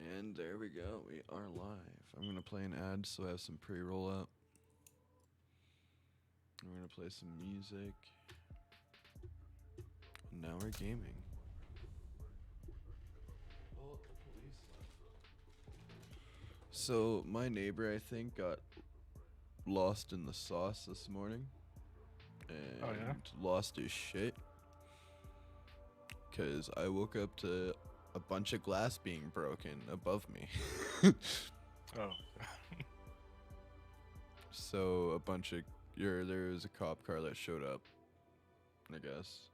And there we go. We are live. I'm going to play an ad so I have some pre-roll up. We're going to play some music. And now we're gaming. Oh, the police left. So, my neighbor, I think, got lost in the sauce this morning. And lost his shit. Because I woke up to a bunch of glass being broken above me. Oh. So, a bunch of... there was a cop car that showed up, I guess.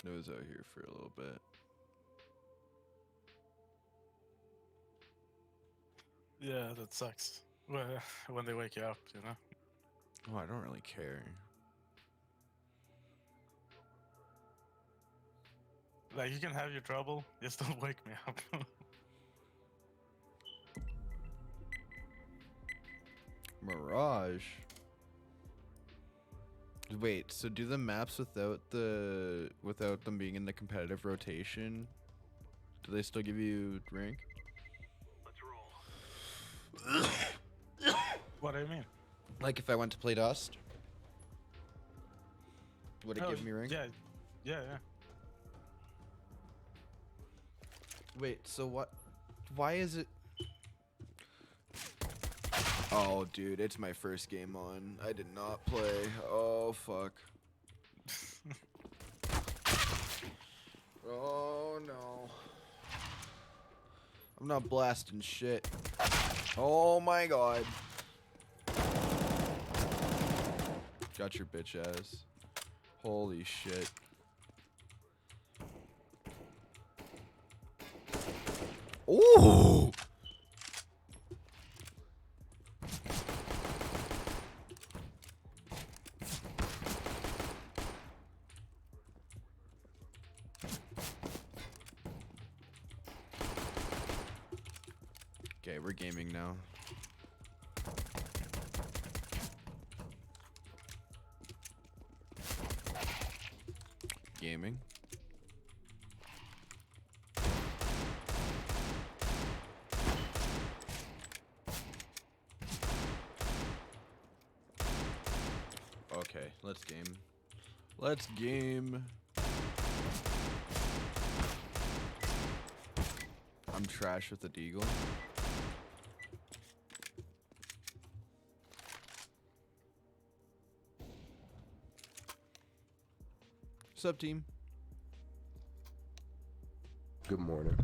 It was out here for a little bit. Yeah, that sucks. When they wake you up, you know? Oh, I don't really care. Like, you can have your trouble, just don't wake me up. Mirage? Wait, so do the maps without them being in the competitive rotation, do they still give you rank? Let's roll. What do you mean? Like if I went to play Dust? Would it give me rank? Yeah. Wait, so what? Why is it? Oh, dude, it's my first game on. I did not play. Oh, fuck. Oh, no. I'm not blasting shit. Oh, my God. Got your bitch ass. Holy shit. Ooh! Okay, we're gaming now. Gaming. Okay, let's game. Let's game. I'm trash with the deagle. Sup, team? Good morning.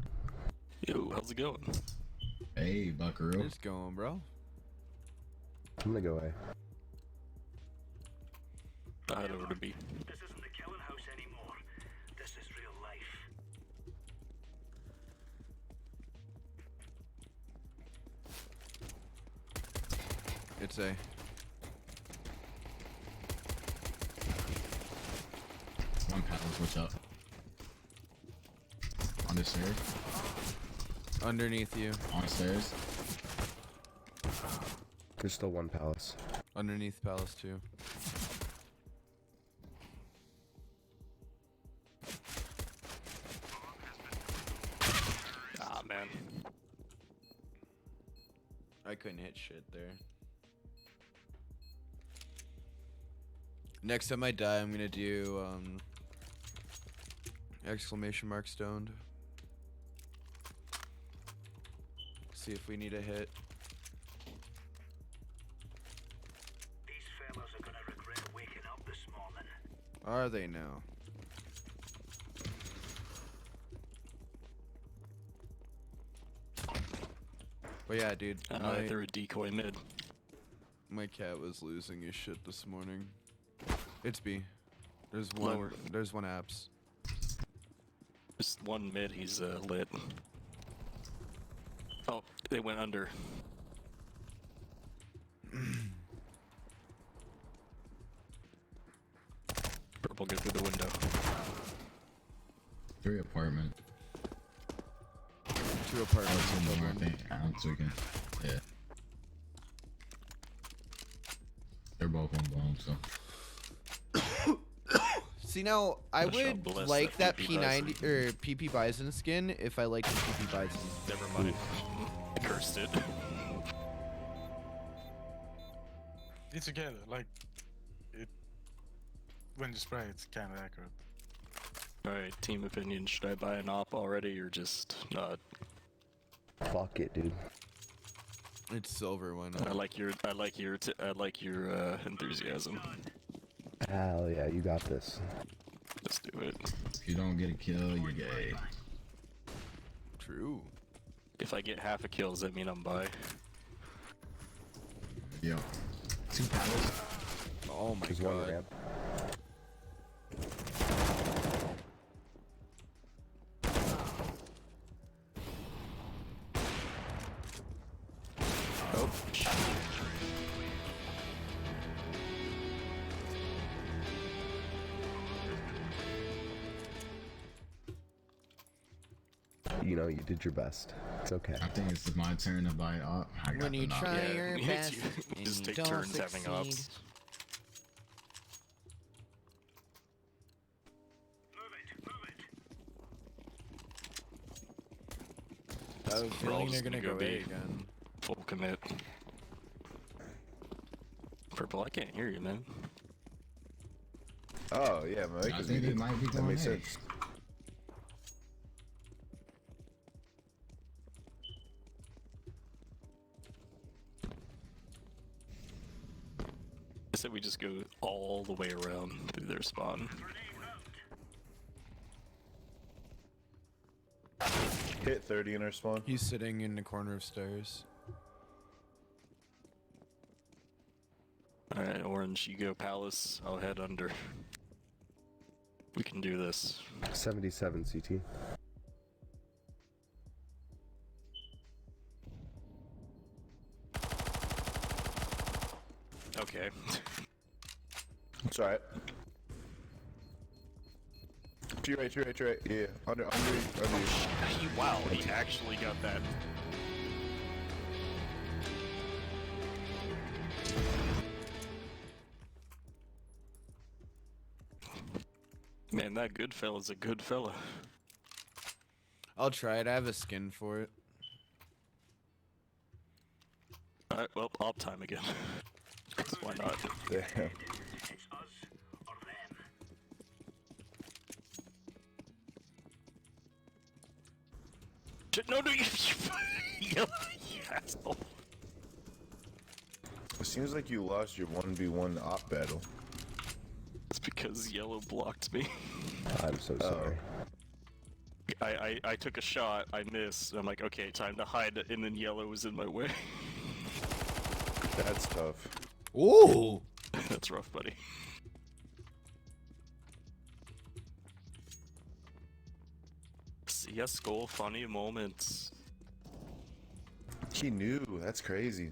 Yo, how's it going? Hey, Buckaroo. It's going, bro. I'm gonna go away. I head over to B. This isn't the killing house anymore. This is real life. It's A. One paddles, what's up? On the stairs? Underneath you. On the stairs? There's still one palace. Underneath palace too. Ah, man. I couldn't hit shit there. Next time I die, I'm gonna do exclamation mark stoned. See if we need a hit. These fellas are gonna regret waking up this morning. Are they now? But yeah, dude, They're a decoy mid. my cat was losing his shit this morning. It's B. There's one. Lower. There's one apps. Just one mid, he's lit. Oh, they went under. Purple, get through the window. 3 apartment. 2 apartments. Oh, 2 more, I think. So we can. Yeah. They're both on bomb, so. See now, I I shall would bless like that that PP P90 or PP Bison skin if I liked the PP Bison. Never mind. Cursed it. It's together, like it. When you spray, it's kind of accurate. Alright, team opinion. Should I buy an op already or just not? Fuck it, dude. It's silver, why not? I like your enthusiasm. Hell yeah, you got this. Let's do it. If you don't get a kill, you're gay. True. If I get half a kill, does that mean I'm by? Yo. 2 paddles. Oh my There's one god. ramp. Oh. You know, you did your best. It's okay. I think it's my turn to buy up. I got When you the knock. try Yeah, your we best just and take you don't turns having ops. succeed. I have a We're all feeling they're just gonna gonna go go A B. again. Full commit. Purple, I can't hear you, man. Oh yeah, my mic I is think muted. it might be That going makes A. sense. I said we just go all the way around through their spawn. Hit 30 in our spawn. He's sitting in the corner of stairs. Alright, Orange, you go Palace, I'll head under. We can do this. 77 CT. Okay. It's alright. To your right, to your right, to your right. Yeah, under you. Wow, he actually got that. Man, that good fella's a good fella. I'll try it. I have a skin for it. Alright, well, op time again. 'Cause why not? Damn. It's us or them. Shit, no, you asshole. It seems like you lost your 1v1 op battle. It's because yellow blocked me. I'm so sorry. I took a shot, I missed, and I'm like, okay, time to hide, and then yellow was in my way. That's tough. Ooh! That's rough, buddy. CS goal, funny moments. He knew. That's crazy.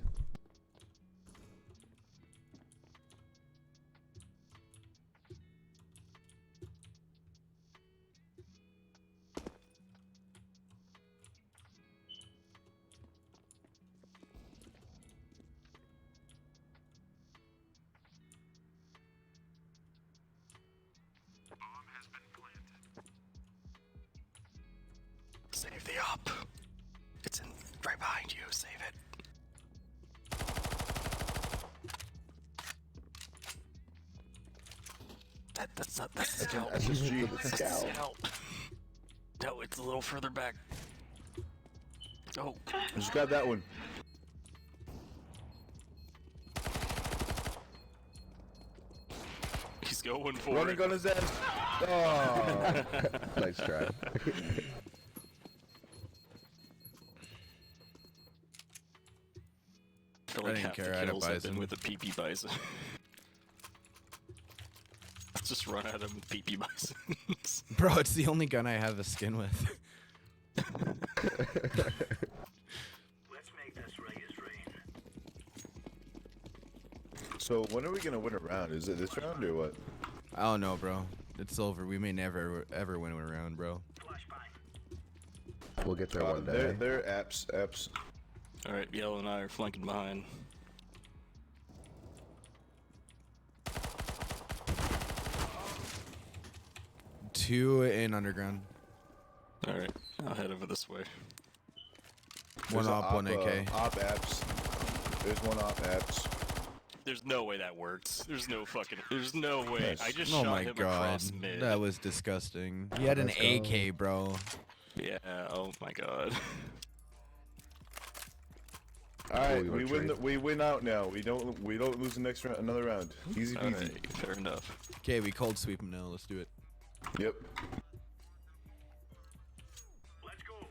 Save the op. It's in right behind you. Save it. That's not. That's the scout. SSG. That's the scout. No, it's a little further back. Oh, I just got that one. he's going for Running it. on his ass. Oh. Nice try. I feel I like didn't half care, the I had a kills have been bison. with a PP bison. Let's just run at him with PP bisons. Bro, it's the only gun I have a skin with. Let's make this Reyes rain. So when are we gonna win a round? Is it this round or what? I don't know, bro. It's silver. We may never ever win a round, bro. Flashbang. We'll get there one day. They're apps. Alright, Yellow and I are flanking behind. 2 in underground. All right, I'll head over this way. One There's a op, one AK. Op apps. There's one op apps. There's no way that works. There's no way. Yes. I just Oh shot my him god, across mid. that was disgusting. He had an Let's go. AK, bro. Yeah, oh my god. All right, we we were win. We win out now. We don't lose the next round. Another round. Easy peasy. Alright, fair enough. Okay, we cold sweep him now. Let's do it. Yep. Let's go.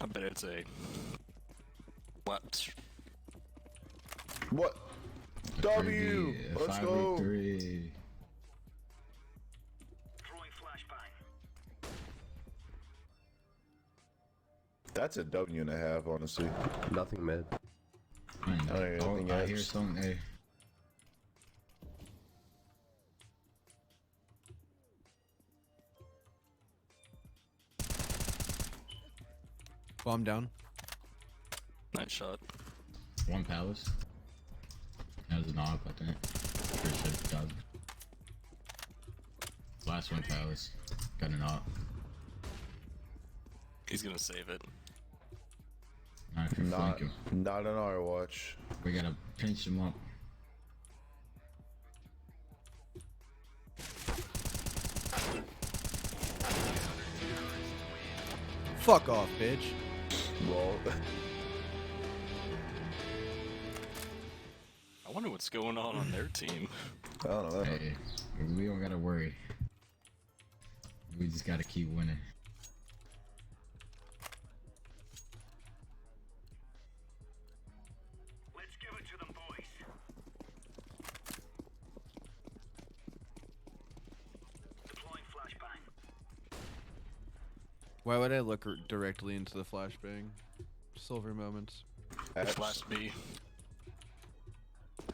I bet it's a... What? What? W. Let's go. 5v3. Throwing flashbang. That's a W and a half, honestly. Nothing mid. Alright, Oh, nothing I hear else. something. Hey. Bomb down. Nice shot. One palace. That was an op, I think. Pretty sure job. Last one palace. Got an op. He's gonna save it. Alright, if you Not, flank him. not on our watch. We gotta pinch him up. Fuck off, bitch. Well, I wonder what's going on their team. I don't know. Hey, we don't gotta worry. We just gotta keep winning. Let's give it to them, boys. Deploying flashbang. Why would I look directly into the flashbang? Silver moments. Flash B.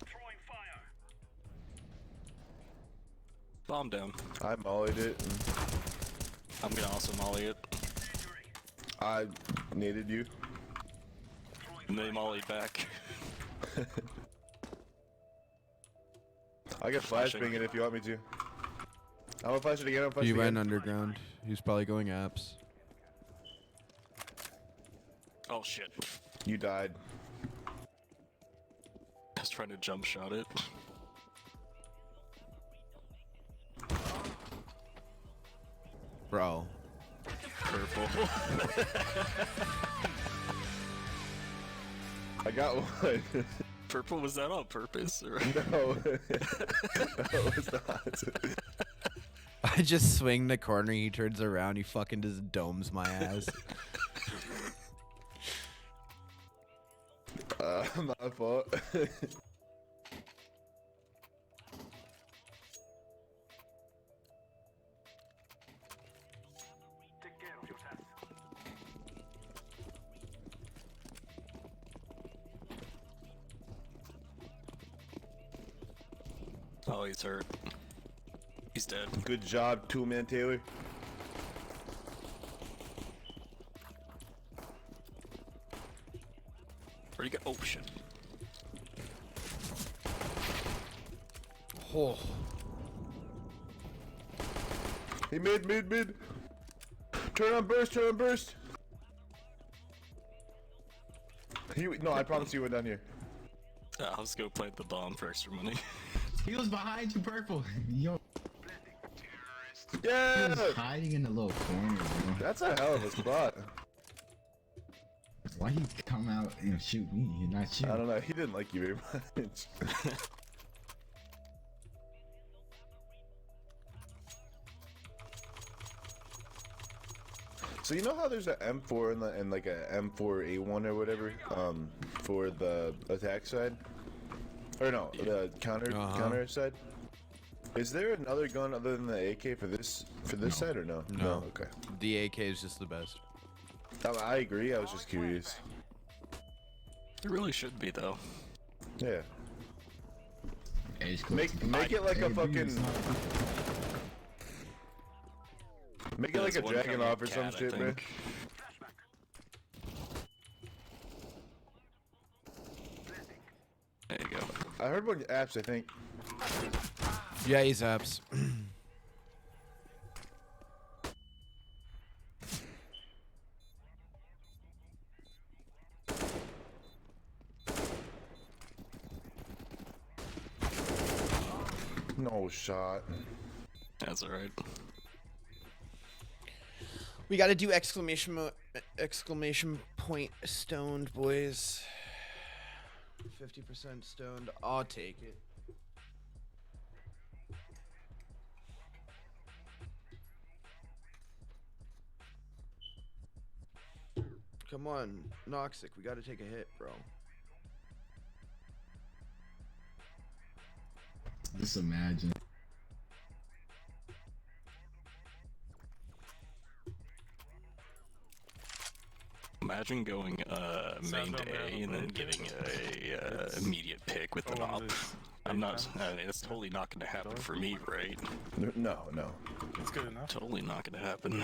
Throwing fire. Bomb down. I mollied it. And I'm gonna also molly it. I needed you. And they mollied back. I can Flashing. flashbang it if you want me to. I'm gonna flash it again. I'm He flashing went again. underground. He's probably going apps. Oh shit. You died. I was trying to jump shot it. Bro. Purple. I got one. Purple, was that on purpose? Or... No. That was not. I just swing the corner, he turns around, he fucking just domes my ass. My fault. Take care of yourself. Oh, he's hurt. He's dead. Good job, two-man Taylor. Where'd he go? Oh shit. Oh. He mid. Turn on burst. No, I promise you went down here. I was gonna plant the bomb for extra money. He was behind you, purple. Yo, he Yeah! was hiding in the little corner, bro. That's a hell of a spot. Why he come out and shoot me and not shoot? I don't know, he didn't like you very much. So you know how there's an M4 and like a M4A1 or whatever, for the attack side? Or no, the counter side? Is there another gun other than the AK for this side or no? No. Okay. The AK is just the best. I agree, I was just curious. It really should be though. Yeah. Age close. Make it like a Hey, fucking... dude, it's not- Make it like a There's one dragon coming off or at some cat, I shit, bro. think. There you go. I heard one apps, I think. Yeah, he's apps. almost shot. That's alright. We gotta do exclamation point stoned, boys. 50% stoned. I'll take it. Come on, Noxic, we gotta take a hit, bro. Just imagine. Imagine going main to A and then getting a immediate pick with an op. I'm not. I mean, it's totally not going to happen for me, right? No. It's good enough. Totally not going to happen.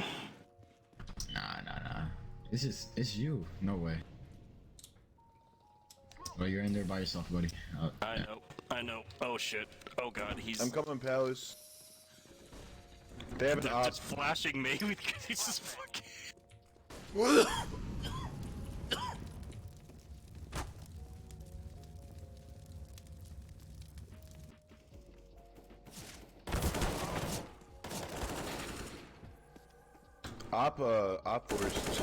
Nah. It's you. No way. Well, you're in there by yourself, buddy. I know. Oh shit. Oh god, he's. I'm coming, Palace. They have an op. just flashing me with. He's just fucking. Op forced.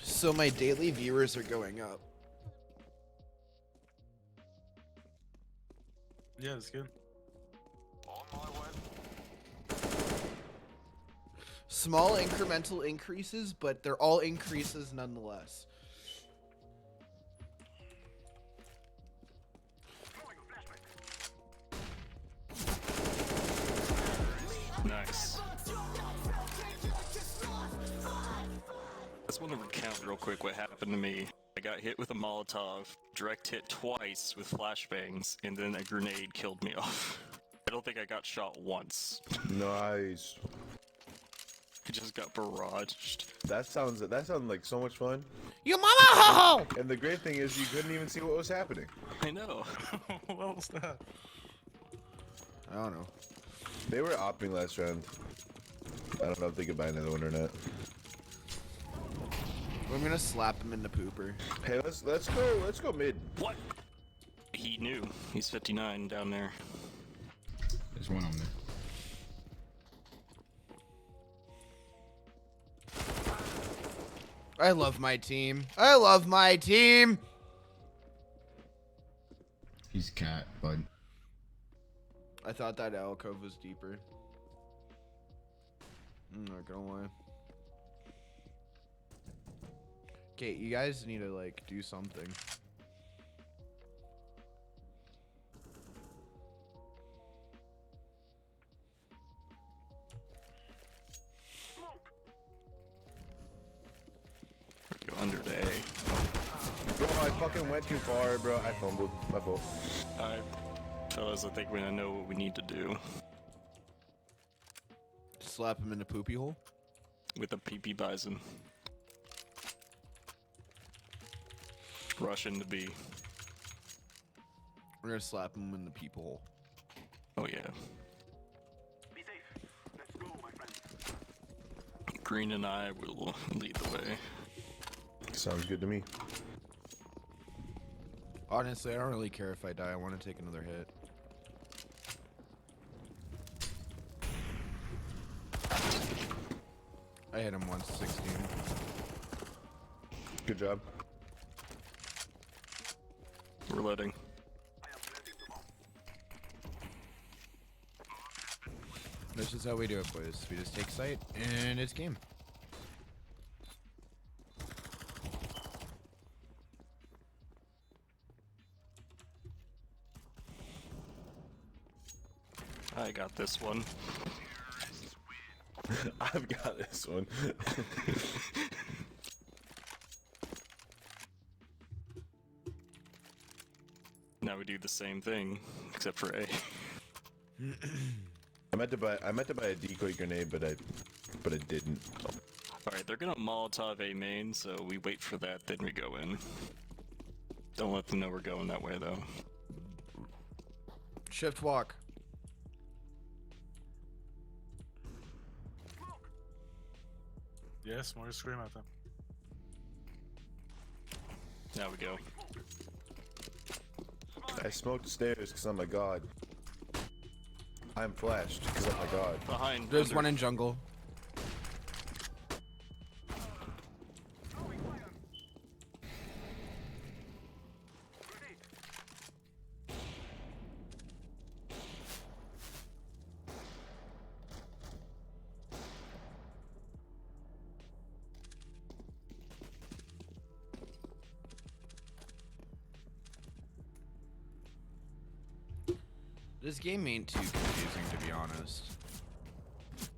So my daily viewers are going up. Yeah, it's good. Small incremental increases, but they're all increases nonetheless. Nice. I just want to recount real quick what happened to me. I got hit with a Molotov, direct hit twice with flashbangs, and then a grenade killed me off. I don't think I got shot once. Nice. I just got barraged. That sounds like so much fun. You mama! And the great thing is you couldn't even see what was happening. I know. What was that? I don't know. They were opting last round. I don't know if they could buy another one or not. I'm gonna slap him in the pooper. Hey, let's go mid. What? He knew. He's 59 down there. There's one on there. I love my team. I love my team. He's cat, bud. I thought that alcove was deeper. I'm not gonna lie. Okay, you guys need to like do something. Go under the A. Bro, I fucking went too far, bro. I fumbled. My fault. Fellas, I think we know what we need to do. Slap him in the poopy hole. With a PP Bison. Rush into B. We're gonna slap him in the peep hole. Oh yeah. Be safe. Let's go, my friend. Green and I will lead the way. Sounds good to me. Honestly, I don't really care if I die. I want to take another hit. I hit him once, 16. Good job. We're letting. This is how we do it, boys. We just take sight, and it's game. I got this one. I've got this one. Now we do the same thing, except for A. I meant to buy a decoy grenade, but I didn't. Alright, they're gonna Molotov A main, so we wait for that, then we go in. Don't let them know we're going that way, though. Shift walk. Yes, more scream at them. Now we go. I smoked stairs because I'm a god. I'm flashed because I'm a god. Behind. There's under. one in jungle. This game ain't too confusing, to be honest.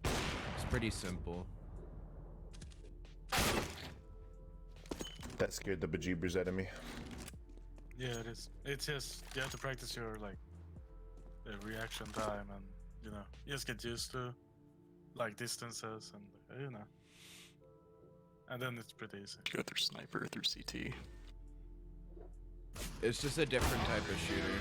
It's pretty simple. That scared the bejeebers out of me. Yeah, it is. It's just you have to practice your like reaction time, and you know, you just get used to like distances and you know, and then it's pretty easy. Go through sniper through CT. It's just a different type of shooter.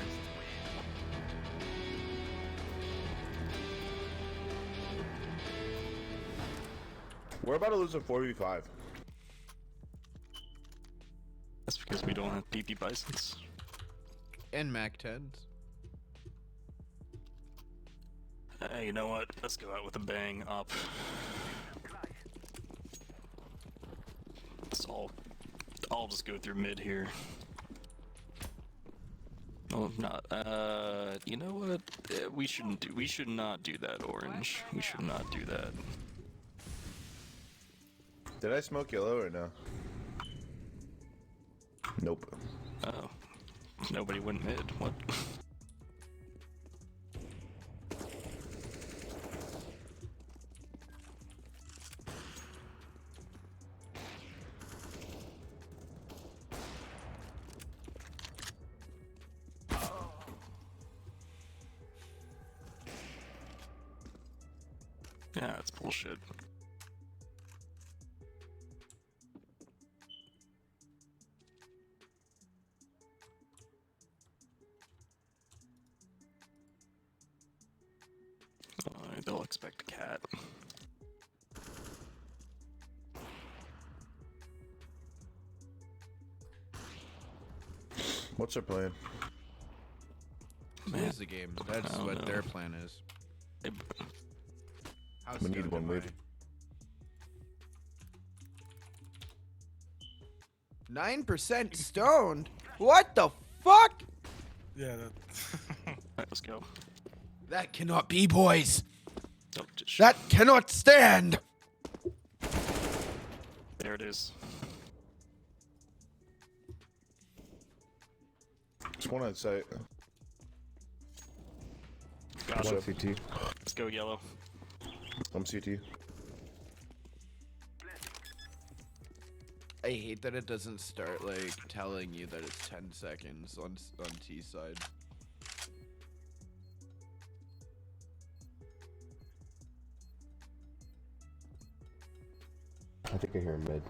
We're about to lose a 4v5. That's because we don't have PP Bisons. And Mac 10s. Hey, you know what? Let's go out with a bang up. I'll just go through mid here. Oh, not. You know what? We should not do that, Orange. We should not do that. Did I smoke yellow or no? Nope. Oh. Nobody went mid. What? Yeah, that's bullshit. They'll expect a cat. What's their plan? Man, lose the game. That's I don't what know. their plan is. How We need stoned one am mid. I? 9% stoned? What the fuck? Yeah, that. Alright, let's go. That cannot be, boys. Oh, just That cannot stand. there it is. Just one on site. Gotcha. One CT. Let's go yellow. I'm CT. I hate that it doesn't start like telling you that it's 10 seconds on T side. I think I hear him mid.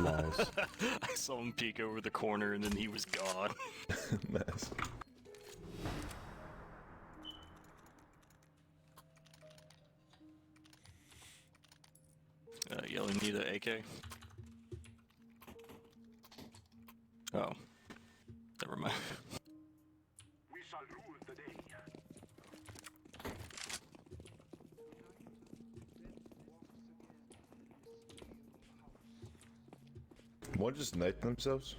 Nice. I saw him peek over the corner and then he was gone. Nice. Yellow need a AK. Oh. Never mind. We shall rule the day. One just knifed themselves.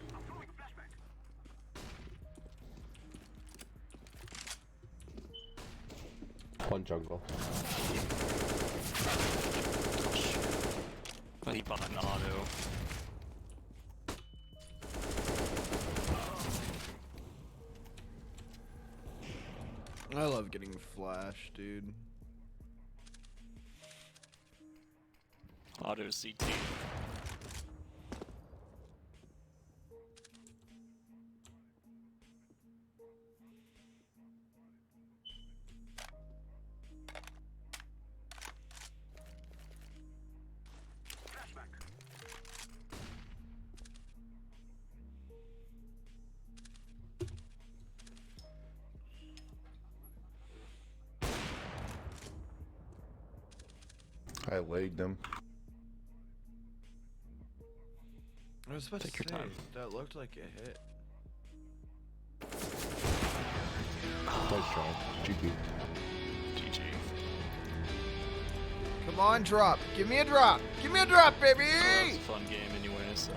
One jungle. Oh, he bought an auto. I love getting flash, dude. Auto CT. I lagged him. I was about Take to your say, time. that looked like a hit. Nice try. GG. GG. Come on, drop. Give me a drop. Give me a drop, baby. That was a fun game anyway, so.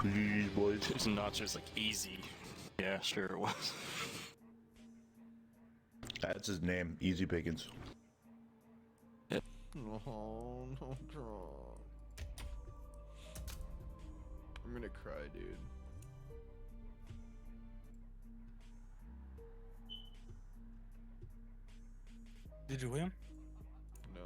GG's, boys. It's not just like easy. Yeah, sure it was. That's his name. Easy Pickens. Oh, no drop. I'm gonna cry, dude. Did you win? No.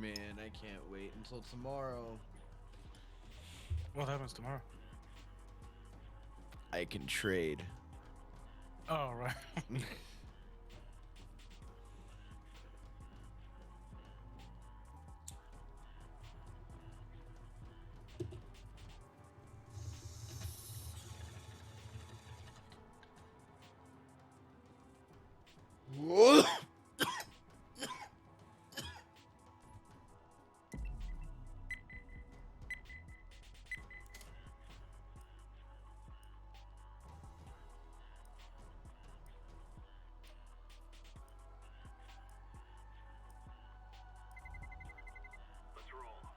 Man, I can't wait until tomorrow. What happens tomorrow? I can trade. Oh, right. Let's roll.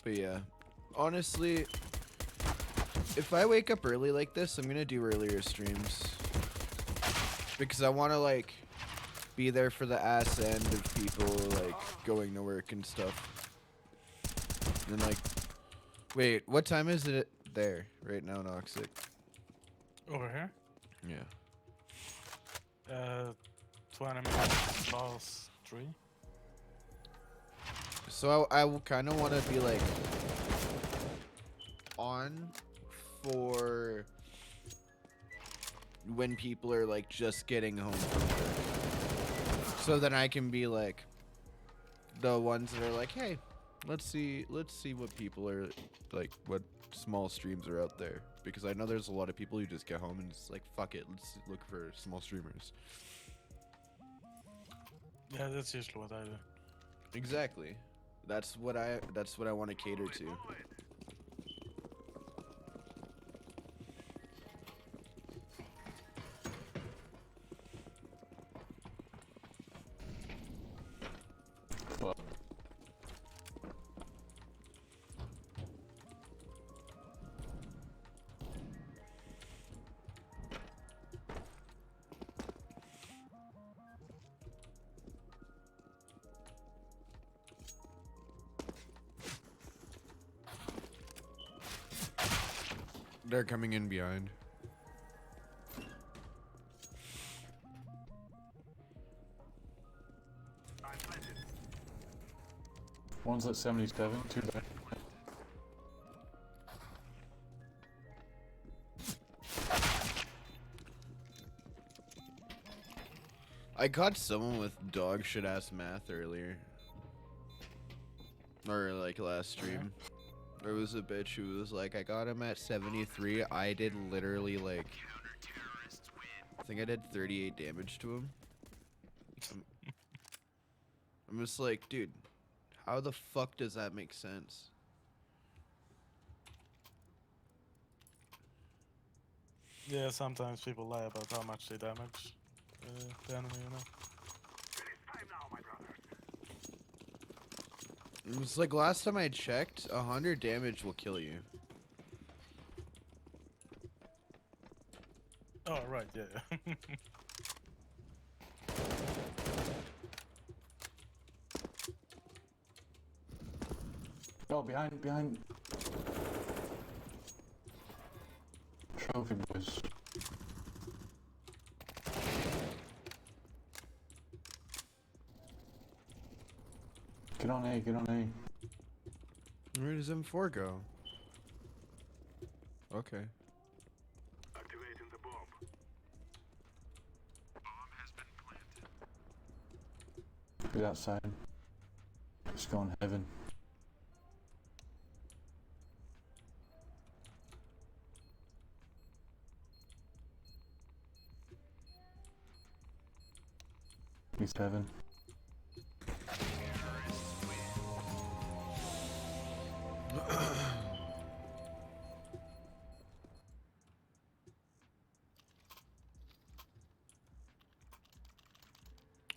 But yeah, honestly, if I wake up early like this, I'm gonna do earlier streams. Because I wanna, like, be there for the ass end of people, like, going to work and stuff. And, like, wait, what time is it there right now, Noxic? Over here? Yeah. 20 minutes past 3. So I kind of want to be, like, on for when people are, like, just getting home from work. So then I can be, like, the ones that are like, hey, let's see what people are, like, what small streams are out there. Because I know there's a lot of people who just get home and it's like, fuck it, let's look for small streamers. Yeah, that's usually what I do. Exactly. That's what I want to cater to. They're coming in behind. One's at 77, two there. I caught someone with dog shit ass math earlier. Or like last stream. There was a bitch who was like, I got him at 73. I did literally like, I think I did 38 damage to him. I'm just like, dude, how the fuck does that make sense? Yeah, sometimes people lie about how much they damage the enemy, you know. It was like last time I checked, 100 damage will kill you. Oh, right, yeah. Oh, behind. Trophy boys. Get on A, get on A. Where does M4 go? Okay. Activating the bomb. Bomb has been planted. Get outside. Just go in heaven. He's heaven.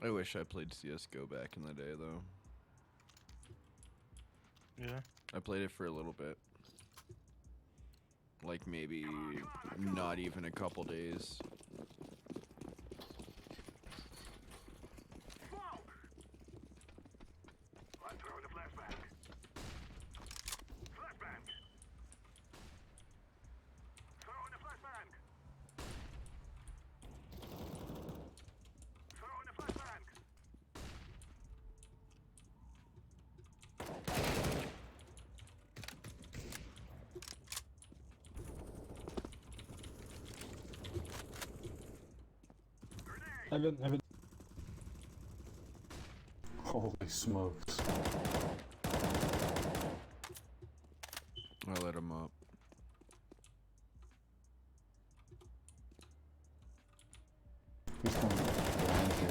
I wish I played CSGO back in the day though. Yeah. I played it for a little bit. Like maybe not even a couple days. I'm throwing a flashbang. Flashbang. Throwing a flashbang. Throwing a flashbang. Heaven. Holy smokes. I let him up. He's coming behind you.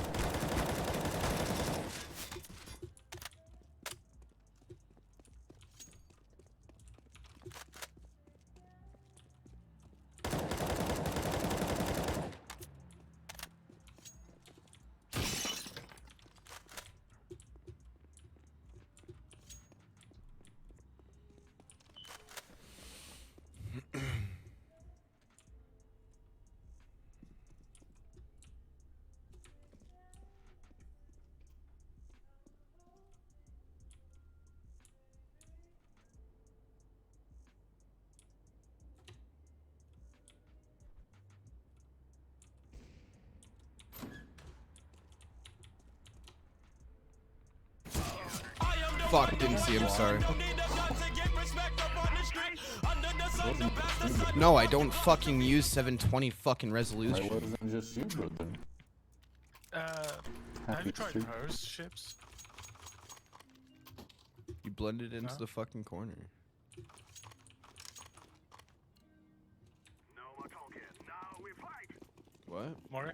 Fuck, didn't see him, sorry. No, I don't fucking use 720 fucking Why resolution. wasn't just you, brother? Have you tried hers ships? You blended into Huh? the fucking corner. No more talking. Now we fight. What? Mori?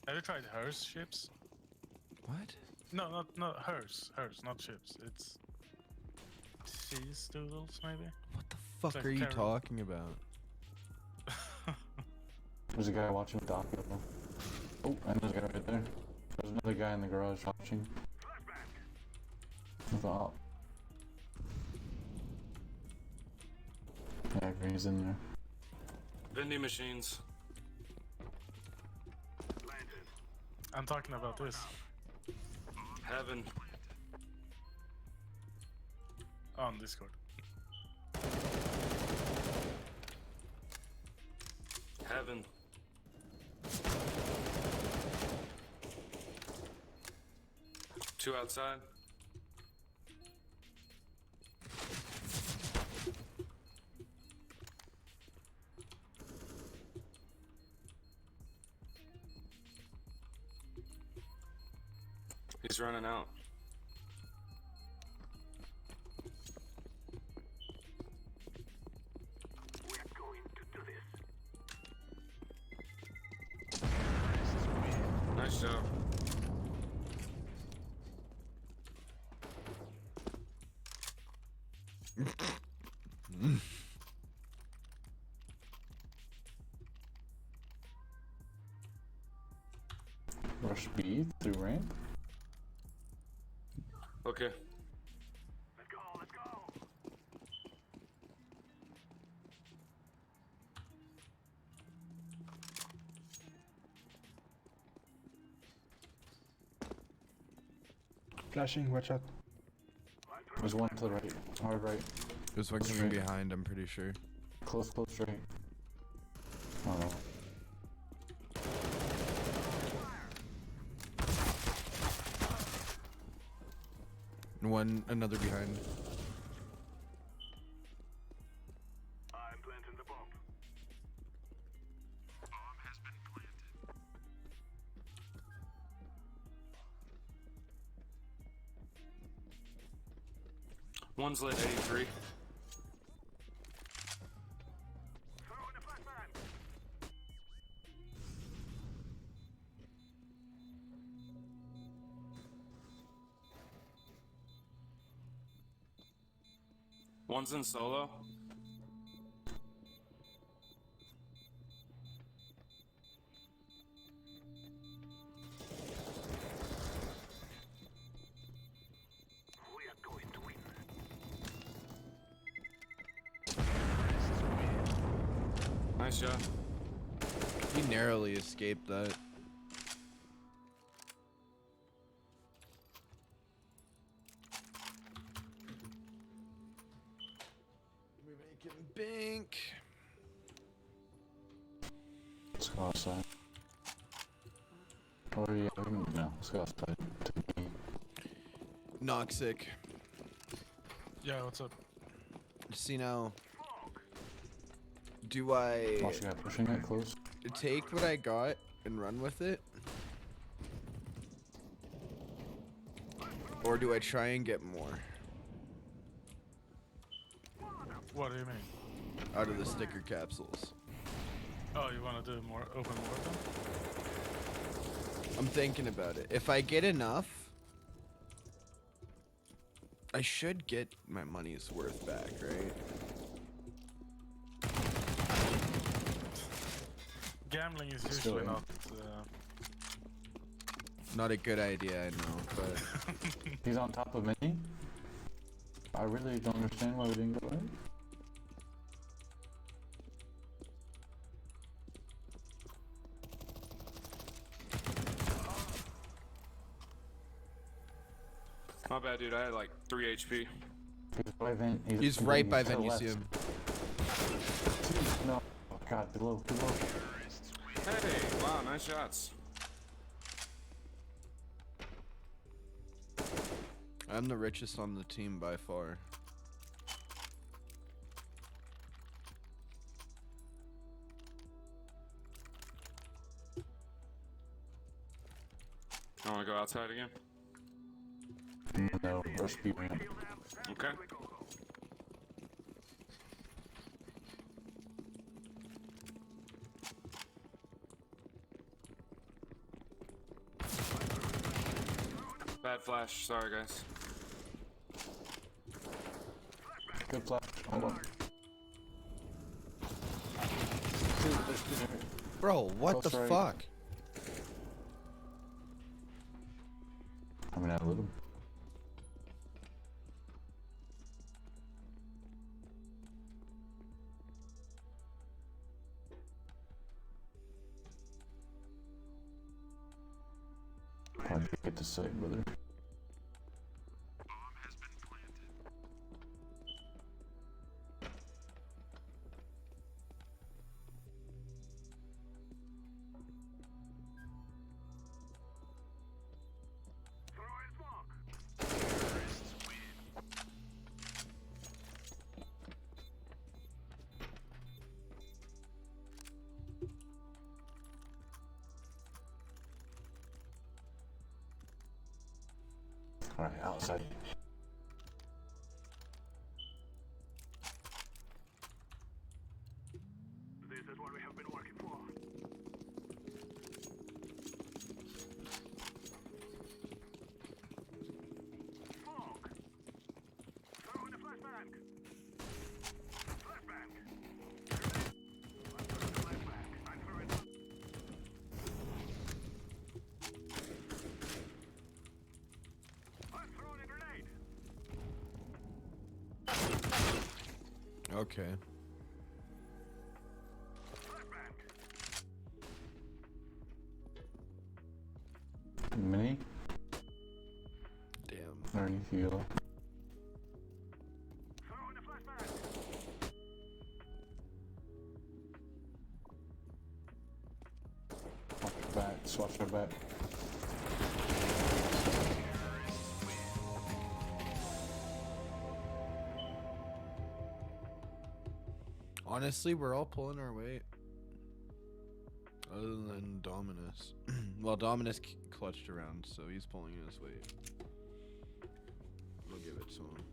Have you tried hers ships? What? No, not hers. Hers, not ships. It's cheese doodles, maybe. What the fuck like are you carrot. talking about? There's a guy watching with the audio. Oh, and there's a guy right there. There's another guy in the garage watching. With the op. Yeah, he's in there. Vending machines. I'm talking about this. Heaven. On Discord. Heaven. Two outside. He's running out. We're going to do this. Nice job. Rush B through ramp. Okay. Let's go, let's go. Flashing, watch out. There's one to the right. Hard right. There's one coming behind, I'm pretty sure. Close right. Oh no. Another behind. I'm planting the bomb. Bomb has been planted. One's lit 83. Throw in a flashbang. One's in solo. We are going to win. Nice shot. He narrowly escaped that. We're making bank. Let's go outside. Oh yeah, no, let's go outside. To B. Noxic. Yeah, what's up? See now. Do I Watch the guy pushing it close. take what I got and run with it? Or do I try and get more What do you mean? out of the sticker capsules? Oh, you want to do more open weapon? I'm thinking about it. If I get enough, I should get my money's worth back, right? Gambling is Still usually in. not. Not a good idea, I know, but He's on top of me. I really don't understand why we didn't go in. My bad, dude. I had like 3 HP. He's by Vent. he's right by to the Ven, you left. see him. No. Oh god, below. Hey, wow, nice shots. I'm the richest on the team by far. I want to go outside again. No, rush B ramp. Okay. Bad flash. Sorry, guys. Good flash. Hold on. Bro, what Close the right. fuck? I'm gonna outlive him. Hard to get to sight, brother. Alright, outside. This is what we have been working for. Smoke. Throw in a flashbang. Flashbang. I'm throwing a flashbang. I'm throwing. I'm throwing a grenade. Okay. Flashbang. Mini? Damn. Underneath you. Throw in a flashbang. Watch your back. Swatch your back. Honestly, we're all pulling our weight. Other than Dominus. Well, Dominus clutched around, so he's pulling his weight. We'll give it to him.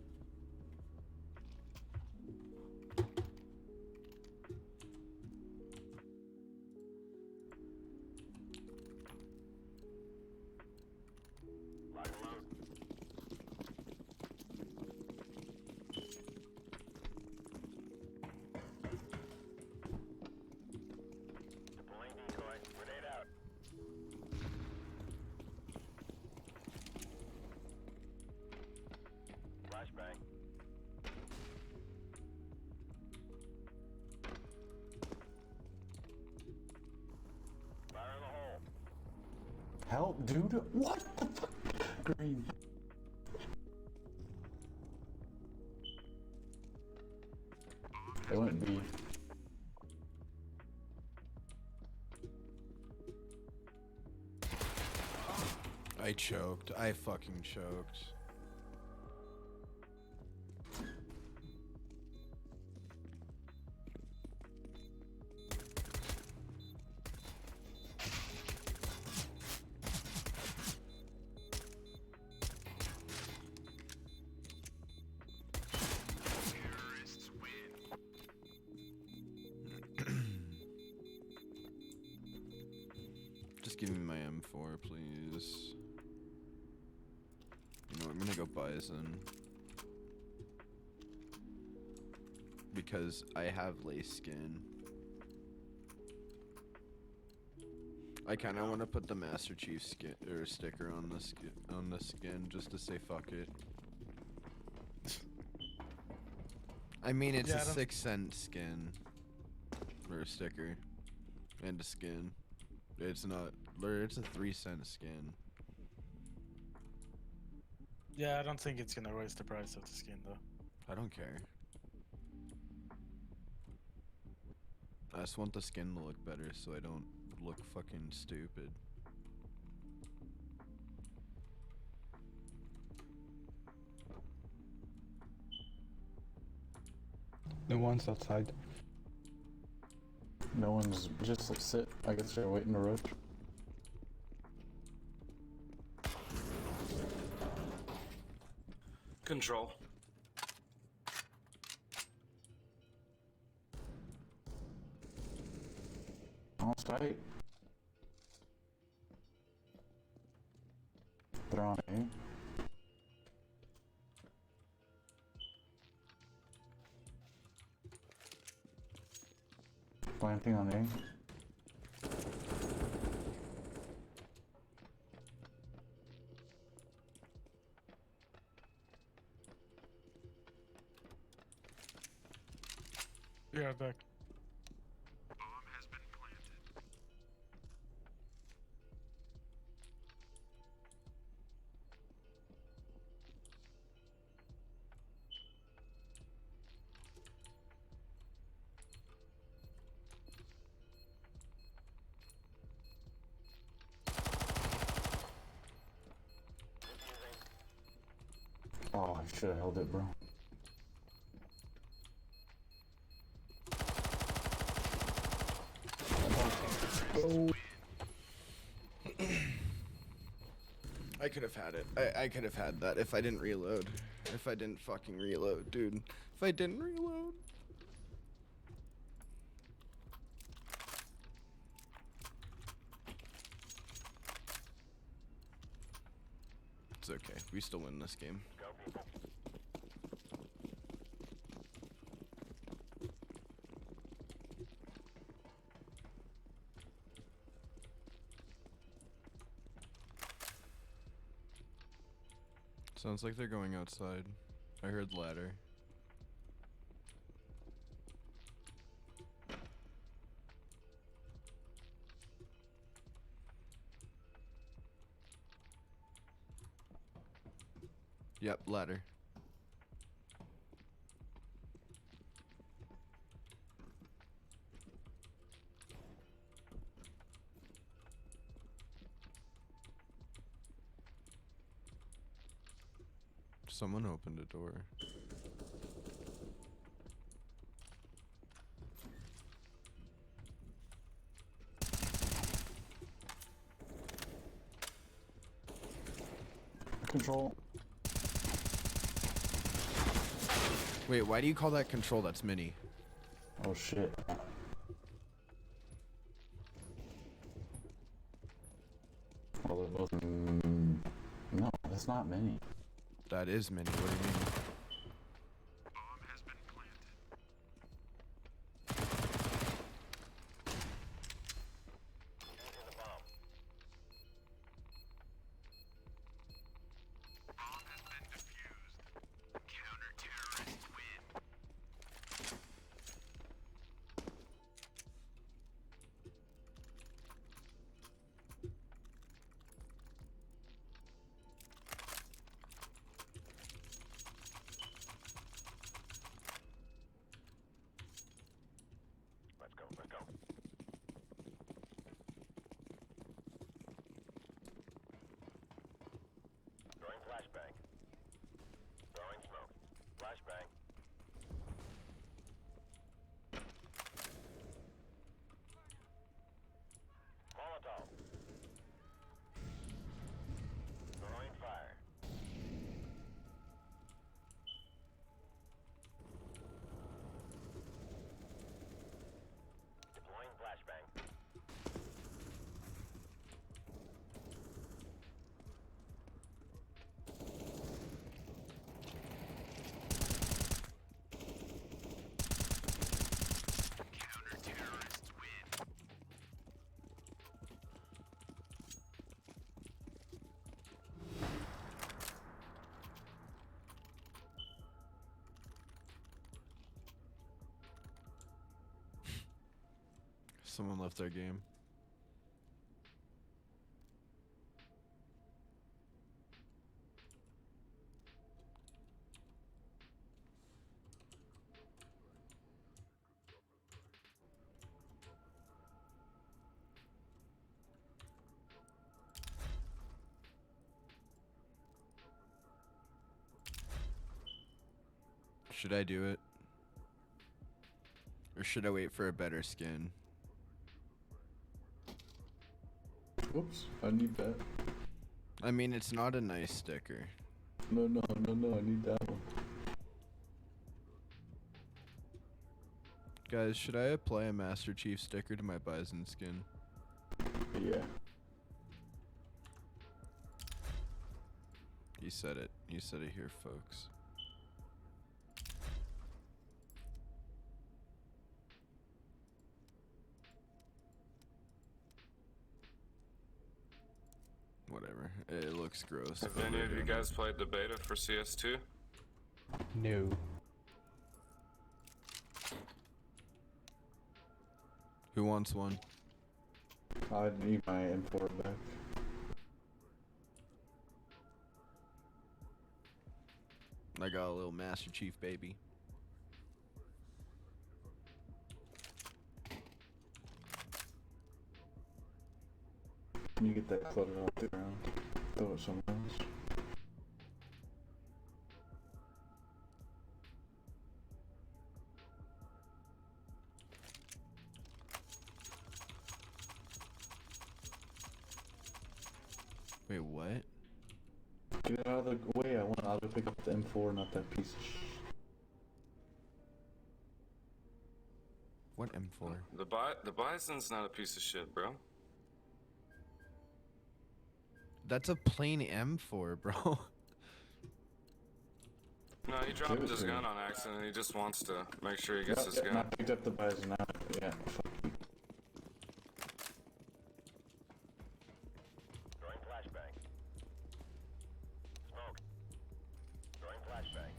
Deploying decoy. Grenade out. Flashbang. Fire in the hole. Help, dude! What the fuck? Green. They went B. I choked. I fucking choked. Just give me my M4, please. You know, I'm gonna go Bison. Because I have lace skin. I kind of want to put the Master Chief skin or sticker on the skin just to say fuck it. I mean, it's Yeah, a 6-cent skin or a sticker and a skin. It's not. It's a 3-cent skin. Yeah, I don't think it's gonna raise the price of the skin though. I don't care. I just want the skin to look better so I don't look fucking stupid. No one's outside. No one's just like, sit. I guess they're waiting to rush. Control. All tight. They're on A. Planting on A. Yeah, back. Oh, I should have held it, bro. I I could have had it. I could have had that if I didn't reload. If I didn't fucking reload, dude. If I didn't reload. It's okay. We still win this game. Sounds like they're going outside. I heard ladder. Yep, ladder. Someone opened a door. Control. Wait, why do you call that control? That's mini. Oh shit. Well, they're both. No, that's not many. That is mini. What do you mean? Someone left their game. Should I do it? Or should I wait for a better skin? Whoops, I need that. I mean, it's not a nice sticker. No, I need that one. Guys, should I apply a Master Chief sticker to my Bison skin? Yeah. You said it. You said it here, folks. Whatever. It looks gross. Have but any we're of you doing guys played the beta for CS2? No. Who wants one? I need my M4 back. I got a little Master Chief baby. Can you get that clutter off the ground? Throw it somewhere else. Wait, what? Get out of the way, I want to pick up the M4, not that piece of What M4? The Bison's not a piece of shit, bro. That's a plain M4, bro. No, he dropped his gun on accident. He just wants to make sure he gets his gun. I picked up the Bison now. Yeah, fuck you. Throwing flashbang. Smoke. Throwing flashbang.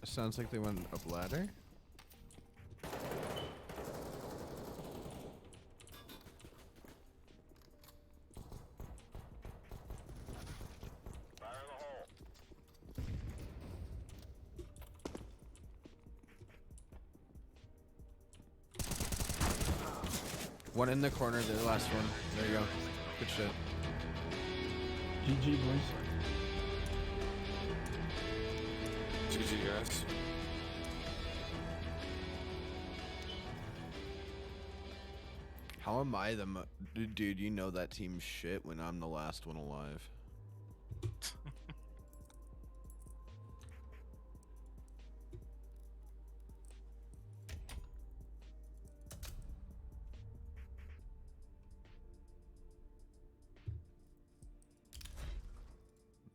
Sounds like they went up ladder. Fire in the hole. One in the corner, the last one. There you go. Good shit. GG, boys. GG, guys. How am I the dude? You know that team's shit when I'm the last one alive.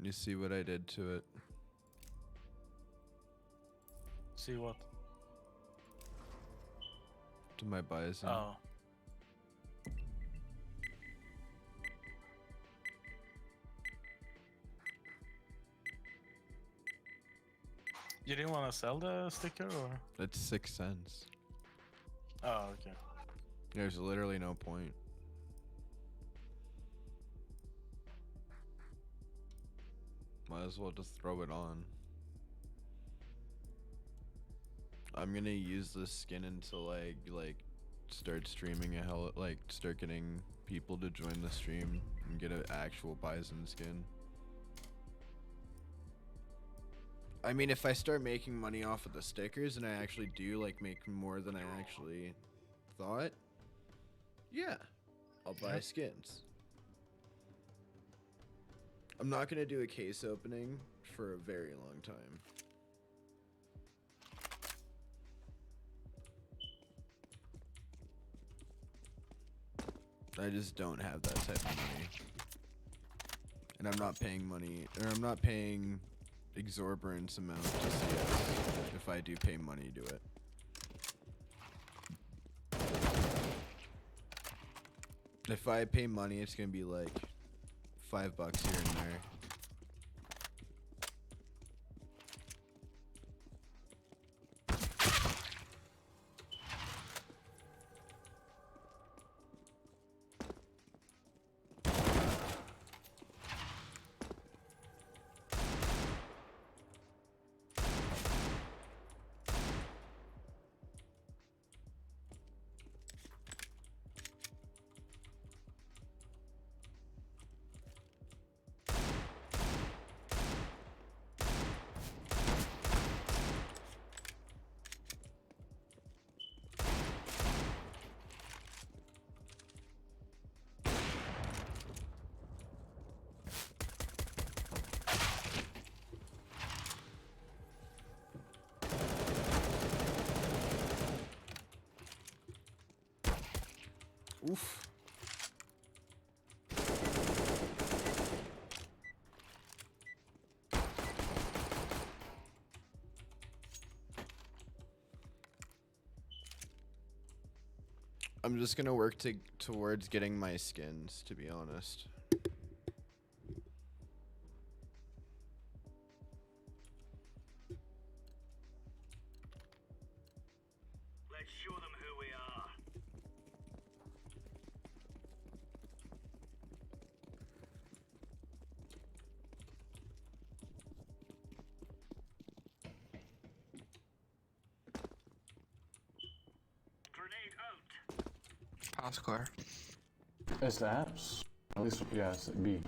You see what I did to it? See what? To my Bison. Oh. You didn't want to sell the sticker, or? That's 6 cents. Oh, okay. There's literally no point. Might as well just throw it on. I'm gonna use this skin until I start streaming start getting people to join the stream and get an actual Bison skin. I mean, if I start making money off of the stickers and I actually do make more than I actually thought, yeah, I'll buy skins. I'm not gonna do a case opening for a very long time. I just don't have that type of money. And I'm not paying money, or I'm not paying exorbitant amount to CS if I do pay money to it. If I pay money, it's gonna be like $5 here and there. Oof. I'm just gonna work towards getting my skins, to be honest. Let's show them who we are. House clear. It's the apps. At least, yeah, it's B.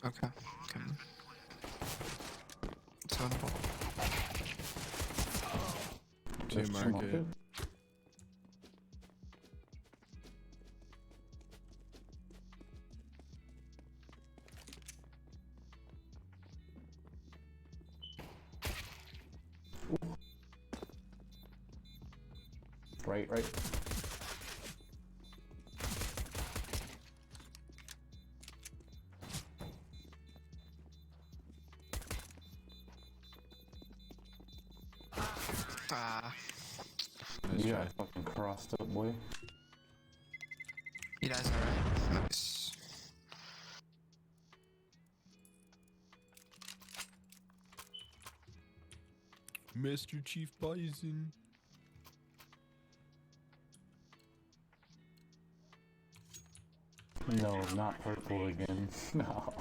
Okay. Okay. It's winnable. Two market. Right. Ah, Nice You try. got fucking crossed up, boy. you guys alright? Nice. Mr. Chief Bison. No, not purple again. No.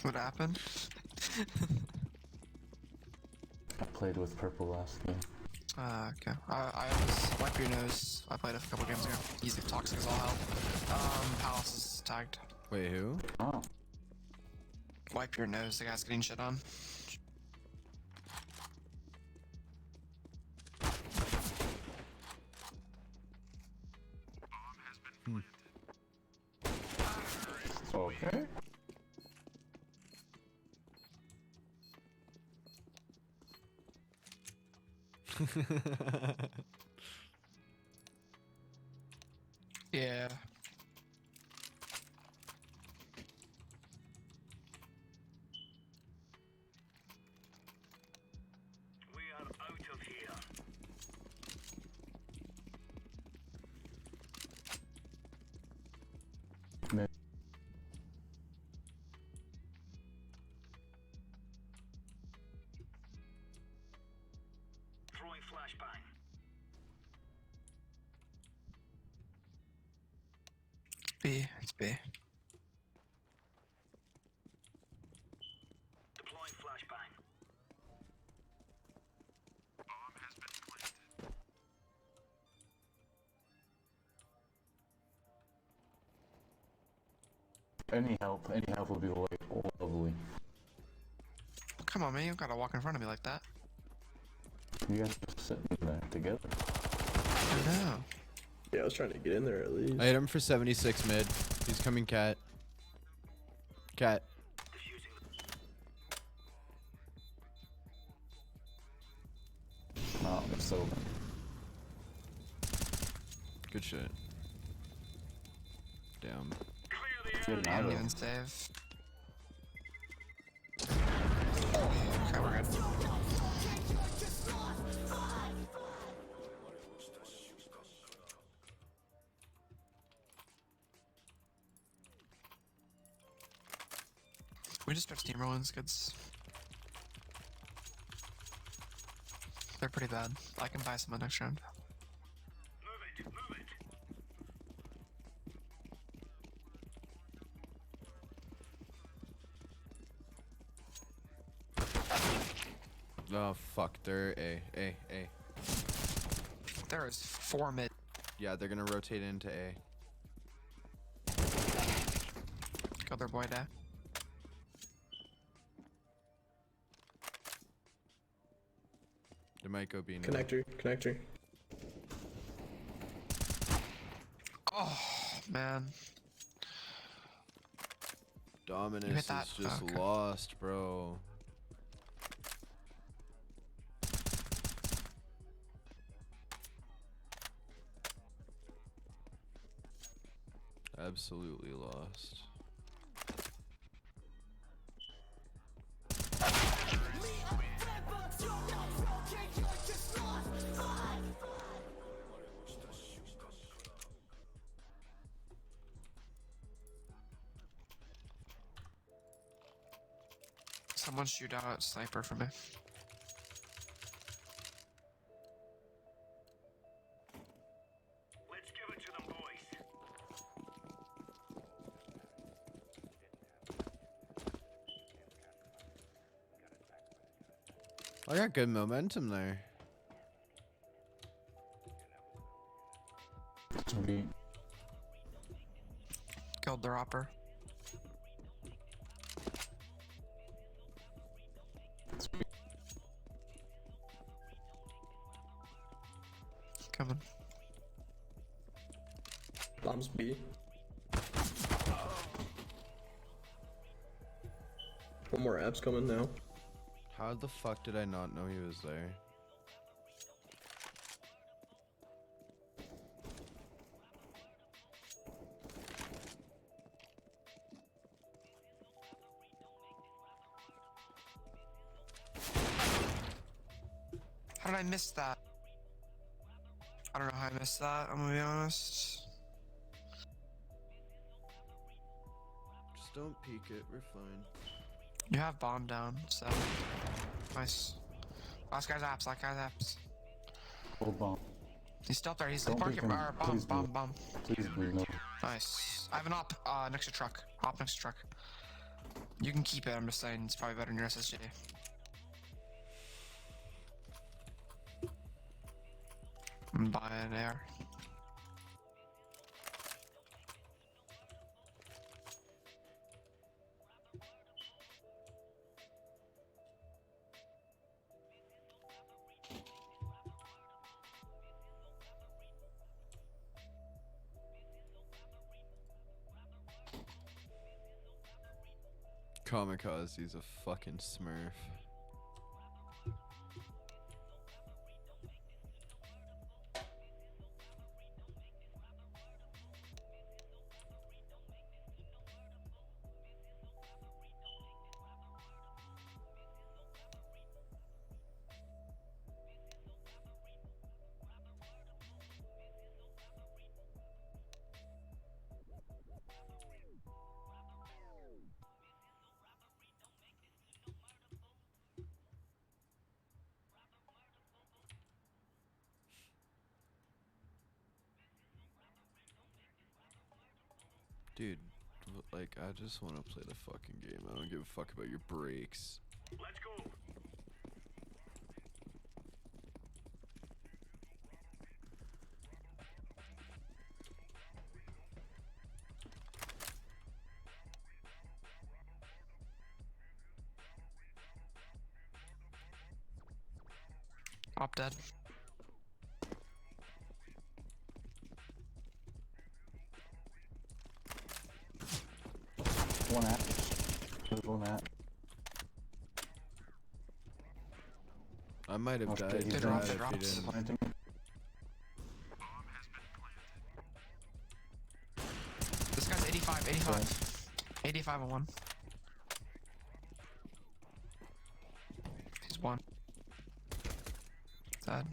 What happened? I played with purple last game. Okay. I was wipe your nose. I played a couple games ago. Easy toxic as all hell. Palace is tagged. Wait, who? Oh. Wipe your nose. The guy's getting shit on. Okay. Yeah. We are out of here. Mid. Throwing flashbang. B. It's B. Deploying flashbang. Any help would be like lovely. Come on, man. You don't gotta walk in front of me like that. You guys are just sitting there together. I know. Yeah, I was trying to get in there at least. I hit him for 76 mid. He's coming cat. Cat. Oh, it's over. Good shit. Damn. Good I didn't night. even save. Okay, we're good. We just start steamrolling skids. They're pretty bad. I can buy some next round. Move it. Oh fuck, they're A. There is 4 mid. Yeah, they're gonna rotate into A. Kill their boy there. They might go B now. Connector. Oh, man. Dominus that? is just Okay. lost, bro. Absolutely lost. Someone shoot out sniper for me. Let's give it to them, boys. I got good momentum there. Sweet. Killed the Hopper. Sweet. Coming. Bombs B. One more app's coming now. How the fuck did I not know he was there? How did I miss that? I don't know how I missed that, I'm gonna be honest. Just don't peek it, we're fine. You have bomb down, so nice. Last guy's apps, last guy's apps. Hold bomb. He's still up there, he's Don't parking, peek him. or bomb, Please bomb, do. bomb. Please do no. Nice. I have an op next to truck. Op next to truck. You can keep it, I'm just saying it's probably better than your SSG. I'm buying air. Kamikaze's a fucking smurf. Dude, like, I just want to play the fucking game. I don't give a fuck about your breaks. Let's go. Op dead. One app. There's one app. I might have Oh, died. shit, he's They down. dropped, they if he dropped. didn't. Planting. This guy's 85, 85. 85 on one. He's one. Dead.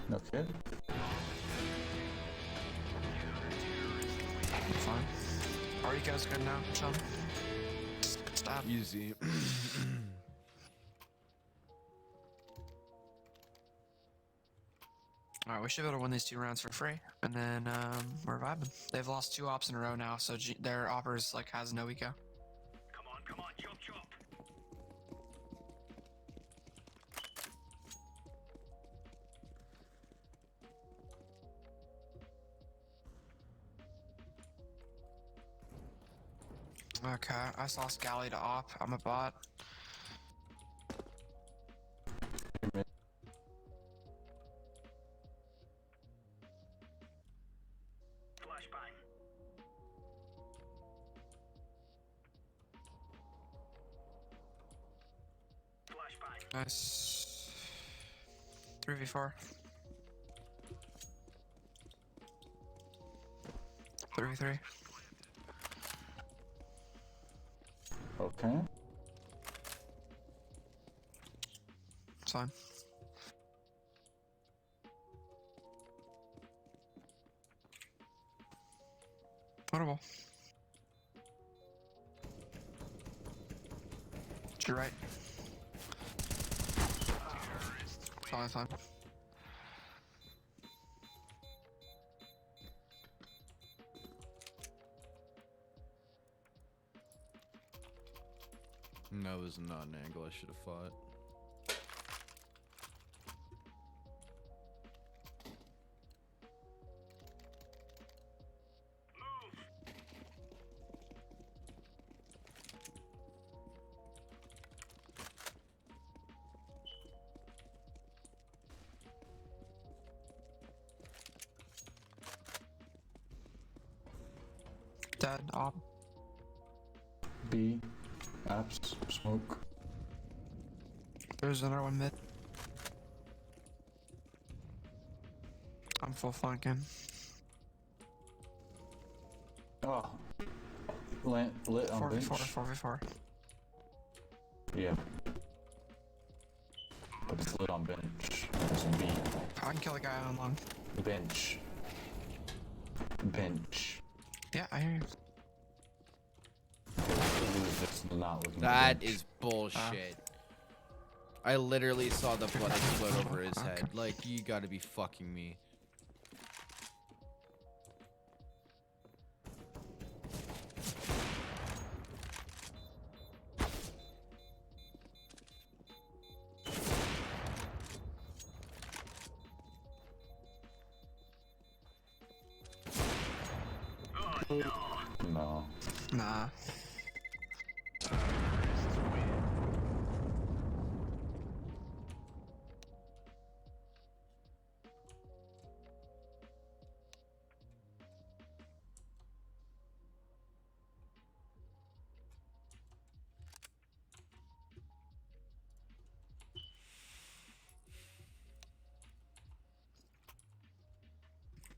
No shit. Fine. Ariko's good now, chum. Stop. Easy. Alright, we should be able to win these 2 rounds for free, and then we're vibing. They've lost 2 ops in a row now, so their oppers like has no eco. Come on, chop chop. Okay, I saw Scally to op. I'm a bot. Flashbang. Flashbang. Nice. 3v4. 3v3. Okay. It's fine. Notable. To your right. Fine, fine. No, it was not an angle I should have fought. Dead. Op. B. Apps. Smoke. There's another one mid. I'm full flanking. Oh. Lit on bench. 4v4. Yeah. But it's lit on bench. There's a B. I can kill a guy on long. Bench. Bench. Yeah, I hear you. Just not looking That is bullshit. I literally saw the blood explode over his head. Like, you gotta be fucking me. No. Nah.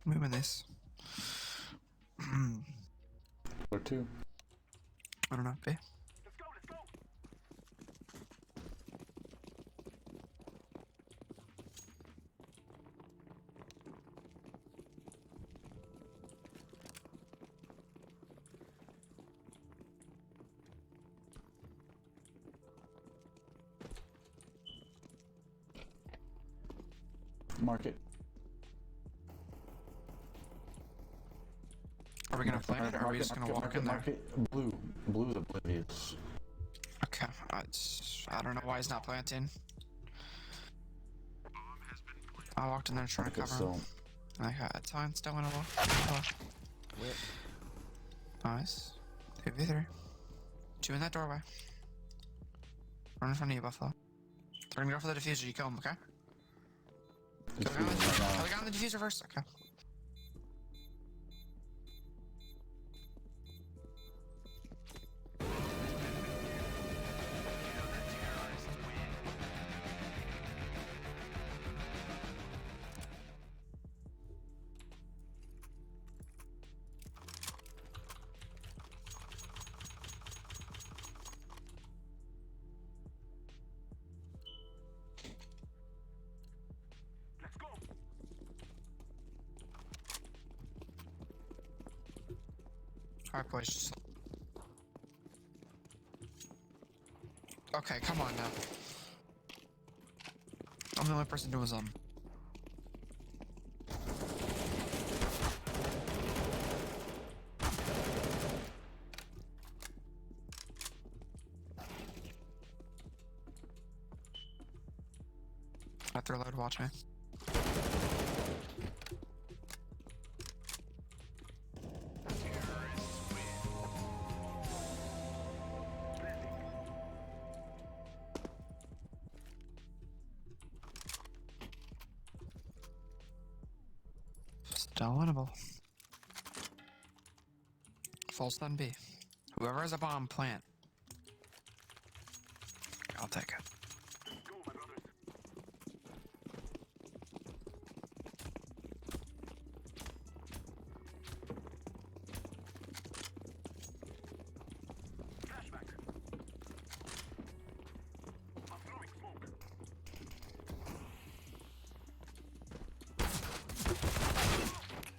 We win this. Or two. I don't know, B. Market. Are we gonna plant it or are we just gonna walk in there? Market. Blue. Blue's oblivious. Okay, I don't know why he's not planting. I walked in there trying to cover him. Okay, it's fine, still winnable. Nice. 2v3. 2 in that doorway. Run in front of you, Buffalo. They're gonna go for the diffuser, you kill him, okay? Kill the guy on the diffuser first, okay. Alright, boys. Okay, come on now. I'm the only person doing something. After load, watch me. Still winnable. Full stun B. Whoever has a bomb, plant. I'll take it.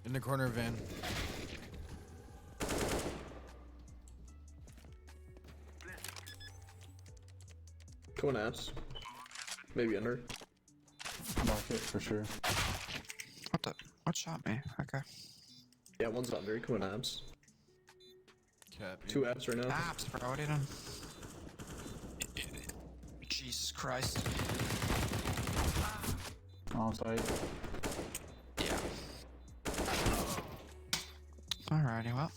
In the corner van. Going apps. Maybe under. Market for sure. What the? What shot me? Okay. Yeah, one's under. Going apps. Cap. 2 apps right now. Apps, bro. What are you doing? Jesus Christ. On site. Yeah. Alrighty, well.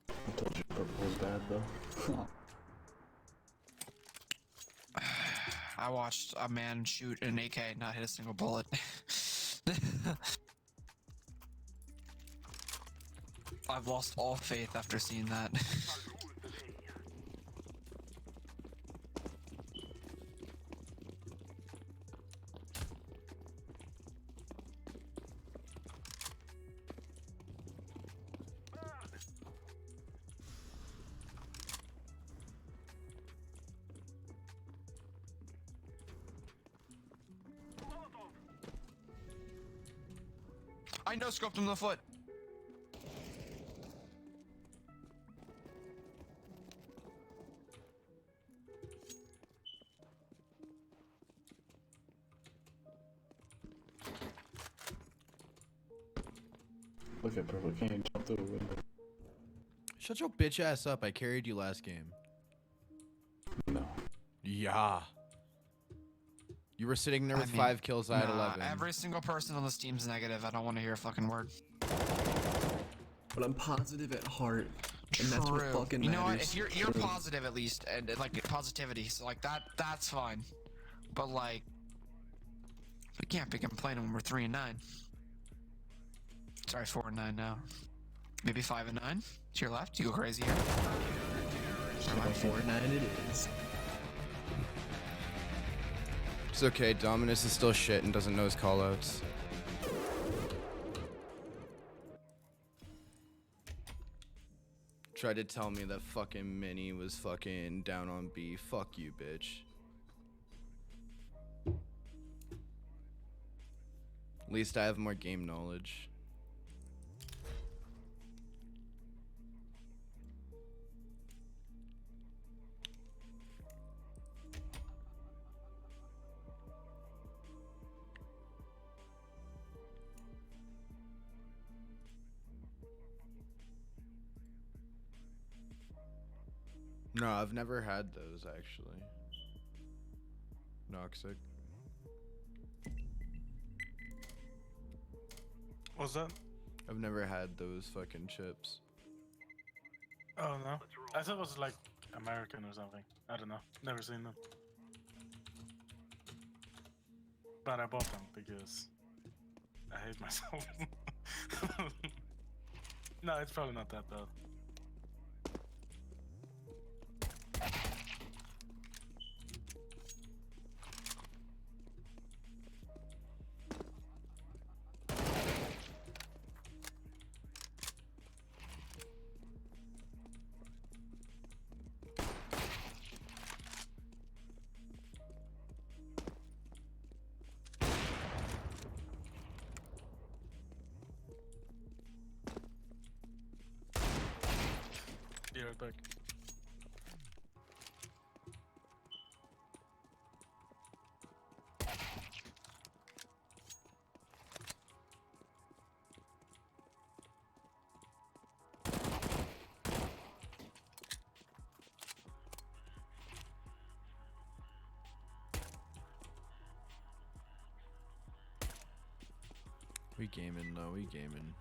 I told you purple was bad though. I watched a man shoot an AK and not hit a single bullet. I've lost all faith after seeing that. I no-scoped him in the foot. Look at purple, can't jump through the window. Shut your bitch ass up. I carried you last game. No. Yeah. You were sitting there with I mean, 5 kills, I had nah, 11. Every single person on this team's negative. I don't want to hear a fucking word. But I'm positive at heart, and that's what True. fucking You matters. know what? If you're positive at least, and like positivity, so like that's fine. But like, we can't be complaining when we're 3-9. Sorry, 4-9 now. Maybe 5-9. To your left. You go crazy here. 4-9 it is. It's okay, Dominus is still shit and doesn't know his callouts. Tried to tell me that fucking Mini was fucking down on B. Fuck you, bitch. At least I have more game knowledge. No, I've never had those actually. Noxic. What's that? I've never had those fucking chips. Oh no. I thought it was like American or something. I don't know. Never seen them. But I bought them because I hate myself. No, it's probably not that bad. Be right back. We gaming though, we gaming.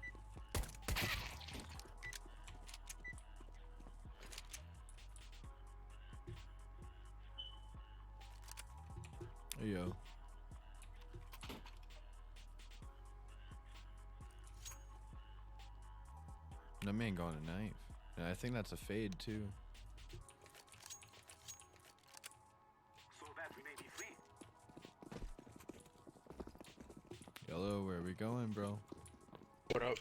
Hey, yo. That man got a knife. And I think that's a fade too. So that we may be free. Yellow, where are we going, bro? What up?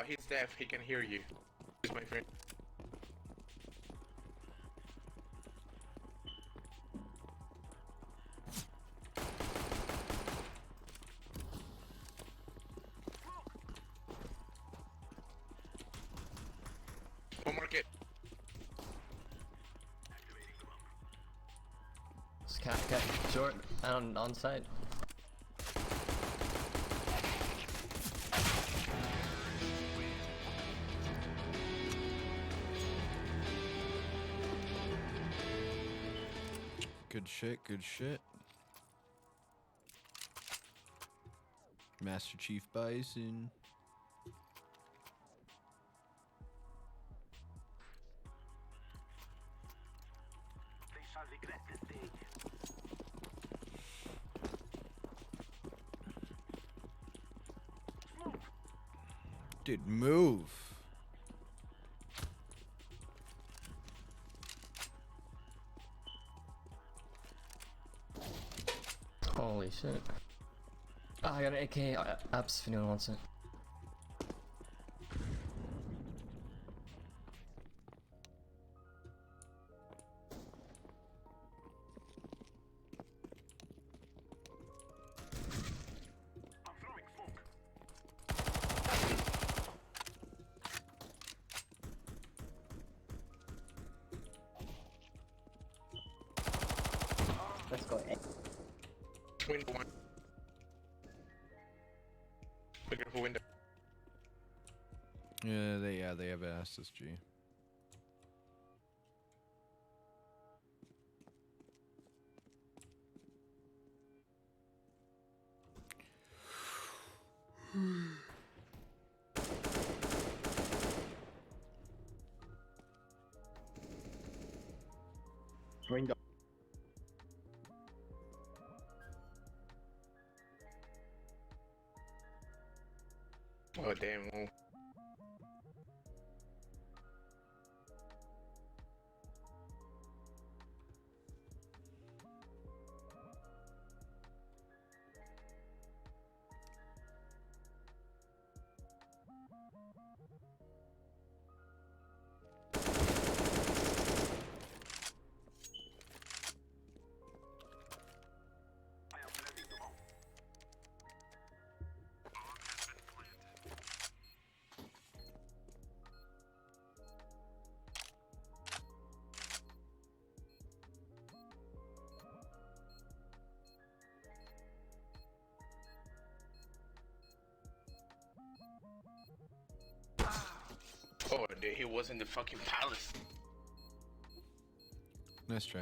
He's deaf. He can hear you. He's my friend. One market. Short, on site. Good shit, good shit. Master Chief Bison. They shall regret this day. Dude, move. Holy shit. Oh, I got an AK apps if anyone wants it. Let's go. Window one. Looking for window. Yeah, they have an SSG. Window. Oh damn. Oh. Oh, dude, he was in the fucking palace. Nice try.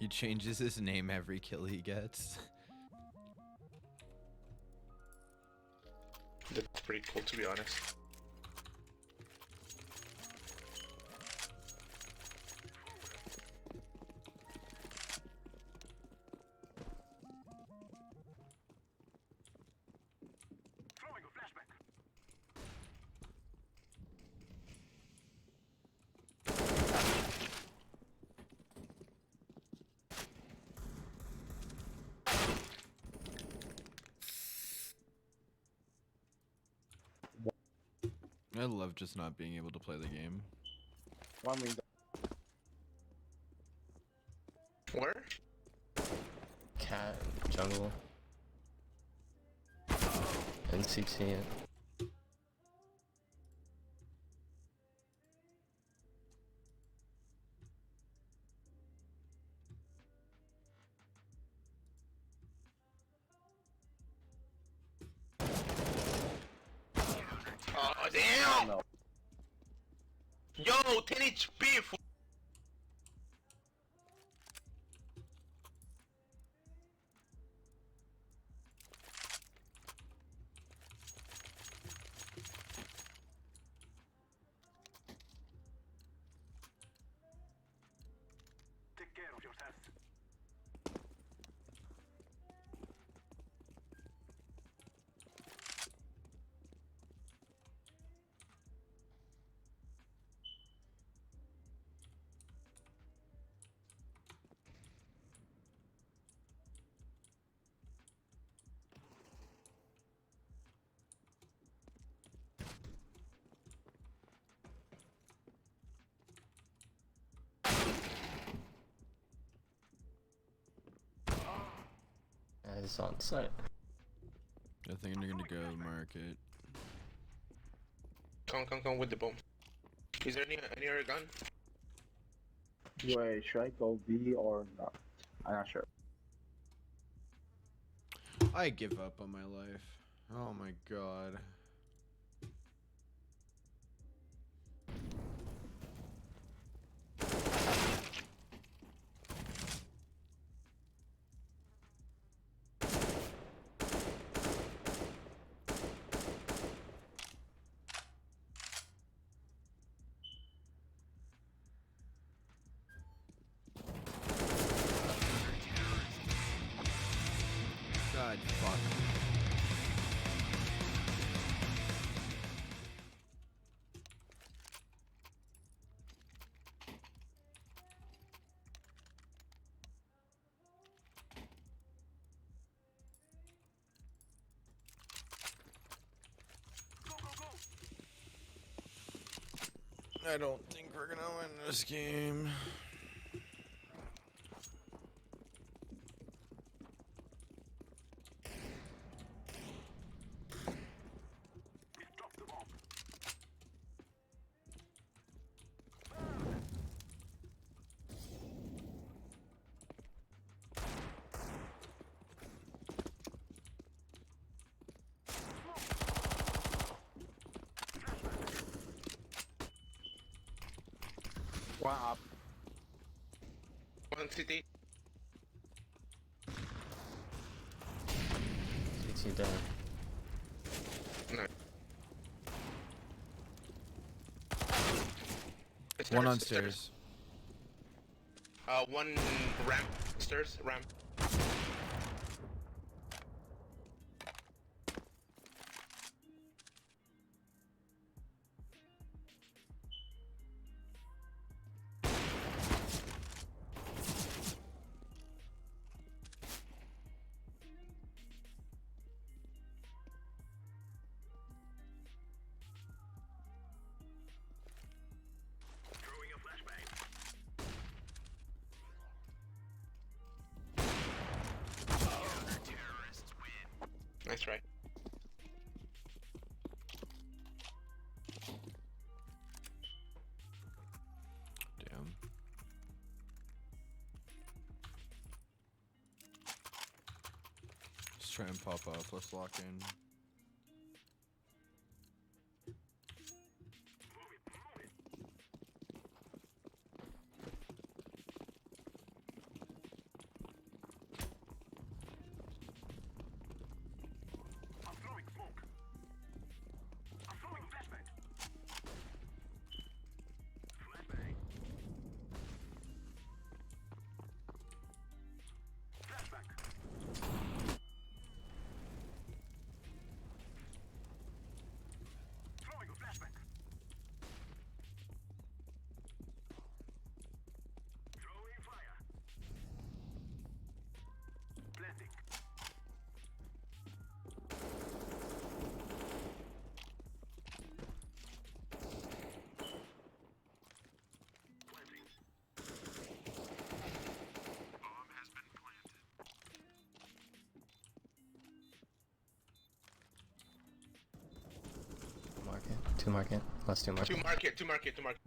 He changes his name every kill he gets. That's pretty cool, to be honest. Throwing a flashback. I love just not being able to play the game. One window. Where? Cat, jungle. And CT it. Oh damn! Yo, 10 HP. Take care of yourself. is on site. I think they're gonna go market. Come with the bomb. Is there any other gun? Wait, should I go B or not? I'm not sure. I give up on my life. Oh my god. God, fuck. I don't think we're gonna win this game. Wow. One city. CT down. No. One on stairs. One ramp. Stairs, ramp. Nice try. Damn. Let's try and pop up. Let's lock in. Market. Two market. Let's do market. Two market.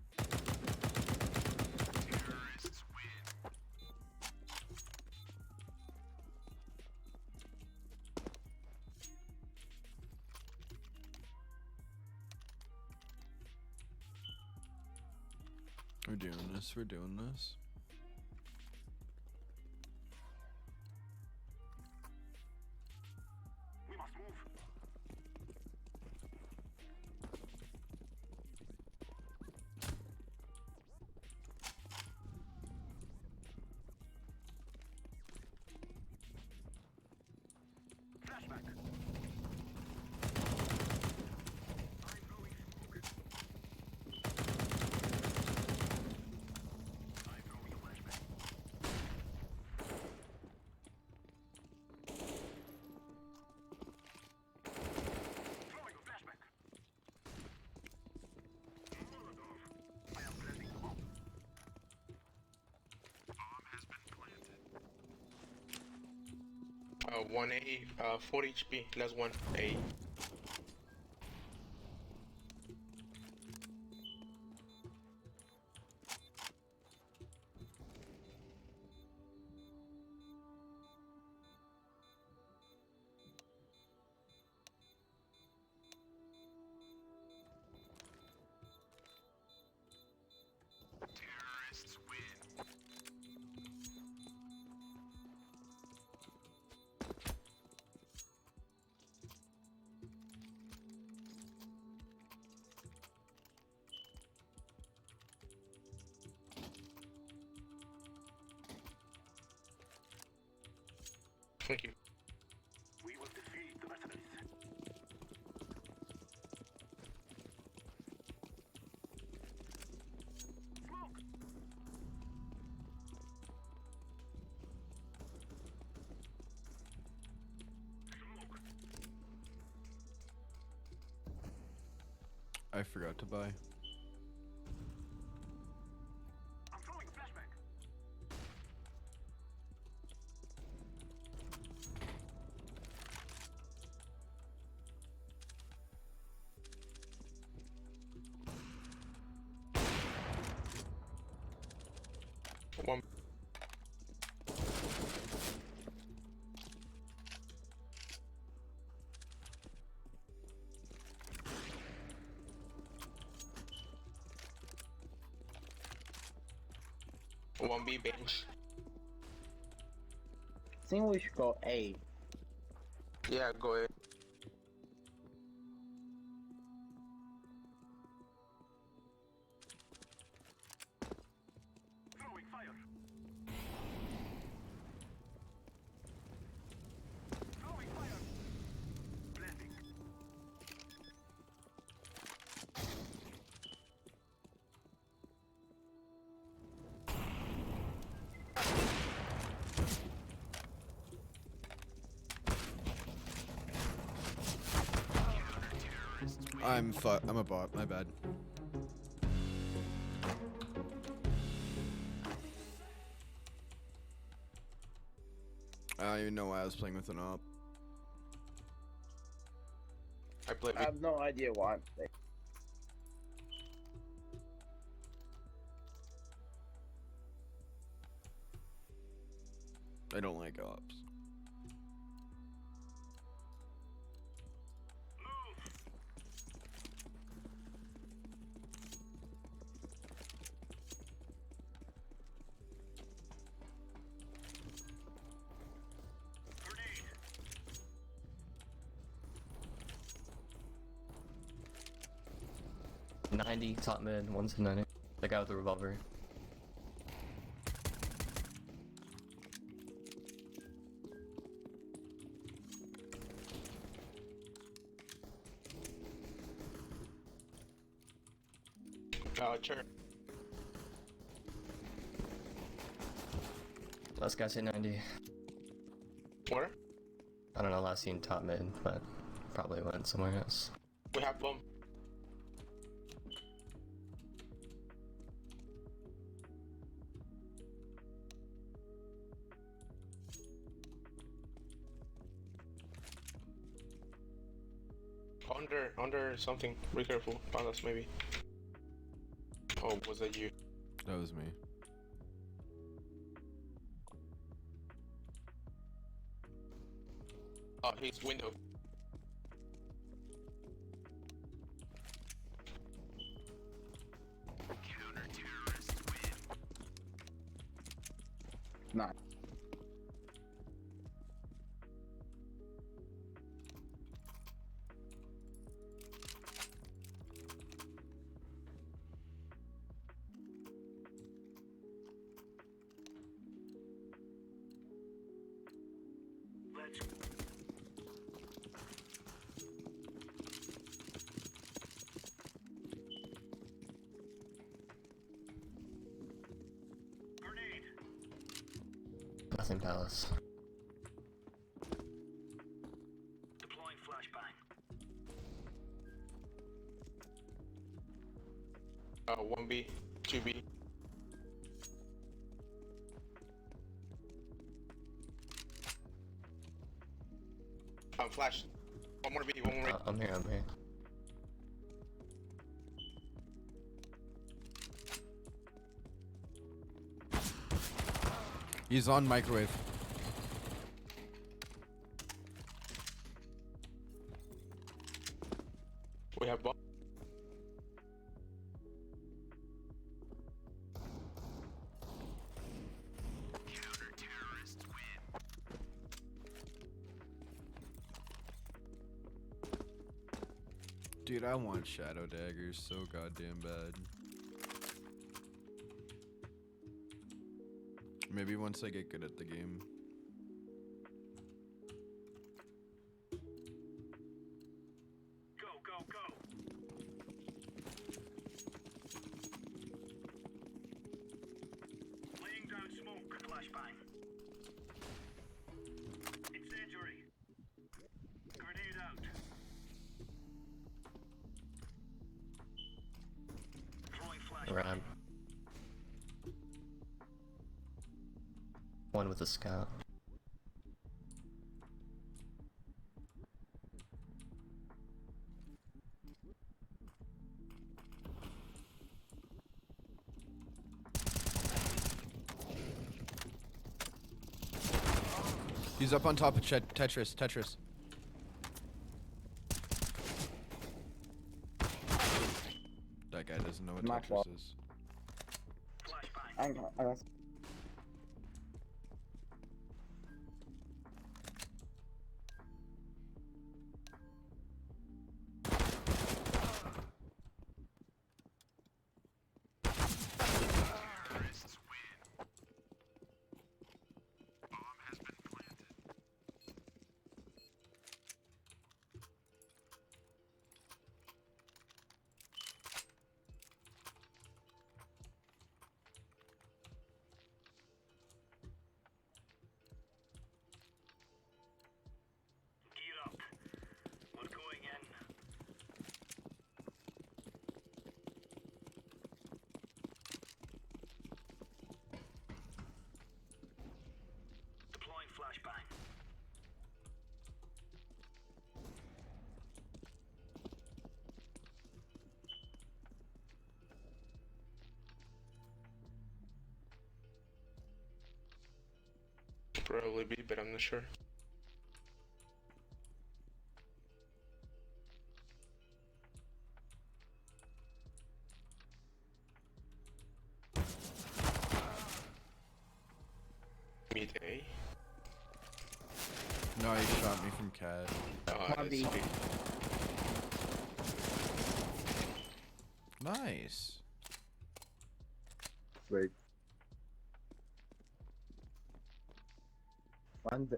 We're doing this. We must move. Flashback. I'm throwing smoke. I'm throwing 1A, 4 HP, last 1A. Thank you. We will defeat the mercenaries. Smoke! Smoke! I forgot to buy. I'm throwing a flashbang. One. One B bench. I think we should go A. Yeah, go ahead. Throwing fire. Throwing fire. Blasting. I'm a bot, my bad. I don't even know why I was playing with an op. I played. I have no idea why I'm playing. I don't like ops. Grenade. 90, top mid, one's in 90. The guy with the revolver. Sure. Last guy's hit 90. Where? I don't know, last seen top mid, but probably went somewhere else. We have bomb. Under something. Be careful. Palace maybe. Oh, was that you? That was me. Oh, he's window. Counter-terrorists win. Nice. Let's grenade. Nothing palace. Deploying flashbang. 1B, 2B. flash. One more B, one more B. I'm here, I'm here. He's on microwave. We have bomb. Dude, I want shadow daggers so goddamn bad. Maybe once I get good at the game. Go, go, go. Laying down smoke. Flashbang. Incendiary. Grenade out. Throwing flashbang. Around. One with a scout. He's up on top of Tetris. Tetris. That guy doesn't know what Tetris is. Gear up. We're going in. Deploying flashbang. Probably B, but I'm not sure. Mid A. No, he shot me from CAD. That's B. Nice. Wait. One.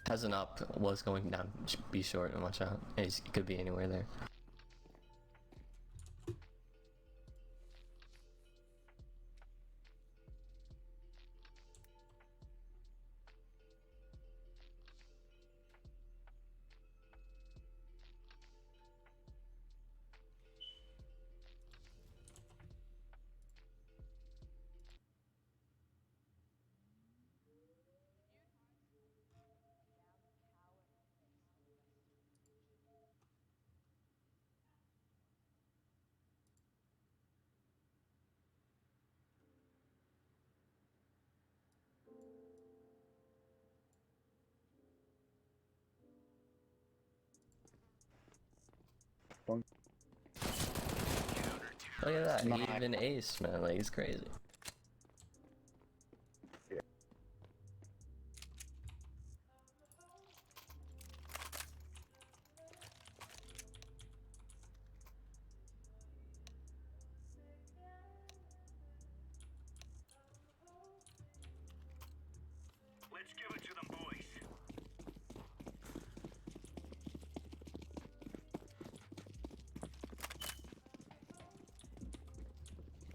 Has an up, was going down. Be short and watch out. He could be anywhere there. Look at that, he even ace, man, like he's crazy. Let's give it to them, boys.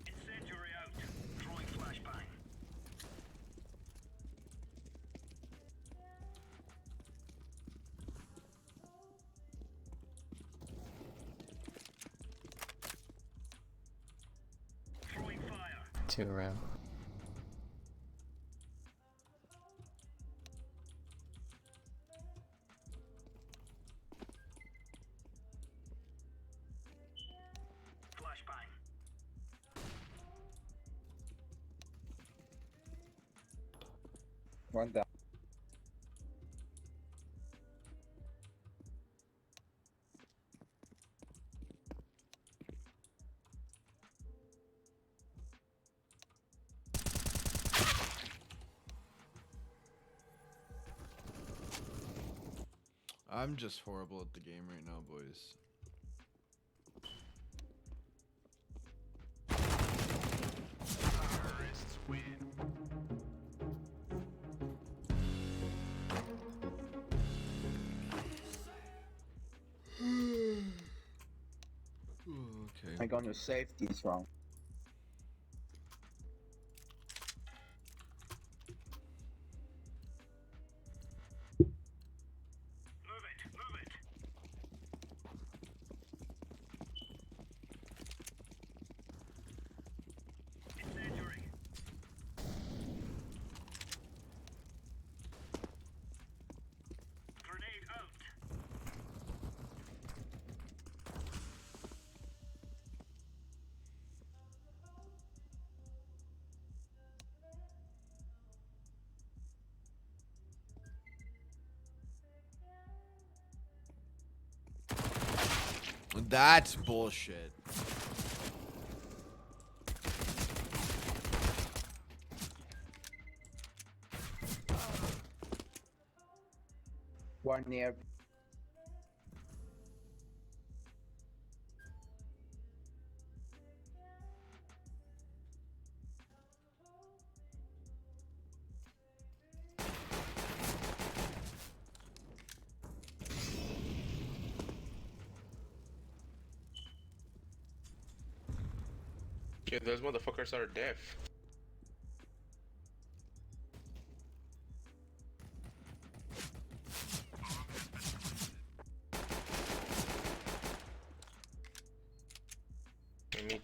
Incendiary out. Throwing flashbang. Throwing fire. 2 around. One down. I'm just horrible at the game right now, boys. Terrorists win. Okay. I got no safeties wrong. That's bullshit. One near. Yeah, those motherfuckers are deaf. I mean,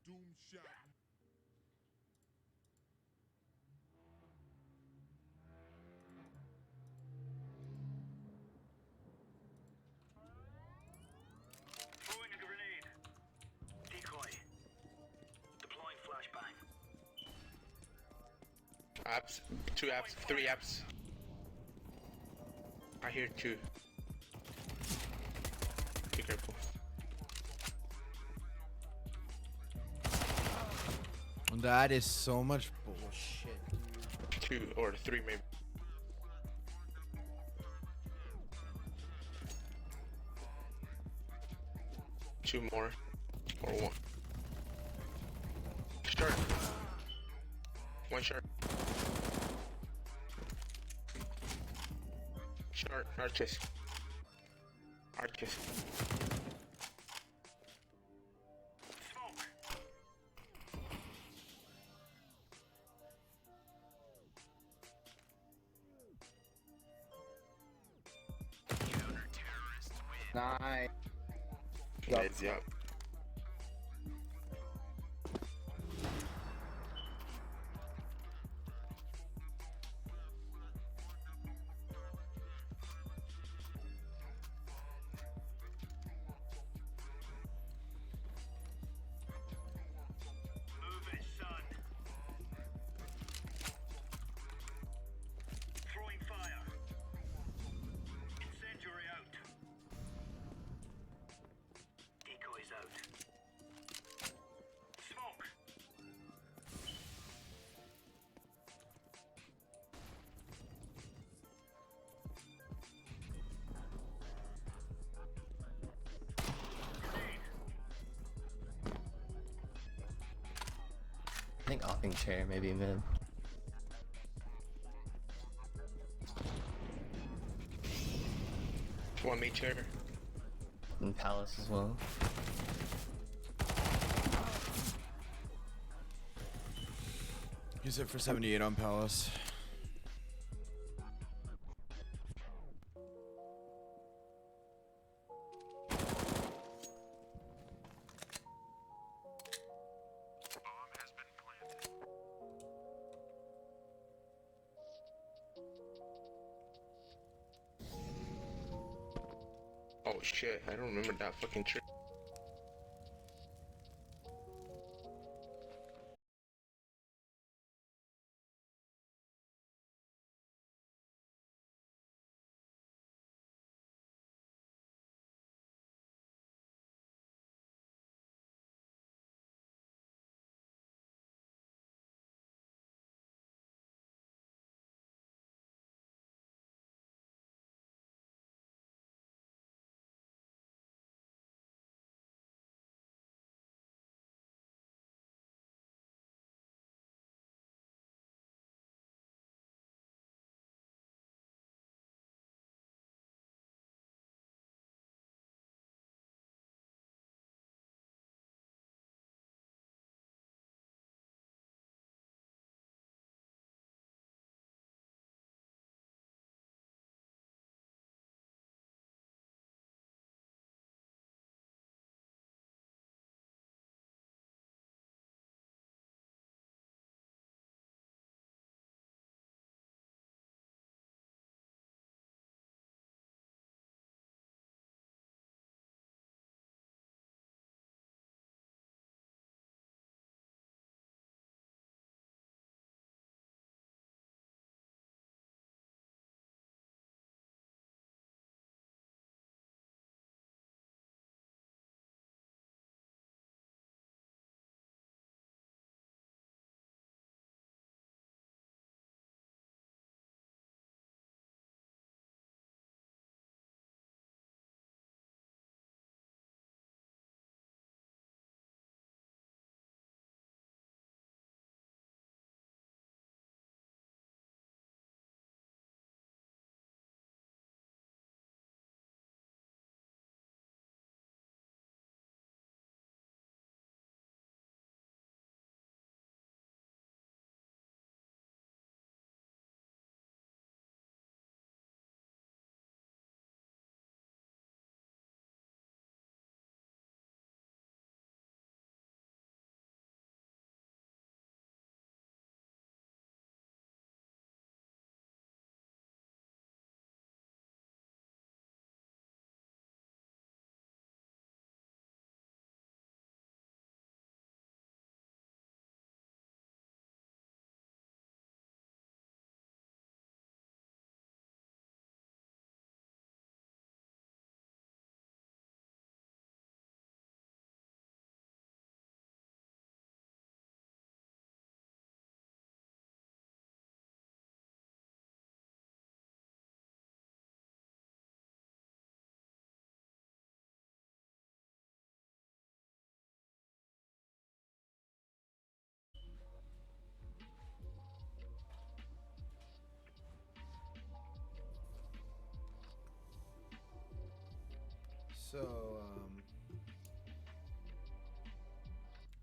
Doom shot. Throwing a grenade. Decoy. Deploying flashbang. apps, 2 apps, 3 apps. I hear 2. Be careful. That is so much bullshit. 2 or 3 maybe. Two more. Or 1. Short. 1 short. Short. Arches. Arches. Nice. Nice, yeah. Move it, son. Throwing fire. Incendiary out. Decoys out. Smoke. I think offing chair, maybe mid. One main chair. And palace as well. Use it for 78 on Palace. shit, I don't remember that fucking trick. So,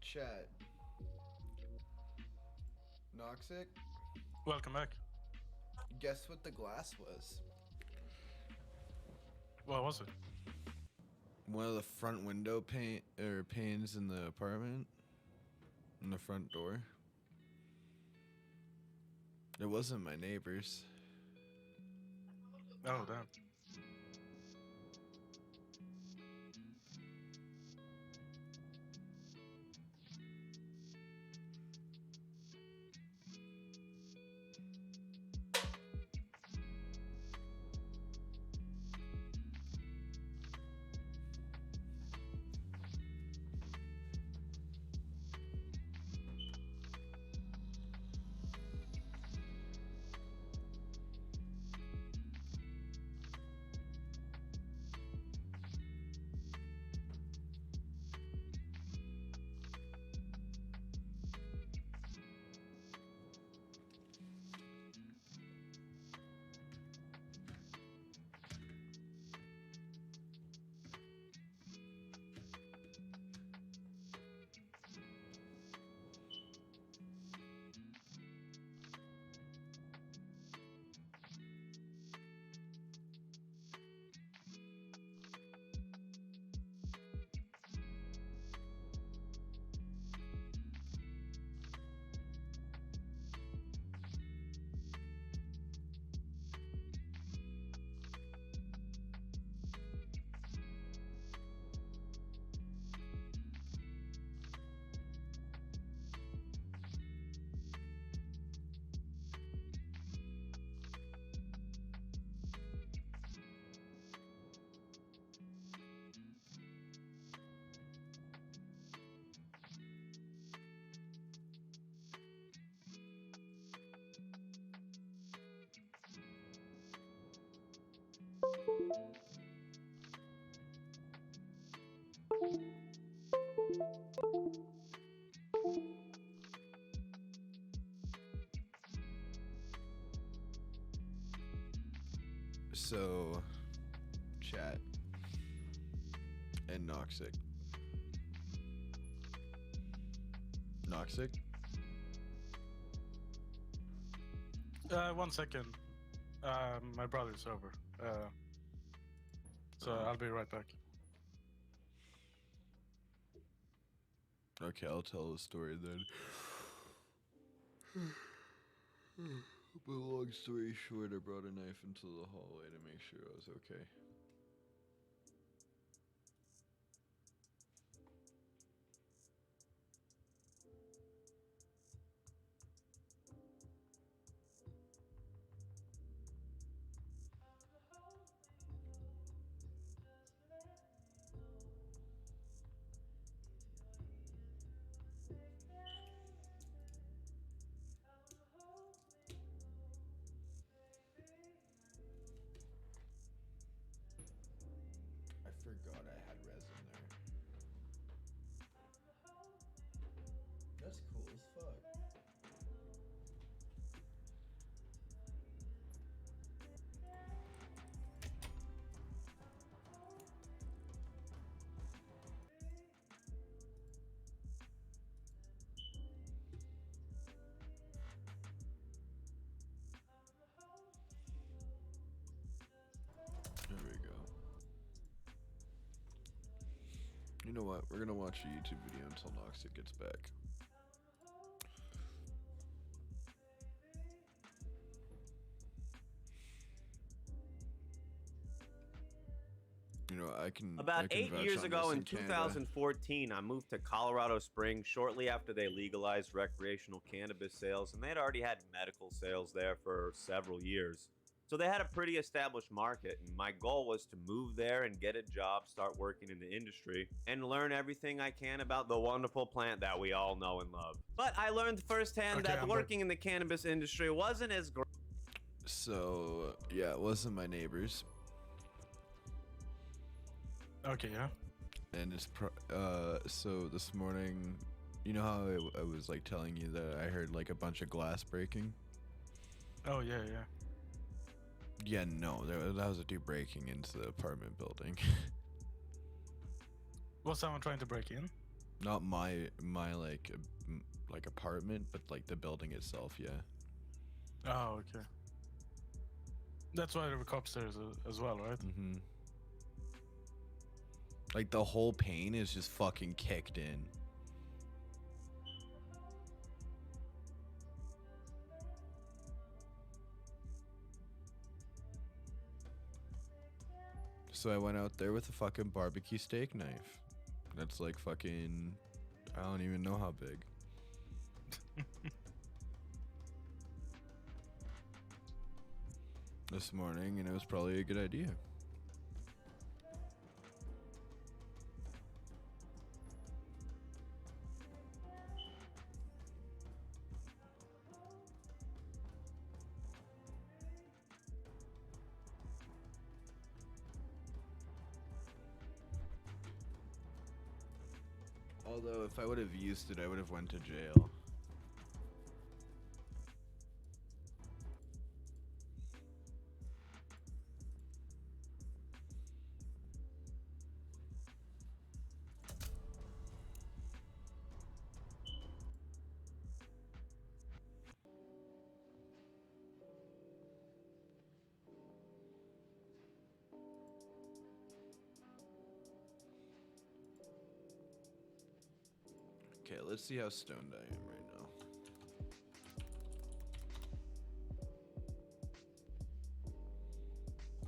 chat. Noxic? Welcome back. Guess what the glass was? What was it? One of the front window panes in the apartment. In the front door. It wasn't my neighbor's. Oh, damn. So, chat and Noxic. Noxic? 1 second. My brother's over. So I'll be right back. Okay, I'll tell the story then. But long story short, I brought a knife into the hallway to make sure I was okay. I forgot I had resin there. That's cool as fuck. There we go. You know what? We're gonna watch a YouTube video until Noxic gets back. You know, I can. About I can 8 vouch years on ago this in Canada. 2014, I moved to Colorado Springs shortly after they legalized recreational cannabis sales, and they had already had medical sales there for several years. So they had a pretty established market, and my goal was to move there and get a job, start working in the industry, and learn everything I can about the wonderful plant that we all know and love. But I learned firsthand that working in the cannabis industry wasn't as great. So yeah, it wasn't my neighbors. Okay, yeah. And it's so this morning, you know how I was like telling you that I heard like a bunch of glass breaking? Oh, yeah, yeah. Yeah, no, that was a dude breaking into the apartment building. Was someone trying to break in? Not my like apartment, but like the building itself, yeah. Oh, okay. That's why there were cops there as well, right? Mm-hmm. Like the whole pane is just fucking kicked in. So I went out there with a fucking barbecue steak knife. That's like fucking, I don't even know how big. This morning, and it was probably a good idea. Although if I would have used it, I would have went to jail. Okay, let's see how stoned I am right now.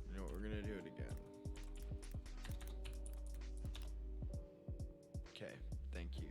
You know what, we're gonna do it again. Okay, thank you.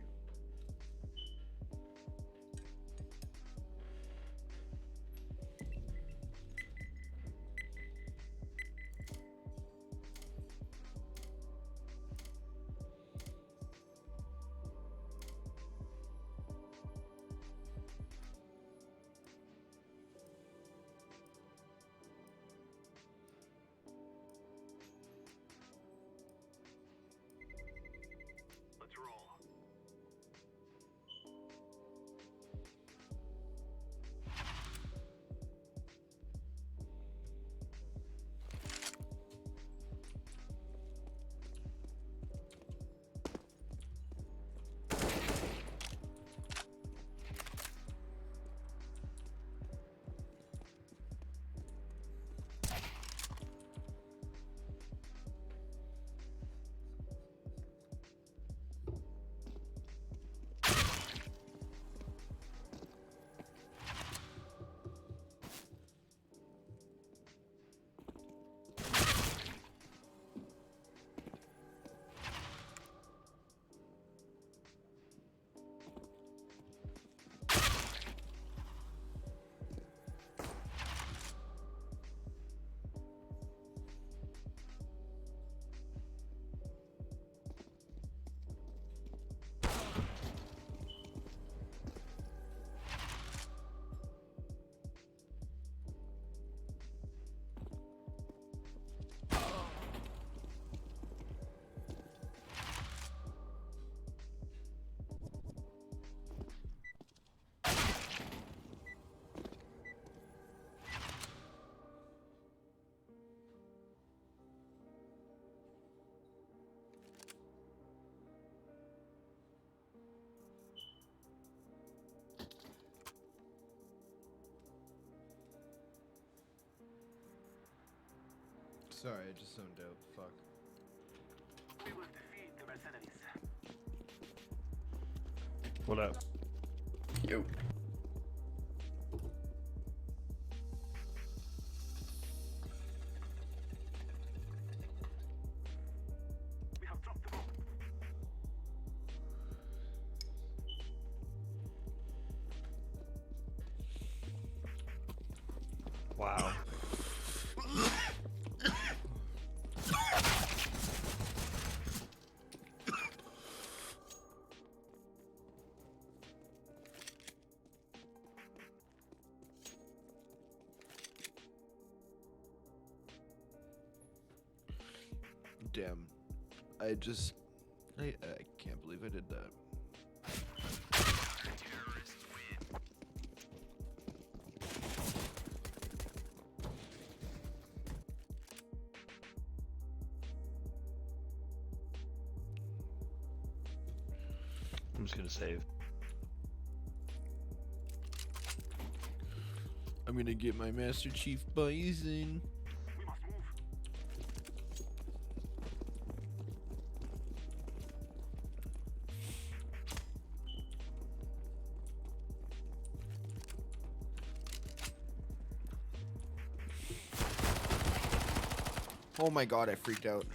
Sorry, I just zoned out. Fuck. We will defeat the mercenaries. What up? Yo. We have dropped the bomb. Wow. Damn. I can't believe I did that. I'm just gonna save. I'm gonna get my Master Chief Bison. We must move. Oh my god, I freaked out.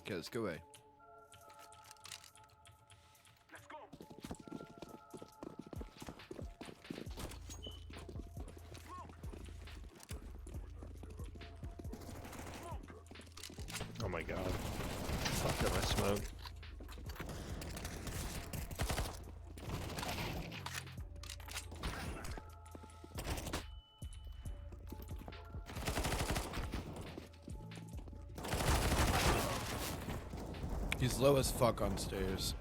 Okay, let's go away. Let's go. Oh my god. Fuck up my smoke. He's low as fuck on stairs.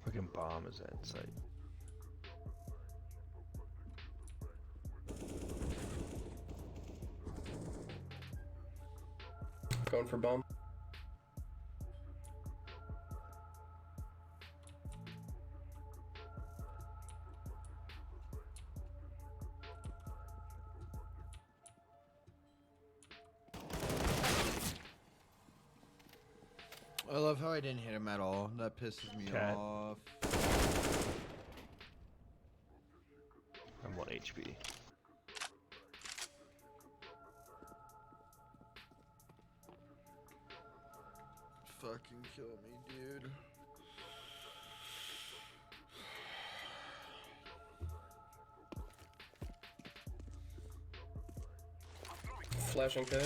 Fucking bomb is at sight. Going for bomb. I love how I didn't hit him at all. That pisses me Cat. off. I'm 1 HP. Fucking kill me, dude. Flashing cat.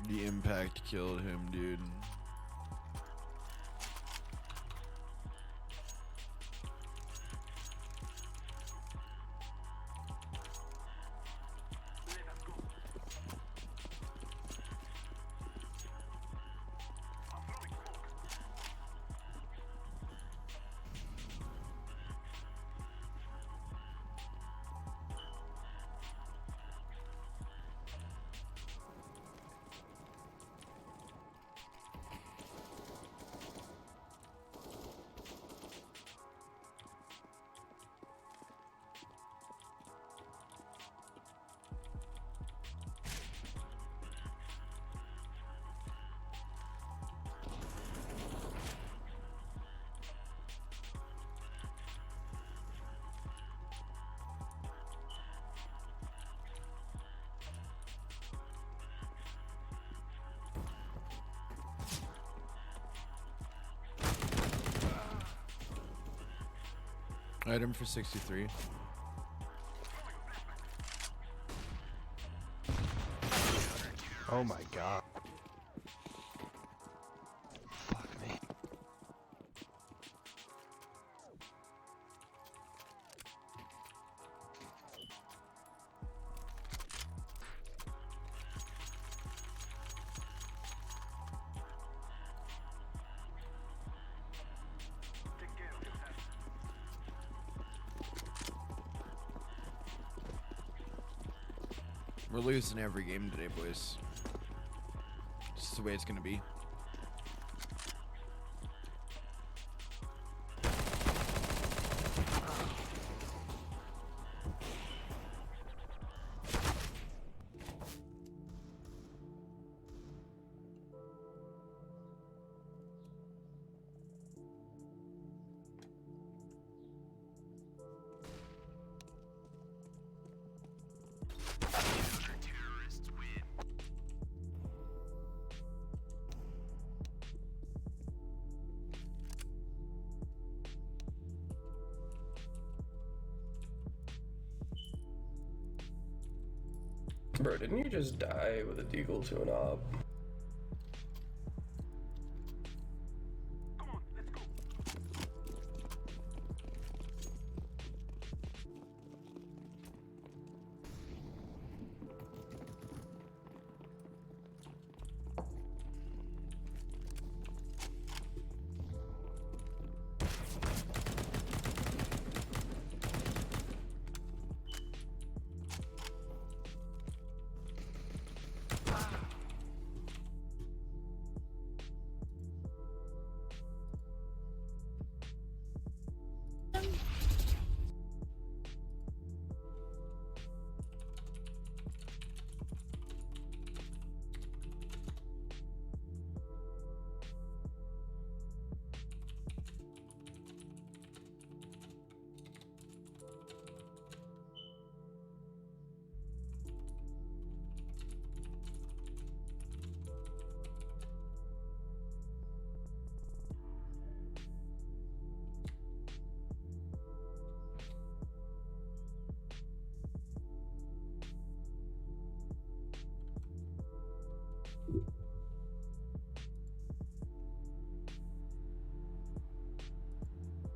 The impact killed him, dude. Item for 63. Oh my god. Fuck me. We're losing every game today, boys. It's the way it's gonna be. Bro, didn't you just die with a deagle to an op?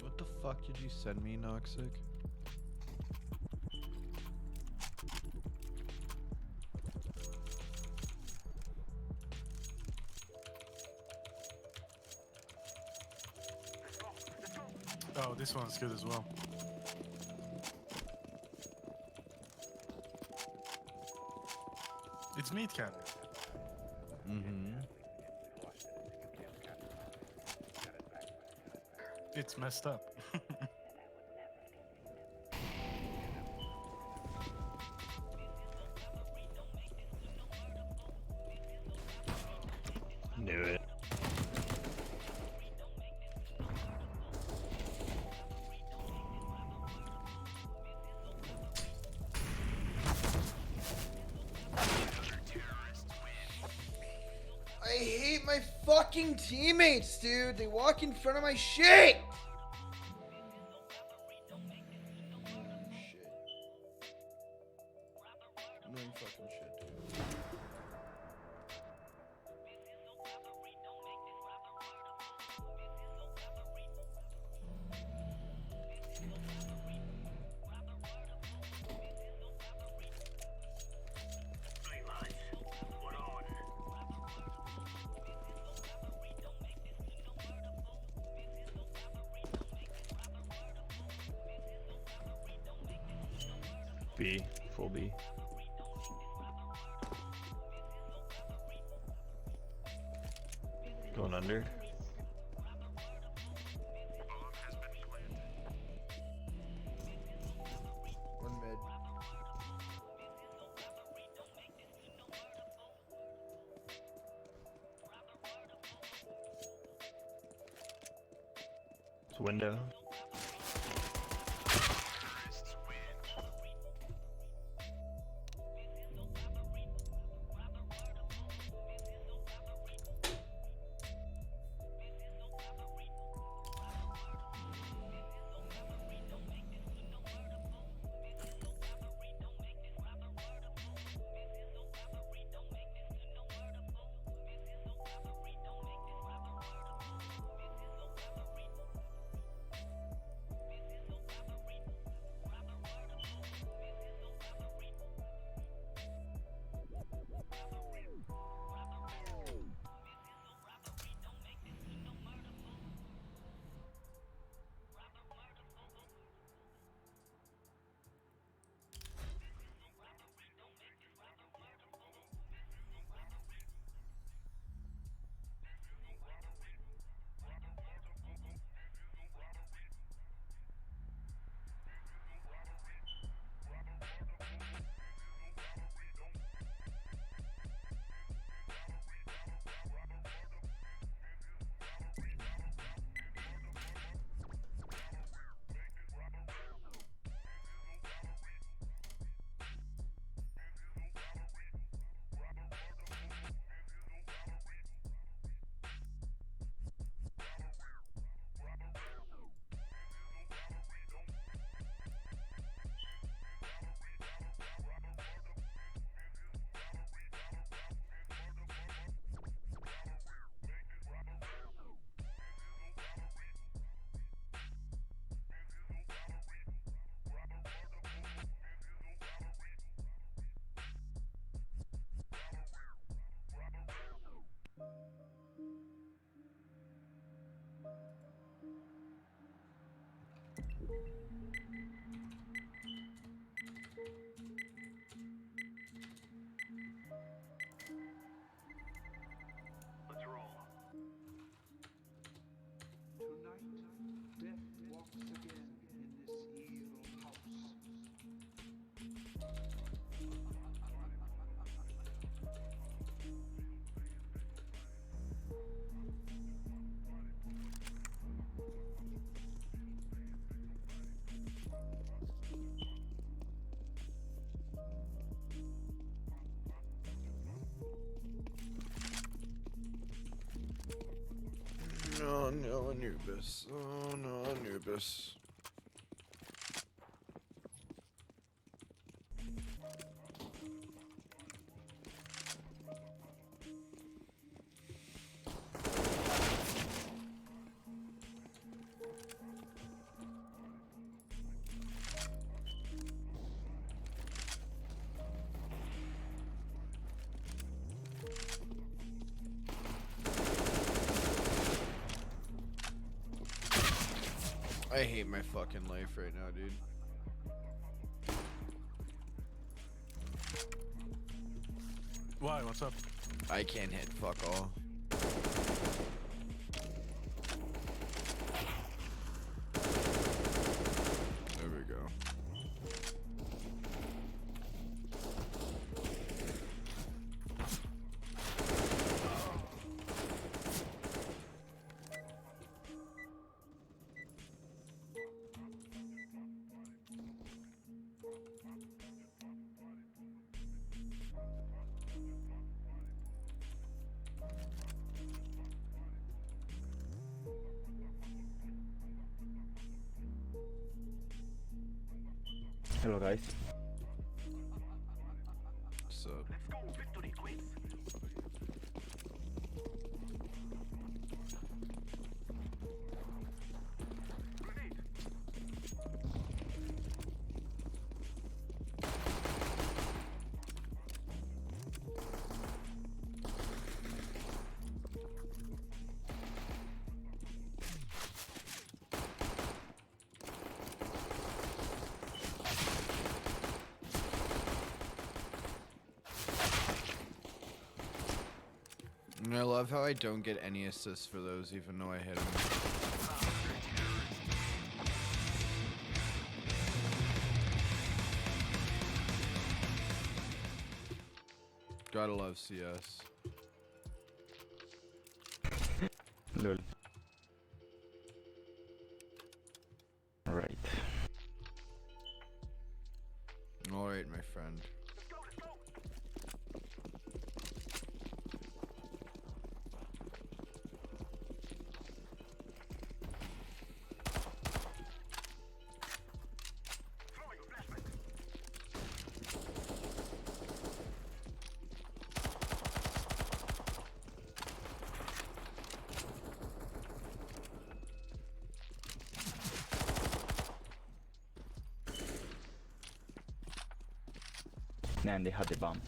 What the fuck did you send me, Noxic? Oh, this one's good as well. It's meat candy. Mm-hmm. It's messed up. Knew it. I hate my fucking teammates, dude. They walk in front of my shit. Annoying fucking shit. B, full B. Going under. One mid. It's window. Let's roll. Tonight, death walks again in this evil house. No, no, Anubis. Oh, no, Anubis. I hate my fucking life right now, dude. Why? What's up? I can't hit fuck all. There we go. Hello guys. What's up? Let's go, victory quits. Grenade. And I love how I don't get any assists for those, even though I hit him. Gotta love CS. Lol. Right. Alright, my friend. And they had the bomb.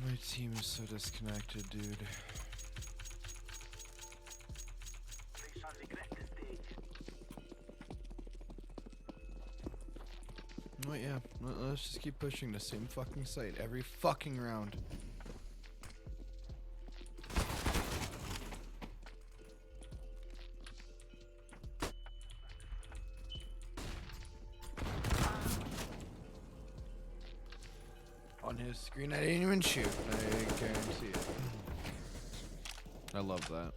My team is so disconnected, dude. Well, yeah, let's just keep pushing the same fucking site every fucking round. On his screen, I didn't even shoot. I guarantee it. I love that.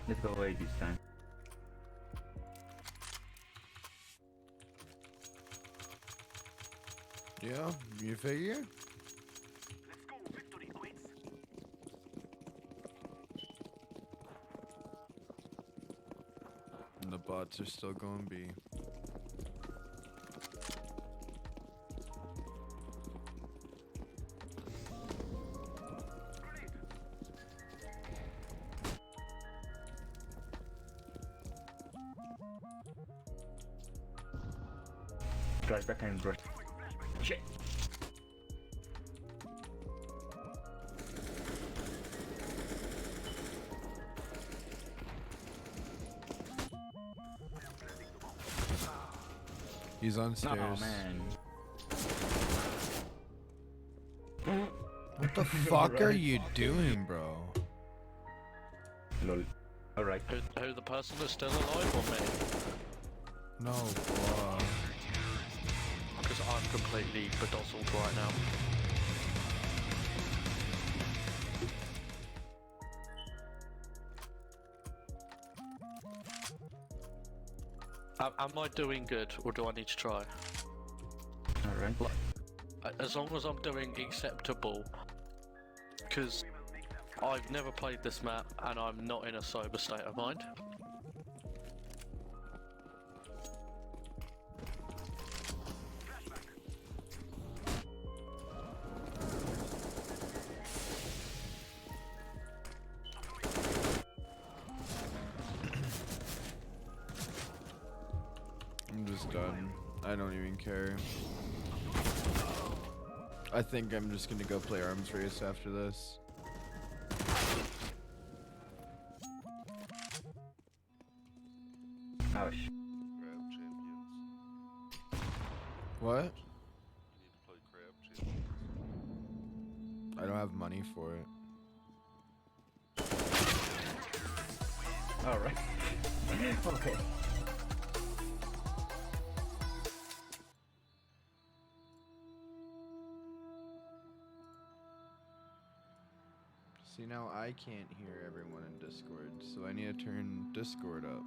Let's go away this time. Yeah, you figure? And the bots are still going B. Drive back and rush. Shit. He's on stairs. Oh man. What the fuck are you doing, bro? Lol. Alright. Who the person that's still alive or me? No, bro. Because I'm completely bedazzled right now. Am I doing good, or do I need to try? Alright. As long as I'm doing acceptable, because I've never played this map and I'm not in a sober state of mind. I'm just done. I don't even care. I think I'm just gonna go play arms race after this. Oh sh. What? I don't have money for it. Alright. Okay. See, now I can't hear everyone in Discord, so I need to turn Discord up.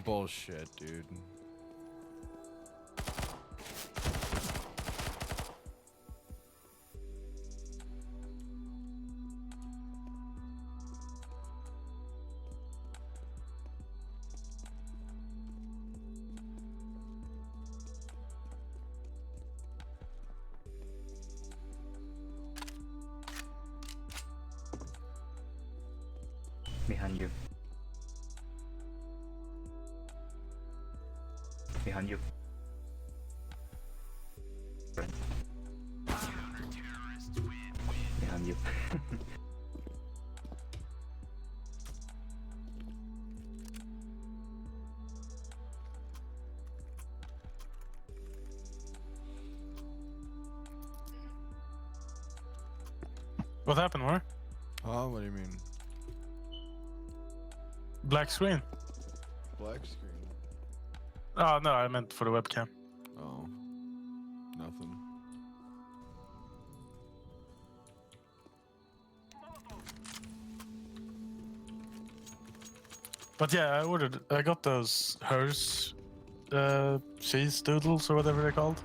Bullshit, dude. Behind you. Behind you. Behind you. What happened, where? Oh, what do you mean? Black screen. Black screen? Oh, no, I meant for the webcam. Oh. Nothing. But yeah, I got those hers cheese doodles or whatever they're called.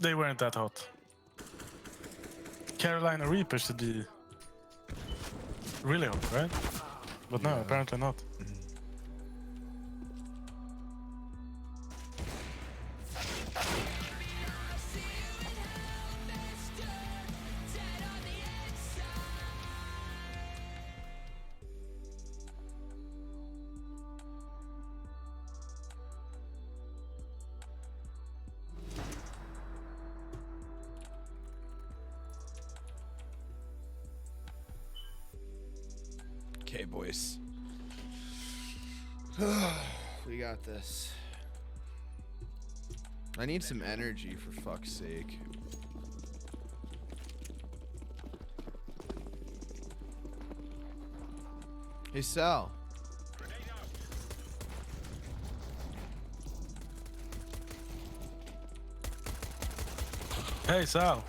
They weren't that hot. Carolina Reaper should be really hot, right? But no, apparently not. Okay, boys. We got this. I need some energy, for fuck's sake. Hey, Sal. Hey, Sal.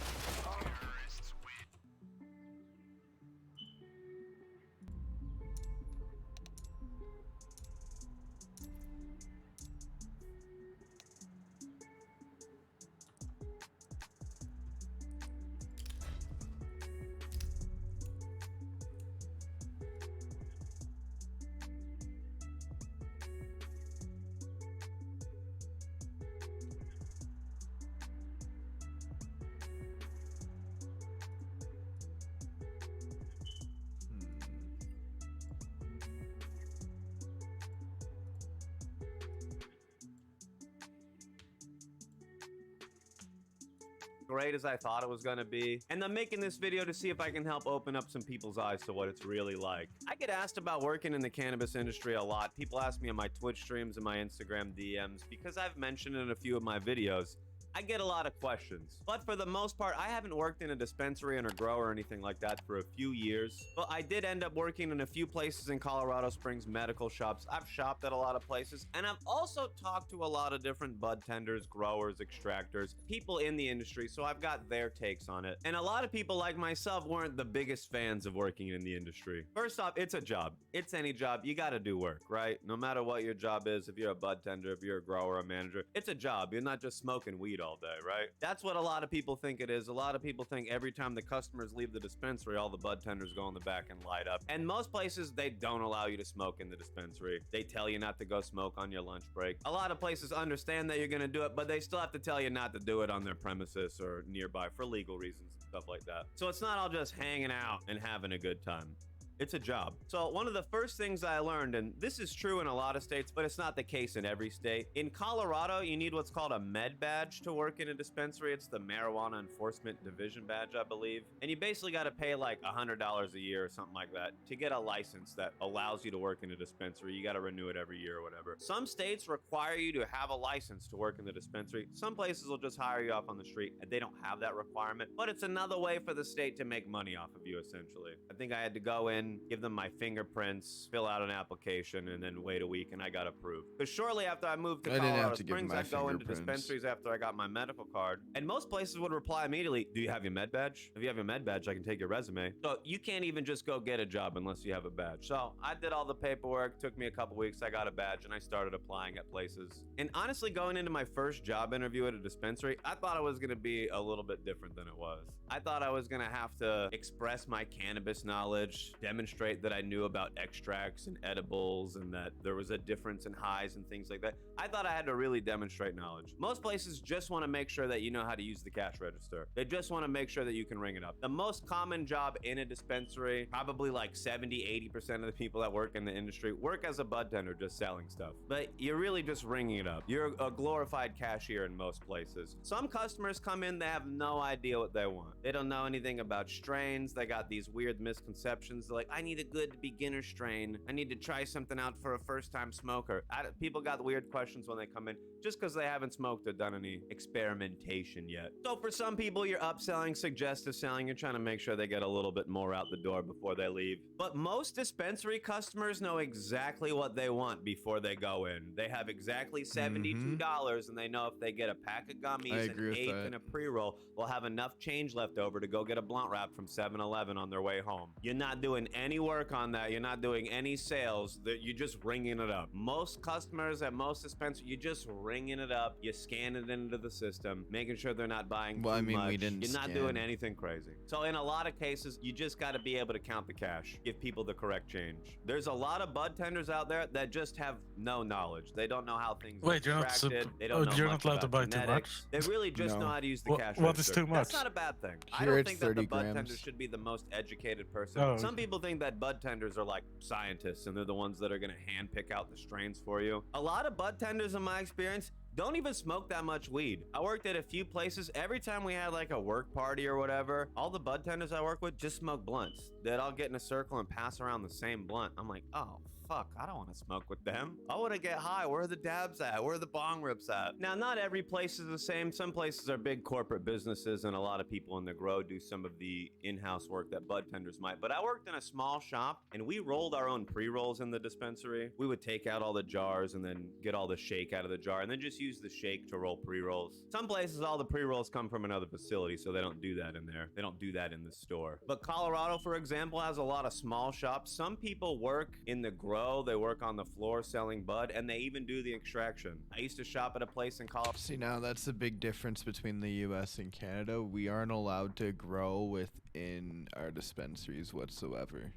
great as I thought it was gonna be, and I'm making this video to see if I can help open up some people's eyes to what it's really like. I get asked about working in the cannabis industry a lot. People ask me on my Twitch streams and my Instagram DMs because I've mentioned in a few of my videos. I get a lot of questions, but for the most part, I haven't worked in a dispensary or a grow or anything like that for a few years. But I did end up working in a few places in Colorado Springs, medical shops. I've shopped at a lot of places, and I've also talked to a lot of different bud tenders, growers, extractors, people in the industry, so I've got their takes on it. And a lot of people like myself weren't the biggest fans of working in the industry. First off, it's a job. It's any job. You gotta do work, right? No matter what your job is, if you're a bud tender, if you're a grower, a manager, it's a job. You're not just smoking weed all day, right? That's what a lot of people think it is. A lot of people think every time the customers leave the dispensary, all the bud tenders go in the back and light up. And most places, they don't allow you to smoke in the dispensary. They tell you not to go smoke on your lunch break. A lot of places understand that you're gonna do it, but they still have to tell you not to do it on their premises or nearby for legal reasons and stuff like that. So it's not all just hanging out and having a good time. It's a job. So one of the first things I learned, and this is true in a lot of states, but it's not the case in every state. In Colorado, you need what's called a med badge to work in a dispensary. It's the Marijuana Enforcement Division badge, I believe. And you basically got to pay like $100 a year or something like that to get a license that allows you to work in a dispensary. You got to renew it every year or whatever. Some states require you to have a license to work in the dispensary. Some places will just hire you off on the street and they don't have that requirement, but it's another way for the state to make money off of you, essentially. I think I had to go in, give them my fingerprints, fill out an application, and then wait a week, and I got approved. Because shortly after I moved to Colorado Springs, I'd go into dispensaries after I got my medical card, and most places would reply immediately, do you have your med badge? If you have your med badge, I can take your resume. So you can't even just go get a job unless you have a badge. So I did all the paperwork, took me a couple weeks, I got a badge, and I started applying at places. And honestly, going into my first job interview at a dispensary, I thought it was gonna be a little bit different than it was. I thought I was gonna have to express my cannabis knowledge, demonstrate that I knew about extracts and edibles and that there was a difference in highs and things like that. I thought I had to really demonstrate knowledge. Most places just want to make sure that you know how to use the cash register. They just want to make sure that you can ring it up. The most common job in a dispensary, probably like 70-80% of the people that work in the industry work as a bud tender, just selling stuff. But you're really just ringing it up. You're a glorified cashier in most places. Some customers come in, they have no idea what they want. They don't know anything about strains. They got these weird misconceptions. They're like, I need a good beginner strain. I need to try something out for a first-time smoker. People got weird questions when they come in just because they haven't smoked or done any experimentation yet. So for some people, you're upselling, suggestive selling. You're trying to make sure they get a little bit more out the door before they leave. But most dispensary customers know exactly what they want before they go in. They have exactly $72 and they know if they get a pack of gummies, an eighth, and a pre-roll, will have enough change left over to go get a blunt wrap from 7-Eleven on their way home. You're not doing any work on that. You're not doing any sales. You're just ringing it up. Most customers at most dispensaries, you're just ringing it up. You scan it into the system, making sure they're not buying too much. We didn't You're not doing anything crazy. So in a lot of cases, you just got to be able to count the cash, give people the correct change. There's a lot of bud tenders out there that just have no knowledge. They don't know how things are extracted. They don't know you're much not allowed to about buy too genetics. much? They really just know how to use the cash What is register. too much? That's not a bad thing. I Here don't it's think that the 30 bud grams. tender should be the most educated person. Oh, Some okay. people think that bud tenders are like scientists and they're the ones that are going to hand pick out the strains for you. A lot of bud tenders, in my experience, don't even smoke that much weed. I worked at a few places. Every time we had like a work party or whatever, all the bud tenders I work with just smoke blunts. They'd all get in a circle and pass around the same blunt. I'm like, oh, fuck, I don't want to smoke with them. I want to get high. Where are the dabs at? Where are the bong rips at? Now, not every place is the same. Some places are big corporate businesses and a lot of people in the grow do some of the in-house work that bud tenders might. But I worked in a small shop and we rolled our own pre-rolls in the dispensary. We would take out all the jars and then get all the shake out of the jar and then just use the shake to roll pre-rolls. Some places, all the pre-rolls come from another facility, so they don't do that in there. They don't do that in the store. But Colorado, for example, has a lot of small shops. Some people work in the grow. They work on the floor selling bud, and they even do the extraction. I used to shop at a place in Colorado. See, now that's the big difference between the US and Canada. We aren't allowed to grow within our dispensaries whatsoever.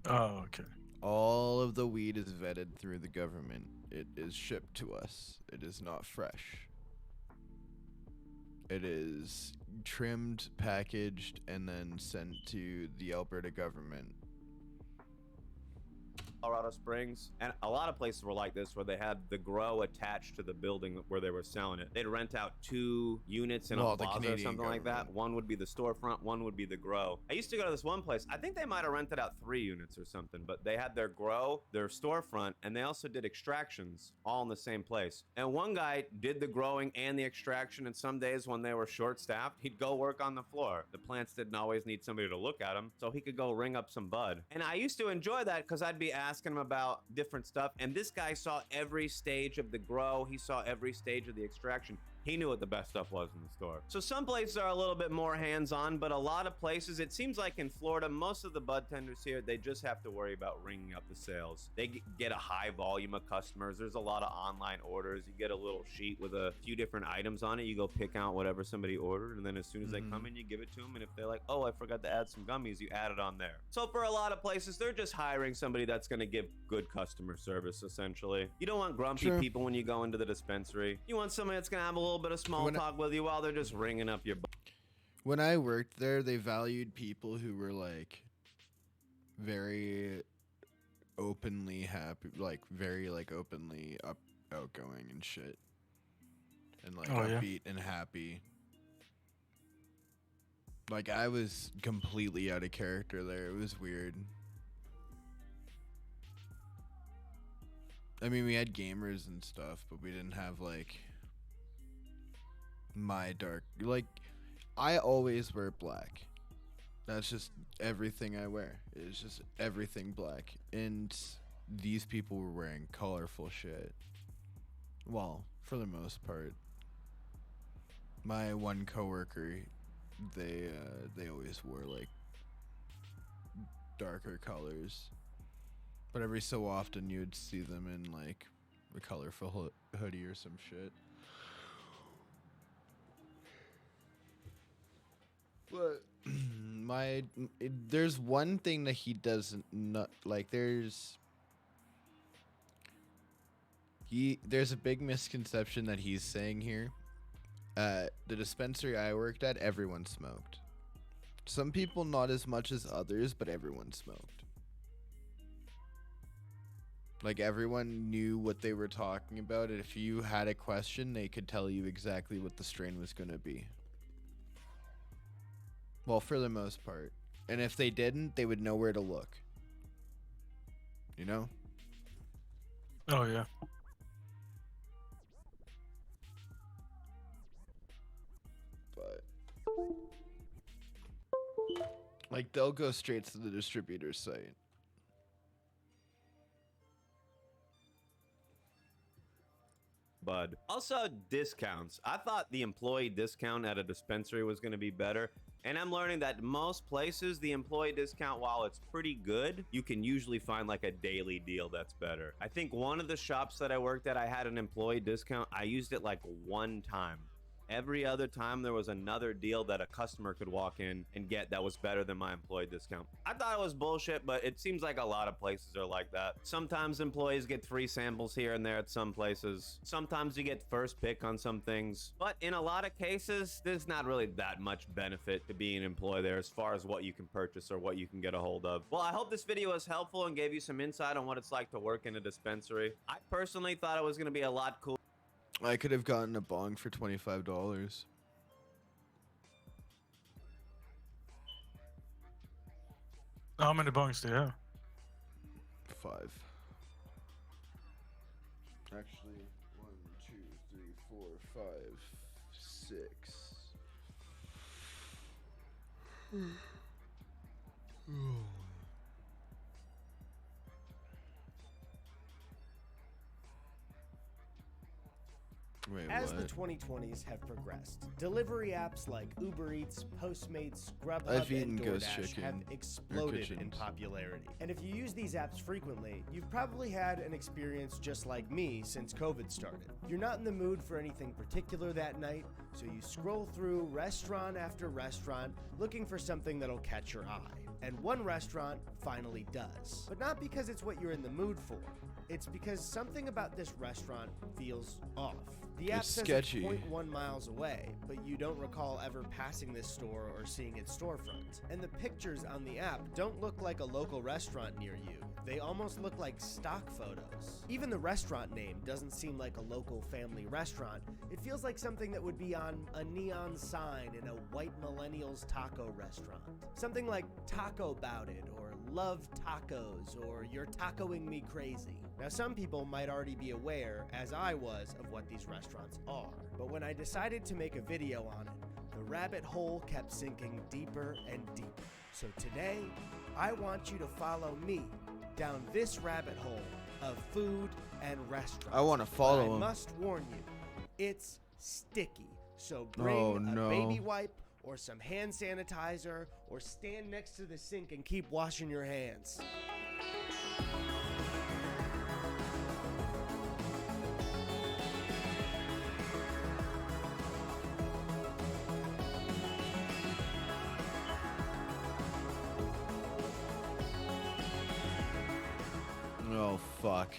Oh, okay. All of the weed is vetted through the government. It is shipped to us. It is not fresh. It is trimmed, packaged, and then sent to the Alberta government. Colorado Springs, and a lot of places were like this, where they had the grow attached to the building where they were selling it. They'd rent out 2 units in a plaza or something like that. One would be the storefront, one would be the grow. I used to go to this one place. I think they might have rented out 3 units or something, but they had their grow, their storefront, and they also did extractions all in the same place. And one guy did the growing and the extraction, and some days when they were short-staffed, he'd go work on the floor. The plants didn't always need somebody to look at them, so he could go ring up some bud. And I used to enjoy that because I'd be asking him about different stuff, and this guy saw every stage of the grow. He saw every stage of the extraction. He knew what the best stuff was in the store. So some places are a little bit more hands-on, but a lot of places, it seems like in Florida, most of the bud tenders here, they just have to worry about ringing up the sales. They get a high volume of customers. There's a lot of online orders. You get a little sheet with a few different items on it. You go pick out whatever somebody ordered, and then as soon as they come in, you give it to them. And if they're like, oh, I forgot to add some gummies, you add it on there. So for a lot of places, they're just hiring somebody that's gonna give good customer service, essentially. You don't want grumpy people when you go into the dispensary. You want somebody that's gonna have a little bit of small talk with you while they're just ringing up your When I worked there, they valued people who were like very openly happy, like very like openly outgoing and shit, and like upbeat and happy. Like I was completely out of character there. It was weird. I mean, we had gamers and stuff, but we didn't have like my dark, like I always wear black. That's just everything I wear. It's just everything black. And these people were wearing colorful shit. Well, for the most part. My one coworker, they always wore like darker colors. But every so often you'd see them in like a colorful hoodie or some shit. But there's one thing that he doesn't not like. There's a big misconception that he's saying here. The dispensary I worked at, everyone smoked. Some people not as much as others, but everyone smoked. Like everyone knew what they were talking about, and if you had a question, they could tell you exactly what the strain was going to be. Well, for the most part. And if they didn't, they would know where to look. You know? Oh, yeah. But like they'll go straight to the distributor's site. Bud. Also, discounts. I thought the employee discount at a dispensary was going to be better. And I'm learning that most places, the employee discount, while it's pretty good, you can usually find like a daily deal that's better. I think one of the shops that I worked at, I had an employee discount. I used it like one time. Every other time there was another deal that a customer could walk in and get that was better than my employee discount. I thought it was bullshit, but it seems like a lot of places are like that. Sometimes employees get free samples here and there at some places. Sometimes you get first pick on some things. But in a lot of cases, there's not really that much benefit to being an employee there as far as what you can purchase or what you can get a hold of. Well, I hope this video was helpful and gave you some insight on what it's like to work in a dispensary. I personally thought it was going to be a lot cooler. I could have gotten a bong for $25. How many bongs do you have? 5. Actually, 1, 2, 3, 4, 5, 6. Wait, As what? the 2020s have progressed, delivery apps like Uber Eats, Postmates, Grubhub, I've eaten and Ghost DoorDash Chicken, have or exploded in Kitchens. popularity. And if you use these apps frequently, you've probably had an experience just like me since COVID started. You're not in the mood for anything particular that night, so you scroll through restaurant after restaurant looking for something that'll catch your eye. And one restaurant finally does. But not because it's what you're in the mood for. It's because something about this restaurant feels off. The app It's says sketchy. it's 0.1 miles away, but you don't recall ever passing this store or seeing its storefront. And the pictures on the app don't look like a local restaurant near you. They almost look like stock photos. Even the restaurant name doesn't seem like a local family restaurant. It feels like something that would be on a neon sign in a white millennials taco restaurant. Something like Taco Bout It, or Love Tacos, or You're Tacoing Me Crazy. Now, some people might already be aware, as I was, of what these restaurants are. But when I decided to make a video on it, the rabbit hole kept sinking deeper and deeper. So today, I want you to follow me down this rabbit hole of food and restaurants. I want to follow But I him. must warn you, it's sticky. So bring a baby wipe or some hand sanitizer, or stand next to the sink and keep washing your hands. Oh, fuck.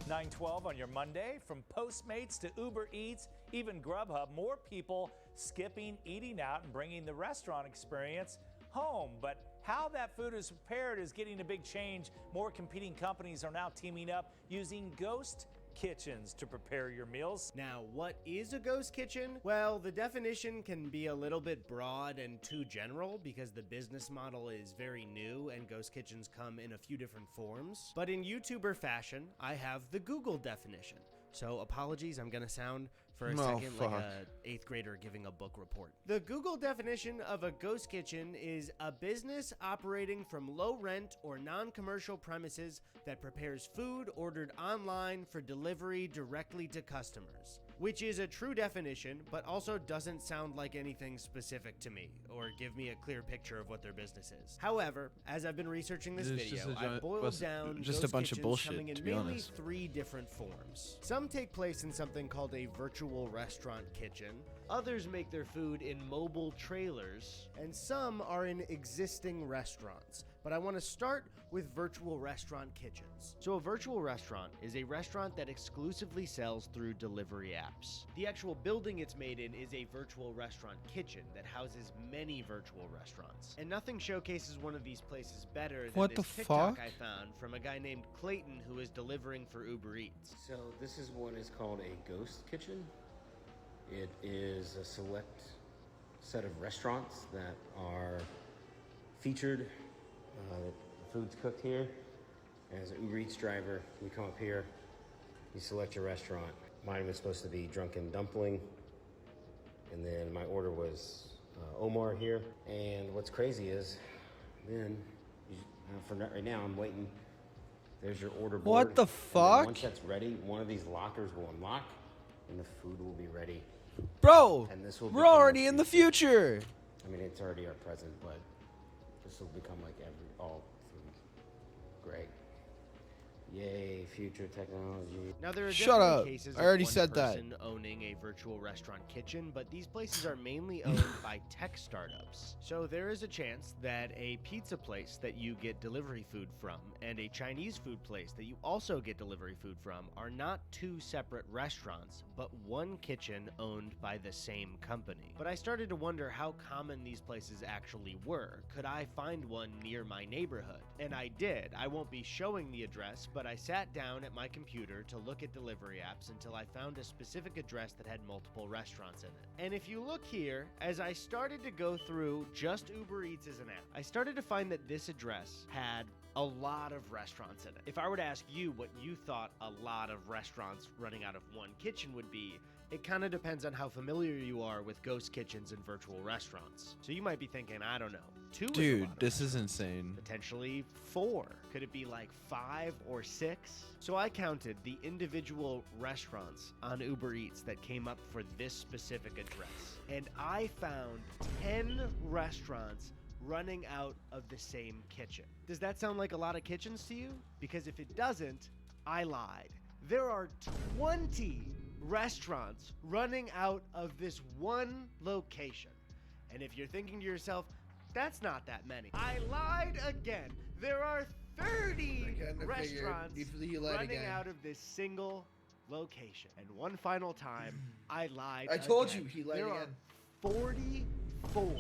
9:12 on your Monday. From Postmates to Uber Eats, even Grubhub, more people skipping eating out and bringing the restaurant experience home. But how that food is prepared is getting a big change. More competing companies are now teaming up using ghost kitchens to prepare your meals. Now, what is a ghost kitchen? Well, the definition can be a little bit broad and too general because the business model is very new and ghost kitchens come in a few different forms. But in YouTuber fashion, I have the Google definition. So apologies, I'm gonna sound for a second like a 8th grader giving a book report. The Google definition of a ghost kitchen is a business operating from low rent or non-commercial premises that prepares food ordered online for delivery directly to customers. Which is a true definition, but also doesn't sound like anything specific to me, or give me a clear picture of what their business is. However, as I've been researching this video, I've boiled down just a ghost bunch of kitchens bullshit, coming in to be mainly honest. 3 different forms. Some take place in something called a virtual restaurant kitchen, others make their food in mobile trailers, and some are in existing restaurants. But I want to start with virtual restaurant kitchens. So a virtual restaurant is a restaurant that exclusively sells through delivery apps. The actual building it's made in is a virtual restaurant kitchen that houses many virtual restaurants. And nothing showcases one of these places better than What this the TikTok fuck? I found from a guy named Clayton who is delivering for Uber Eats. So this is what is called a ghost kitchen. It is a select set of restaurants that are featured. The food's cooked here. As an Uber Eats driver, you come up here, you select your restaurant. Mine was supposed to be Drunken Dumpling, and then my order was Omar here. And what's crazy is, then, for right now, I'm waiting. There's your order board. What the And then fuck? once that's ready, one of these lockers will unlock, and the food will be ready. Bro, And this will we're become already our in the future. future. I mean, it's already our present, but this will become like all food. Great. Yay, future technology. Now there are Shut definitely up. cases I already of one said that. person owning a virtual restaurant kitchen, but these places are mainly owned by tech startups. So there is a chance that a pizza place that you get delivery food from and a Chinese food place that you also get delivery food from are not 2 separate restaurants, but one kitchen owned by the same company. But I started to wonder how common these places actually were. Could I find one near my neighborhood? And I did. I won't be showing the address, but I sat down at my computer to look at delivery apps until I found a specific address that had multiple restaurants in it. And if you look here, as I started to go through just Uber Eats as an app, I started to find that this address had a lot of restaurants in it. If I were to ask you what you thought a lot of restaurants running out of one kitchen would be, it kind of depends on how familiar you are with ghost kitchens and virtual restaurants. So you might be thinking, I don't know, 2 is a Dude, lot of this is insane. potentially 4. Could it be like 5 or 6? So I counted the individual restaurants on Uber Eats that came up for this specific address. And I found 10 restaurants running out of the same kitchen. Does that sound like a lot of kitchens to you? Because if it doesn't, I lied. There are 20 restaurants running out of this one location. And if you're thinking to yourself, that's not that many, I lied again. There are 30 restaurants running out of this single location. And one final time, I lied I told again. you he lied there again. Are 44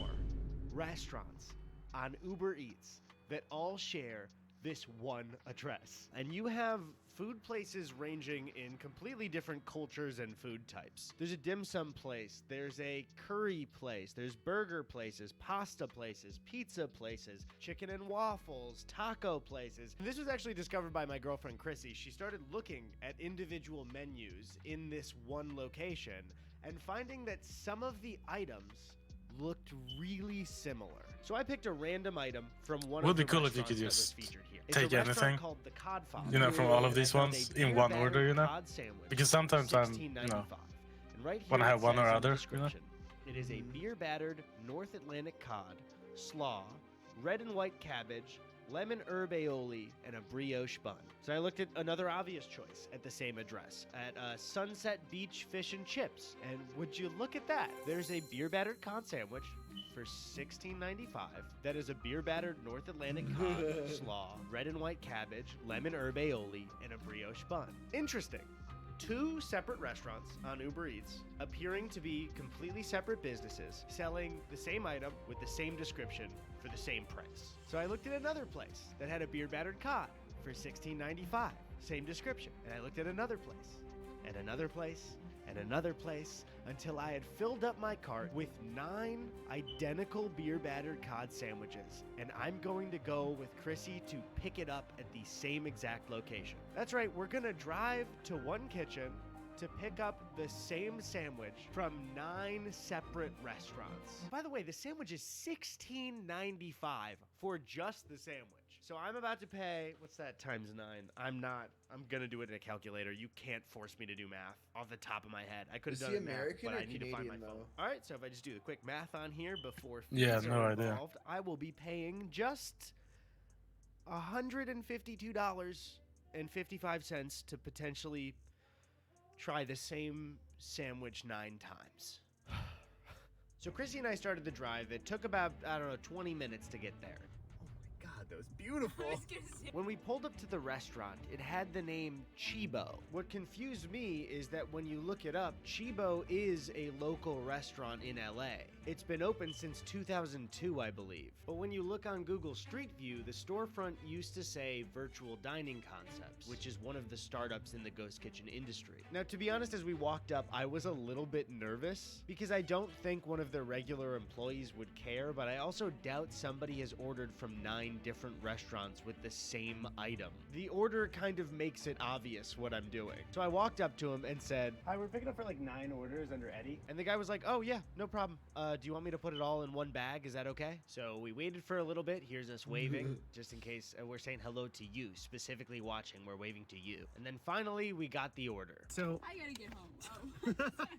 restaurants on Uber Eats that all share this one address. And you have food places ranging in completely different cultures and food types. There's a dim sum place, there's a curry place, there's burger places, pasta places, pizza places, chicken and waffles, taco places. And this was actually discovered by my girlfriend Chrissy. She started looking at individual menus in this one location and finding that some of the items looked really similar. So I picked a random item from one Would of be the cool if you restaurants could that was just featured here. It's take a restaurant anything, called the Codfather. you know, from all of And these I found ones a in one beer-battered order, you know? cod sandwich Because for sometimes I'm, you know, $16.95. And right wanna here have it one or says in the other, you know? description, it is a beer-battered North Atlantic cod, slaw, red and white cabbage, lemon herb aioli, and a brioche bun. So I looked at another obvious choice at the same address, at Sunset Beach Fish and Chips. And would you look at that? There's a beer-battered cod sandwich for $16.95. That is a beer-battered North Atlantic cod, slaw, red and white cabbage, lemon herb aioli, and a brioche bun. Interesting. Two separate restaurants on Uber Eats, appearing to be completely separate businesses, selling the same item with the same description for the same price. So I looked at another place that had a beer-battered cod for $16.95, same description. And I looked at another place, and another place, and another place, until I had filled up my cart with 9 identical beer-battered cod sandwiches. And I'm going to go with Chrissy to pick it up at the same exact location. That's right, we're gonna drive to one kitchen to pick up the same sandwich from 9 separate restaurants. By the way, the sandwich is $16.95 for just the sandwich. So I'm about to pay, what's that times 9? I'm gonna do it in a calculator. You can't force me to do math off the top of my head. I could have Is done he it math, American but or I need to find my Canadian, phone. though? All right, so if I just do the quick math on here before fees Yeah, no are idea. involved, I will be paying just $152.55 to potentially try the same sandwich 9 times. So Chrissy and I started the drive. It took about, 20 minutes to get there. God, that was beautiful. When we pulled up to the restaurant, it had the name Chibo. What confused me is that when you look it up, Chibo is a local restaurant in LA. It's been open since 2002, I believe. But when you look on Google Street View, the storefront used to say Virtual Dining Concepts, which is one of the startups in the ghost kitchen industry. Now, to be honest, as we walked up, I was a little bit nervous because I don't think one of their regular employees would care, but I also doubt somebody has ordered from 9 different restaurants with the same item. The order kind of makes it obvious what I'm doing. So I walked up to him and said, "Hi, we're picking up for like 9 orders under Eddie." And the guy was like, "Oh yeah, no problem. Do you want me to put it all in one bag? Is that okay?" So we waited for a little bit. Here's us waving, just in case we're saying hello to you, specifically watching. We're waving to you. And then finally, we got the order. So I gotta get home.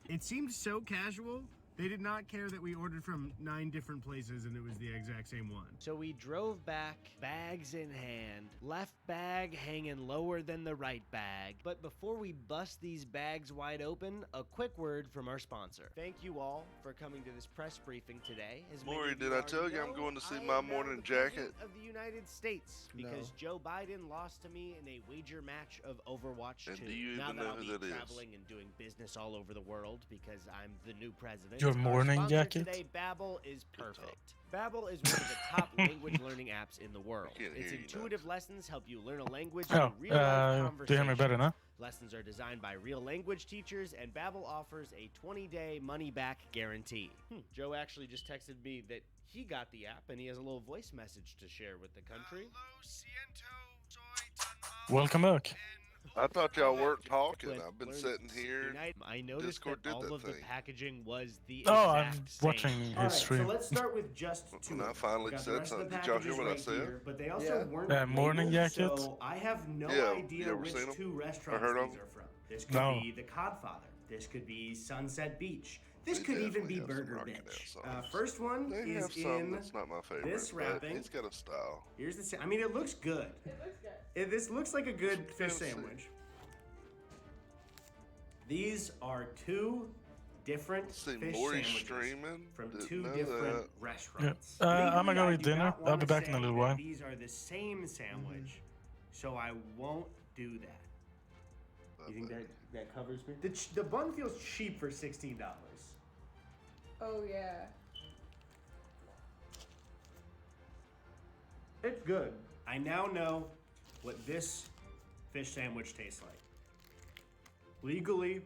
it seemed so casual. They did not care that we ordered from 9 different places and it was the exact same one. So we drove back, bags in hand, left bag hanging lower than the right bag. But before we bust these bags wide open, a quick word from our sponsor. Thank you all for coming to this press briefing today. As many Maury, of did I already tell you I'm know, going to see I my am now morning the jacket? President of the United States because No. Joe Biden lost to me in a wager match of Overwatch 2. And do you now even that know I'll who be that is? traveling and doing business all over the world because I'm the new president. Your Our morning sponsor jacket? Today, Babbel is perfect. Babbel is one of the top language learning apps in the world. can't Its hear you, intuitive lessons help you learn a language Oh, through real-life do you conversations. hear me better now? Lessons are designed by real language teachers, and Babbel offers a 20-day money-back guarantee. Joe actually just texted me that he got the app, and he has a little voice message to share with the country. Welcome back. I thought y'all weren't talking. I've been sitting here. I noticed Discord that did all that of the thing. packaging was the Oh, exact I'm same. watching his All right, stream. so let's start with just 2. When I finally We got the said rest of the something, did y'all hear packages what I right said? here, but they also weren't morning labeled, jacket? So I have no Yeah, idea you ever which seen 'em? 2 Or restaurants heard of these 'em? are from. This could No. be the Codfather. This could be Sunset Beach. This They could even definitely be have some Burger Rocky Bitch. Mountain sauce. First one They is have some in that's not my favorite. this but wrapping. He's got a style. Here's the. I mean, it looks good. It looks good. This looks like a good fish fancy. sandwich. These are 2 different See, fish Maury sandwiches streaming. from Didn't 2 know different that. restaurants. I'm gonna go Legally, eat I do dinner. not I'll be wanna back in a say little that while. These are the same sandwich, so I won't do that. You think that covers me? The bun feels cheap for $16. Oh yeah. It's good. I now know what this fish sandwich tastes like. Legally,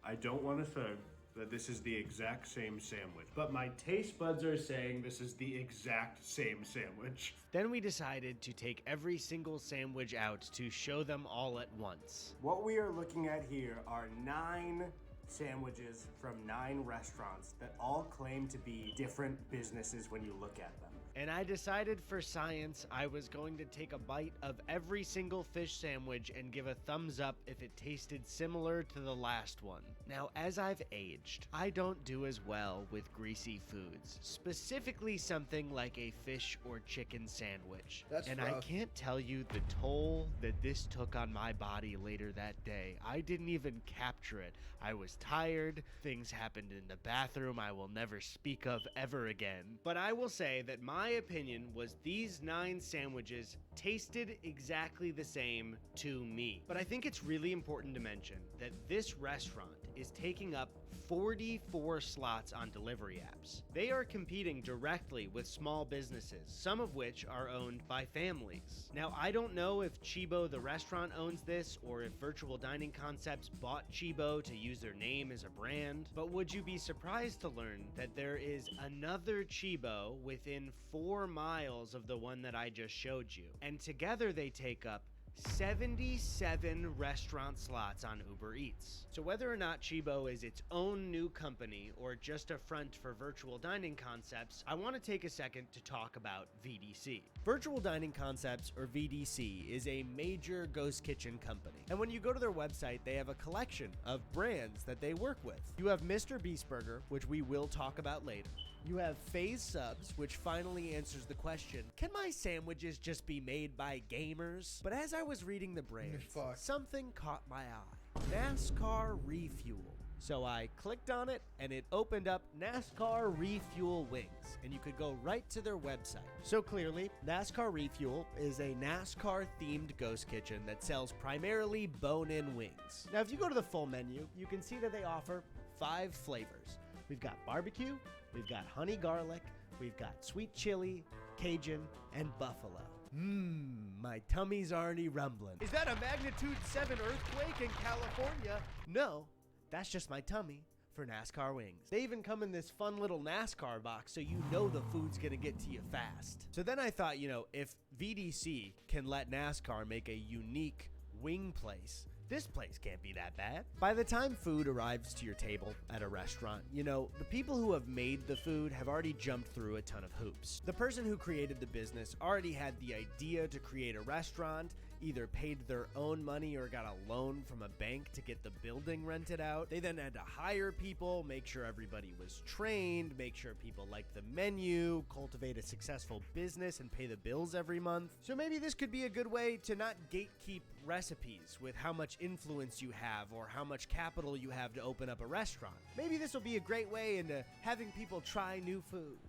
I don't want to say that this is the exact same sandwich, but my taste buds are saying this is the exact same sandwich. Then we decided to take every single sandwich out to show them all at once. What we are looking at here are 9 sandwiches from 9 restaurants that all claim to be different businesses when you look at them. And I decided for science I was going to take a bite of every single fish sandwich and give a thumbs up if it tasted similar to the last one. Now, as I've aged, I don't do as well with greasy foods, specifically something like a fish or chicken sandwich. And I can't tell you the toll that this took on my body later that day. I didn't even capture it. I was tired. Things happened in the bathroom I will never speak of ever again. But I will say that my opinion was these 9 sandwiches tasted exactly the same to me. But I think it's really important to mention that this restaurant is taking up 44 slots on delivery apps. They are competing directly with small businesses, some of which are owned by families. Now, I don't know if Chibo the restaurant owns this or if Virtual Dining Concepts bought Chibo to use their name as a brand, but would you be surprised to learn that there is another Chibo within 4 miles of the one that I just showed you? And together they take up 77 restaurant slots on Uber Eats. So whether or not Chibo is its own new company or just a front for Virtual Dining Concepts, I want to take a second to talk about VDC. Virtual Dining Concepts, or VDC, is a major ghost kitchen company. And when you go to their website, they have a collection of brands that they work with. You have Mr. Beast Burger, which we will talk about later. You have Phase Subs, which finally answers the question, can my sandwiches just be made by gamers? But as I was reading the brands, something caught my eye. NASCAR Refuel. So I clicked on it and it opened up NASCAR Refuel Wings, and you could go right to their website. So clearly, NASCAR Refuel is a NASCAR themed ghost kitchen that sells primarily bone-in wings. Now if you go to the full menu, you can see that they offer 5 flavors. We've got barbecue, we've got honey garlic, we've got sweet chili, Cajun, and buffalo. My tummy's already rumbling. Is that a magnitude 7 earthquake in California? No, that's just my tummy for NASCAR wings. They even come in this fun little NASCAR box so you know the food's gonna get to you fast. So then I thought, if VDC can let NASCAR make a unique wing place, this place can't be that bad. By the time food arrives to your table at a restaurant, the people who have made the food have already jumped through a ton of hoops. The person who created the business already had the idea to create a restaurant, either paid their own money or got a loan from a bank to get the building rented out. They then had to hire people, make sure everybody was trained, make sure people liked the menu, cultivate a successful business, and pay the bills every month. So maybe this could be a good way to not gatekeep recipes with how much influence you have or how much capital you have to open up a restaurant. Maybe this will be a great way into having people try new foods.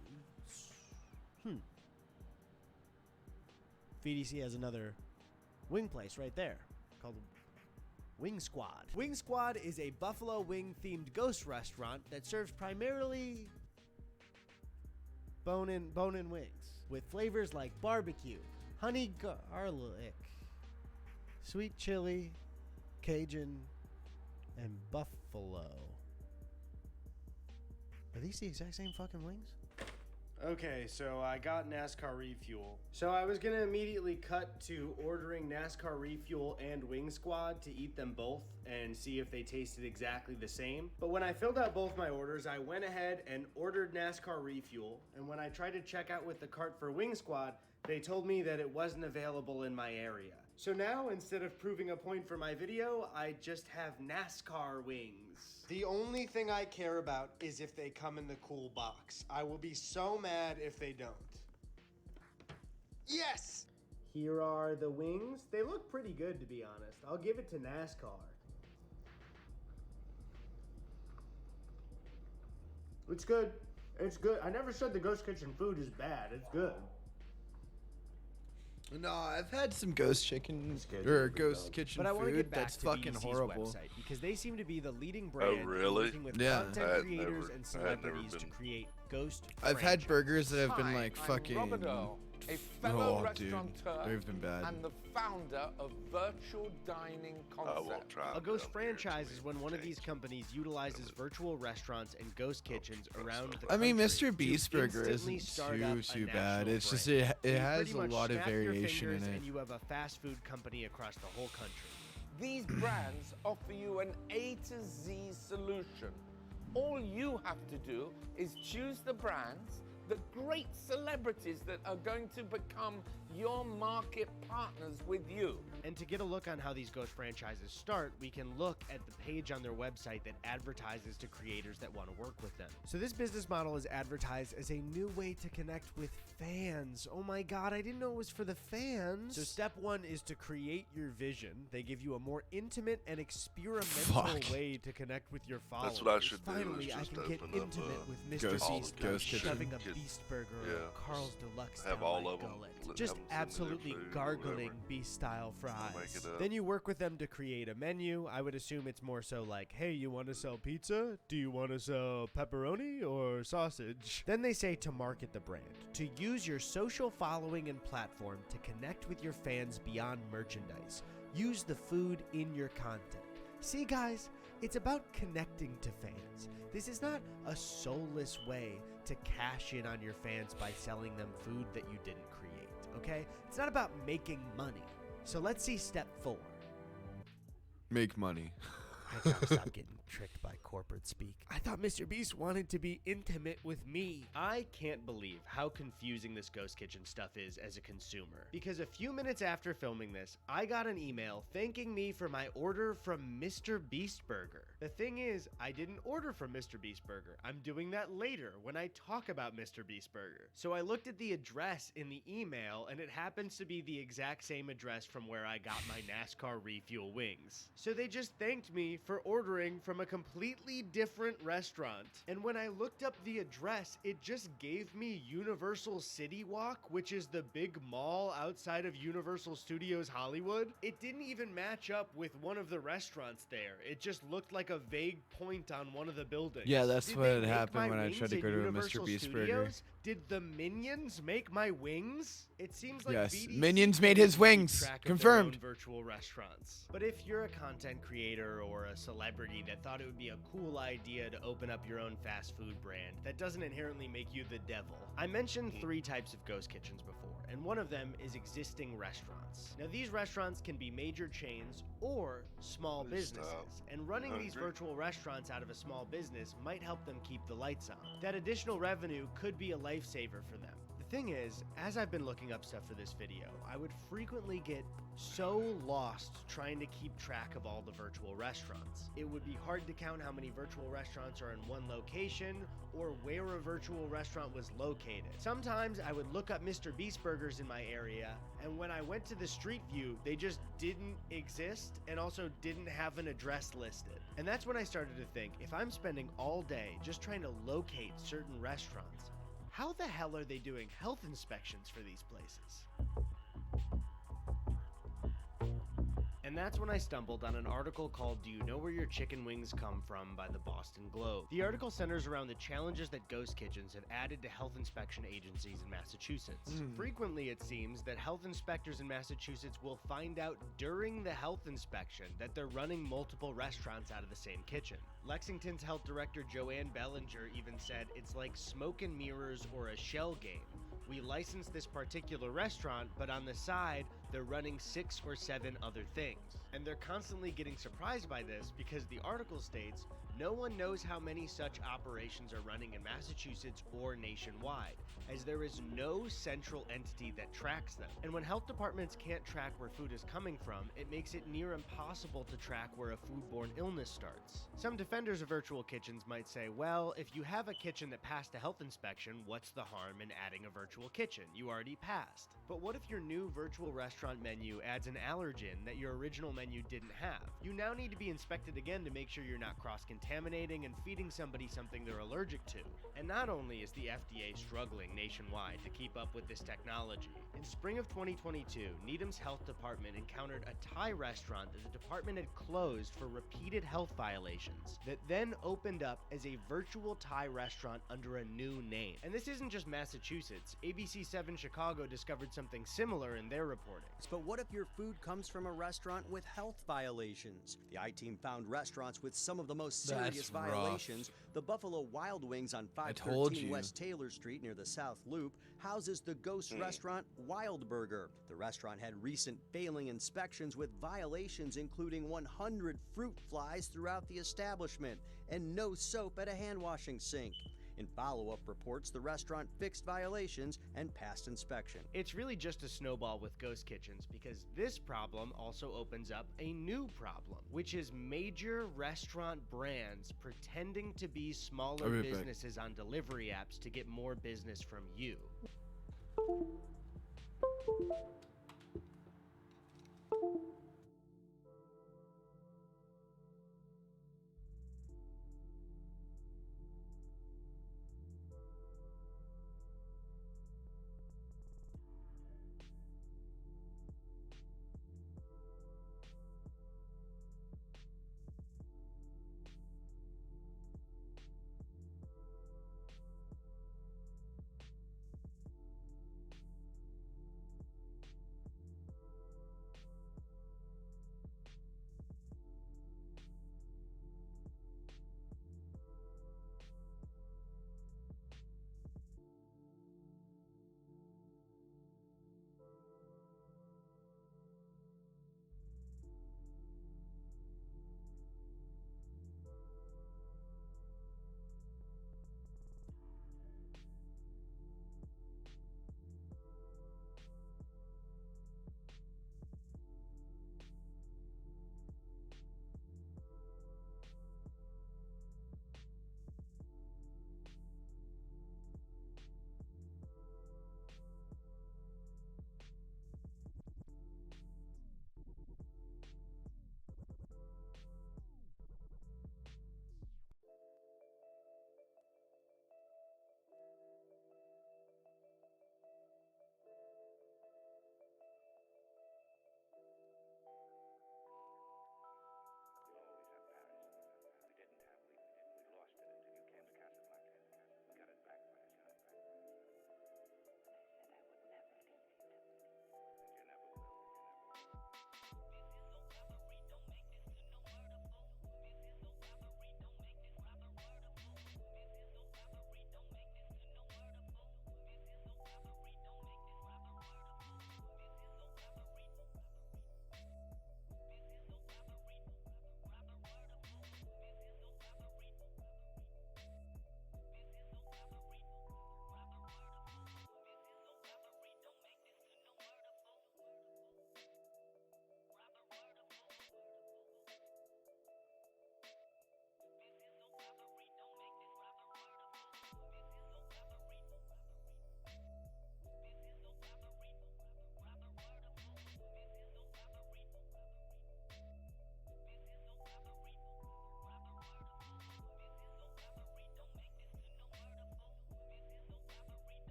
VDC has another wing place right there called Wing Squad. Wing Squad is a buffalo wing themed ghost restaurant that serves primarily bone-in wings with flavors like barbecue, honey garlic, sweet chili, Cajun, and buffalo. Are these the exact same fucking wings? Okay, so I got NASCAR Refuel. So I was gonna immediately cut to ordering NASCAR Refuel and Wing Squad to eat them both and see if they tasted exactly the same. But when I filled out both my orders, I went ahead and ordered NASCAR Refuel. And when I tried to check out with the cart for Wing Squad, they told me that it wasn't available in my area. So now, instead of proving a point for my video, I just have NASCAR wings. The only thing I care about is if they come in the cool box. I will be so mad if they don't. Yes! Here are the wings. They look pretty good, to be honest. I'll give it to NASCAR. It's good. It's good. I never said the Ghost Kitchen food is bad. It's good. No, I've had some ghost chicken or ghost kitchen But I want to food get back that's to fucking VDC's horrible. website because they seem to be the leading brand really? working with Yeah. content creators and celebrities to create ghost I've had franchises. burgers that have been like fucking a fellow Oh, dude, restaurateur they've been bad. and the founder of virtual dining concept. A ghost franchise is when one of these companies utilizes virtual restaurants and ghost kitchens around the country. I mean, Mr. Beast to Burger instantly isn't start up a too bad. national It's just brand. it You has pretty a much lot of snap your variation in fingers it. and you have a fast food company across the whole country. These brands offer you an A to Z solution. All you have to do is choose the brands, the great celebrities that are going to become your market partners with you. And to get a look on how these ghost franchises start, we can look at the page on their website that advertises to creators that want to work with them. So this business model is advertised as a new way to connect with fans. Oh my god, I didn't know it was for the fans. So step one is to create your vision. They give you a more intimate and experimental way to connect with your followers. That's what I should do. Finally, Is I just can get open up, intimate with Mr. Ghost Beast, Kitchen. shoving a Get- Beast Burger or yeah. a Carl's Deluxe Have down all my of 'em, gullet. have Just 'em send me their absolutely food or gargling whatever. Beast-style fries. make it up. Then you work with them to create a menu. I would assume it's more so like, hey, you want to sell pizza? Do you want to sell pepperoni or sausage? Then they say to market the brand, to use your social following and platform to connect with your fans beyond merchandise. Use the food in your content. See, guys, it's about connecting to fans. This is not a soulless way to cash in on your fans by selling them food that you didn't create, okay? It's not about making money. So let's see step 4. Make money. I gotta stop getting tricked by corporate speak. I thought Mr. Beast wanted to be intimate with me. I can't believe how confusing this ghost kitchen stuff is as a consumer. Because a few minutes after filming this, I got an email thanking me for my order from Mr. Beast Burger. The thing is, I didn't order from Mr. Beast Burger. I'm doing that later when I talk about Mr. Beast Burger. So I looked at the address in the email, and it happens to be the exact same address from where I got my NASCAR refuel wings. So they just thanked me for ordering from a completely different restaurant. And when I looked up the address, it just gave me Universal City Walk, which is the big mall outside of Universal Studios Hollywood. It didn't even match up with one of the restaurants there. It just looked like a vague point on one of the buildings. Yeah, that's Did what they had make happened my when I wings tried to at go to a Universal Mr. Beast Studios? Burger. Did the Minions make my wings? It seems like Yes, BDC Minions made his keep wings. track of their Confirmed. own virtual restaurants. But if you're a content creator or a celebrity that thought it would be a cool idea to open up your own fast food brand, that doesn't inherently make you the devil. I mentioned 3 types of ghost kitchens before, and one of them is existing restaurants. Now these restaurants can be major chains or small businesses, and running these virtual restaurants out of a small business might help them keep the lights on. That additional revenue could be a lifesaver for them. The thing is, as I've been looking up stuff for this video, I would frequently get so lost trying to keep track of all the virtual restaurants. It would be hard to count how many virtual restaurants are in one location or where a virtual restaurant was located. Sometimes I would look up Mr. Beast Burgers in my area, and when I went to the street view, they just didn't exist and also didn't have an address listed. And that's when I started to think, if I'm spending all day just trying to locate certain restaurants, how the hell are they doing health inspections for these places? And that's when I stumbled on an article called "Do You Know Where Your Chicken Wings Come From?" by the Boston Globe. The article centers around the challenges that ghost kitchens have added to health inspection agencies in Massachusetts. Frequently, it seems that health inspectors in Massachusetts will find out during the health inspection that they're running multiple restaurants out of the same kitchen. Lexington's health director Joanne Bellinger even said it's like smoke and mirrors or a shell game. We license this particular restaurant, but on the side, they're running 6 or 7 other things. And they're constantly getting surprised by this because the article states, no one knows how many such operations are running in Massachusetts or nationwide, as there is no central entity that tracks them. And when health departments can't track where food is coming from, it makes it near impossible to track where a foodborne illness starts. Some defenders of virtual kitchens might say, well, if you have a kitchen that passed a health inspection, what's the harm in adding a virtual kitchen? You already passed. But what if your new virtual restaurant menu adds an allergen that your original menu didn't have? You now need to be inspected again to make sure you're not cross-contaminated. contaminating and feeding somebody something they're allergic to. And not only is the FDA struggling nationwide to keep up with this technology, in spring of 2022, Needham's health department encountered a Thai restaurant that the department had closed for repeated health violations that then opened up as a virtual Thai restaurant under a new name. And this isn't just Massachusetts. ABC7 Chicago discovered something similar in their reporting. But what if your food comes from a restaurant with health violations? The I-Team found restaurants with some of the most serious That's violations. rough. The Buffalo Wild Wings on told 513 you. West Taylor Street near the South Loop houses the ghost restaurant Wild Burger. The restaurant had recent failing inspections with violations including 100 fruit flies throughout the establishment and no soap at a hand washing sink. In follow-up reports, the restaurant fixed violations and passed inspection. It's really just a snowball with ghost kitchens because this problem also opens up a new problem, which is major restaurant brands pretending to be smaller I'll be back. businesses on delivery apps to get more business from you.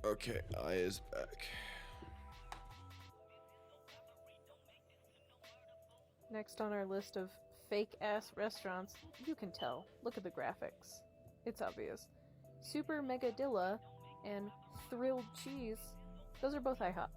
Okay, I is back. Next on our list of fake-ass restaurants, you can tell. Look at the graphics. It's obvious. Super Megadilla and Thrilled Cheese, those are both IHOP.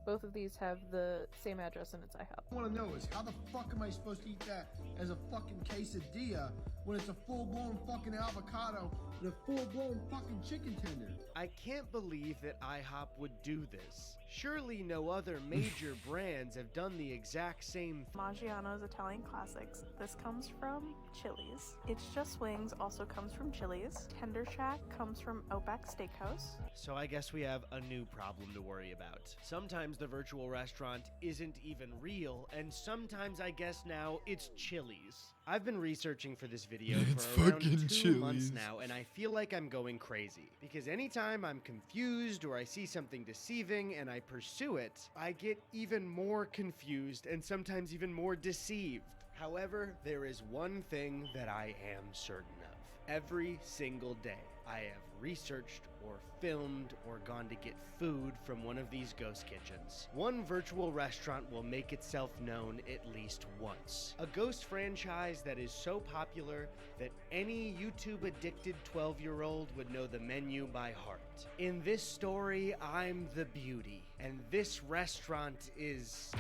Both of these have the same address and it's IHOP. I want to know is how the fuck am I supposed to eat that as a fucking quesadilla when it's a full-blown fucking avocado and a full-blown fucking chicken tender? I can't believe that IHOP would do this. Surely no other major brands have done the exact same Maggiano's Italian Classics. This comes from Chili's. It's Just Wings also comes from Chili's. Tender Shack comes from Outback Steakhouse. So I guess we have a new problem to worry about. Sometime sometimes the virtual restaurant isn't even real, and sometimes I guess now it's Chili's. I've been researching for this video It's for around fucking 2 months Chili's. now, and I feel like I'm going crazy. Because anytime I'm confused or I see something deceiving and I pursue it, I get even more confused and sometimes even more deceived. However, there is one thing that I am certain of. Every single day, I have researched or filmed or gone to get food from one of these ghost kitchens. One virtual restaurant will make itself known at least once. A ghost franchise that is so popular that any YouTube addicted 12-year-old would know the menu by heart. In this story, I'm the beauty, and this restaurant is...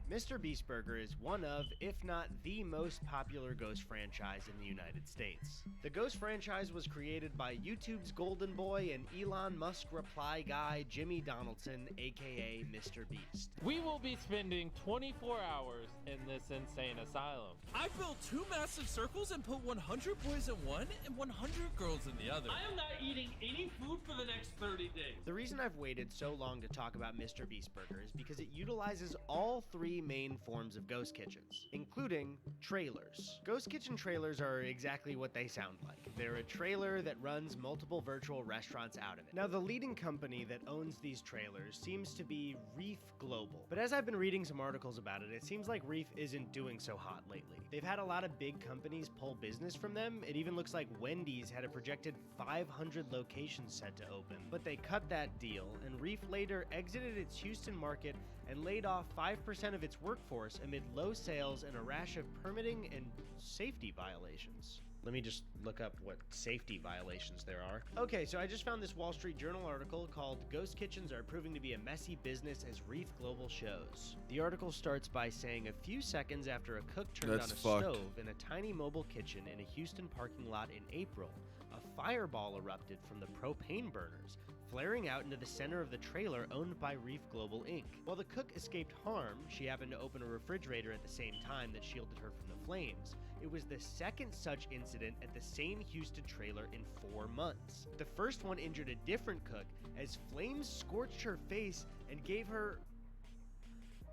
Mr. Beast Burger is one of, if not the most popular Ghost franchise in the United States. The Ghost franchise was created by YouTube's golden boy and Elon Musk reply guy, Jimmy Donaldson, aka Mr. Beast. We will be spending 24 hours in this insane asylum. I built 2 massive circles and put 100 boys in one and 100 girls in the other. I am not eating any food for the next 30 days. The reason I've waited so long to talk about Mr. Beast Burger is because it utilizes all 3 main forms of ghost kitchens, including trailers. Ghost kitchen trailers are exactly what they sound like. They're a trailer that runs multiple virtual restaurants out of it. Now, the leading company that owns these trailers seems to be Reef Global, but as I've been reading some articles about it, it seems like Reef isn't doing so hot lately. They've had a lot of big companies pull business from them. It even looks like Wendy's had a projected 500 locations set to open, but they cut that deal, and Reef later exited its Houston market and laid off 5% of its workforce amid low sales and a rash of permitting and safety violations. Let me just look up what safety violations there are. Okay, so I just found this Wall Street Journal article called "Ghost Kitchens Are Proving to be a Messy Business as Reef Global Shows." The article starts by saying a few seconds after a cook turned That's on a fucked. stove in a tiny mobile kitchen in a Houston parking lot in April, a fireball erupted from the propane burners, flaring out into the center of the trailer owned by Reef Global Inc. While the cook escaped harm, she happened to open a refrigerator at the same time that shielded her from the flames. It was the second such incident at the same Houston trailer in 4 months. The first one injured a different cook as flames scorched her face and gave her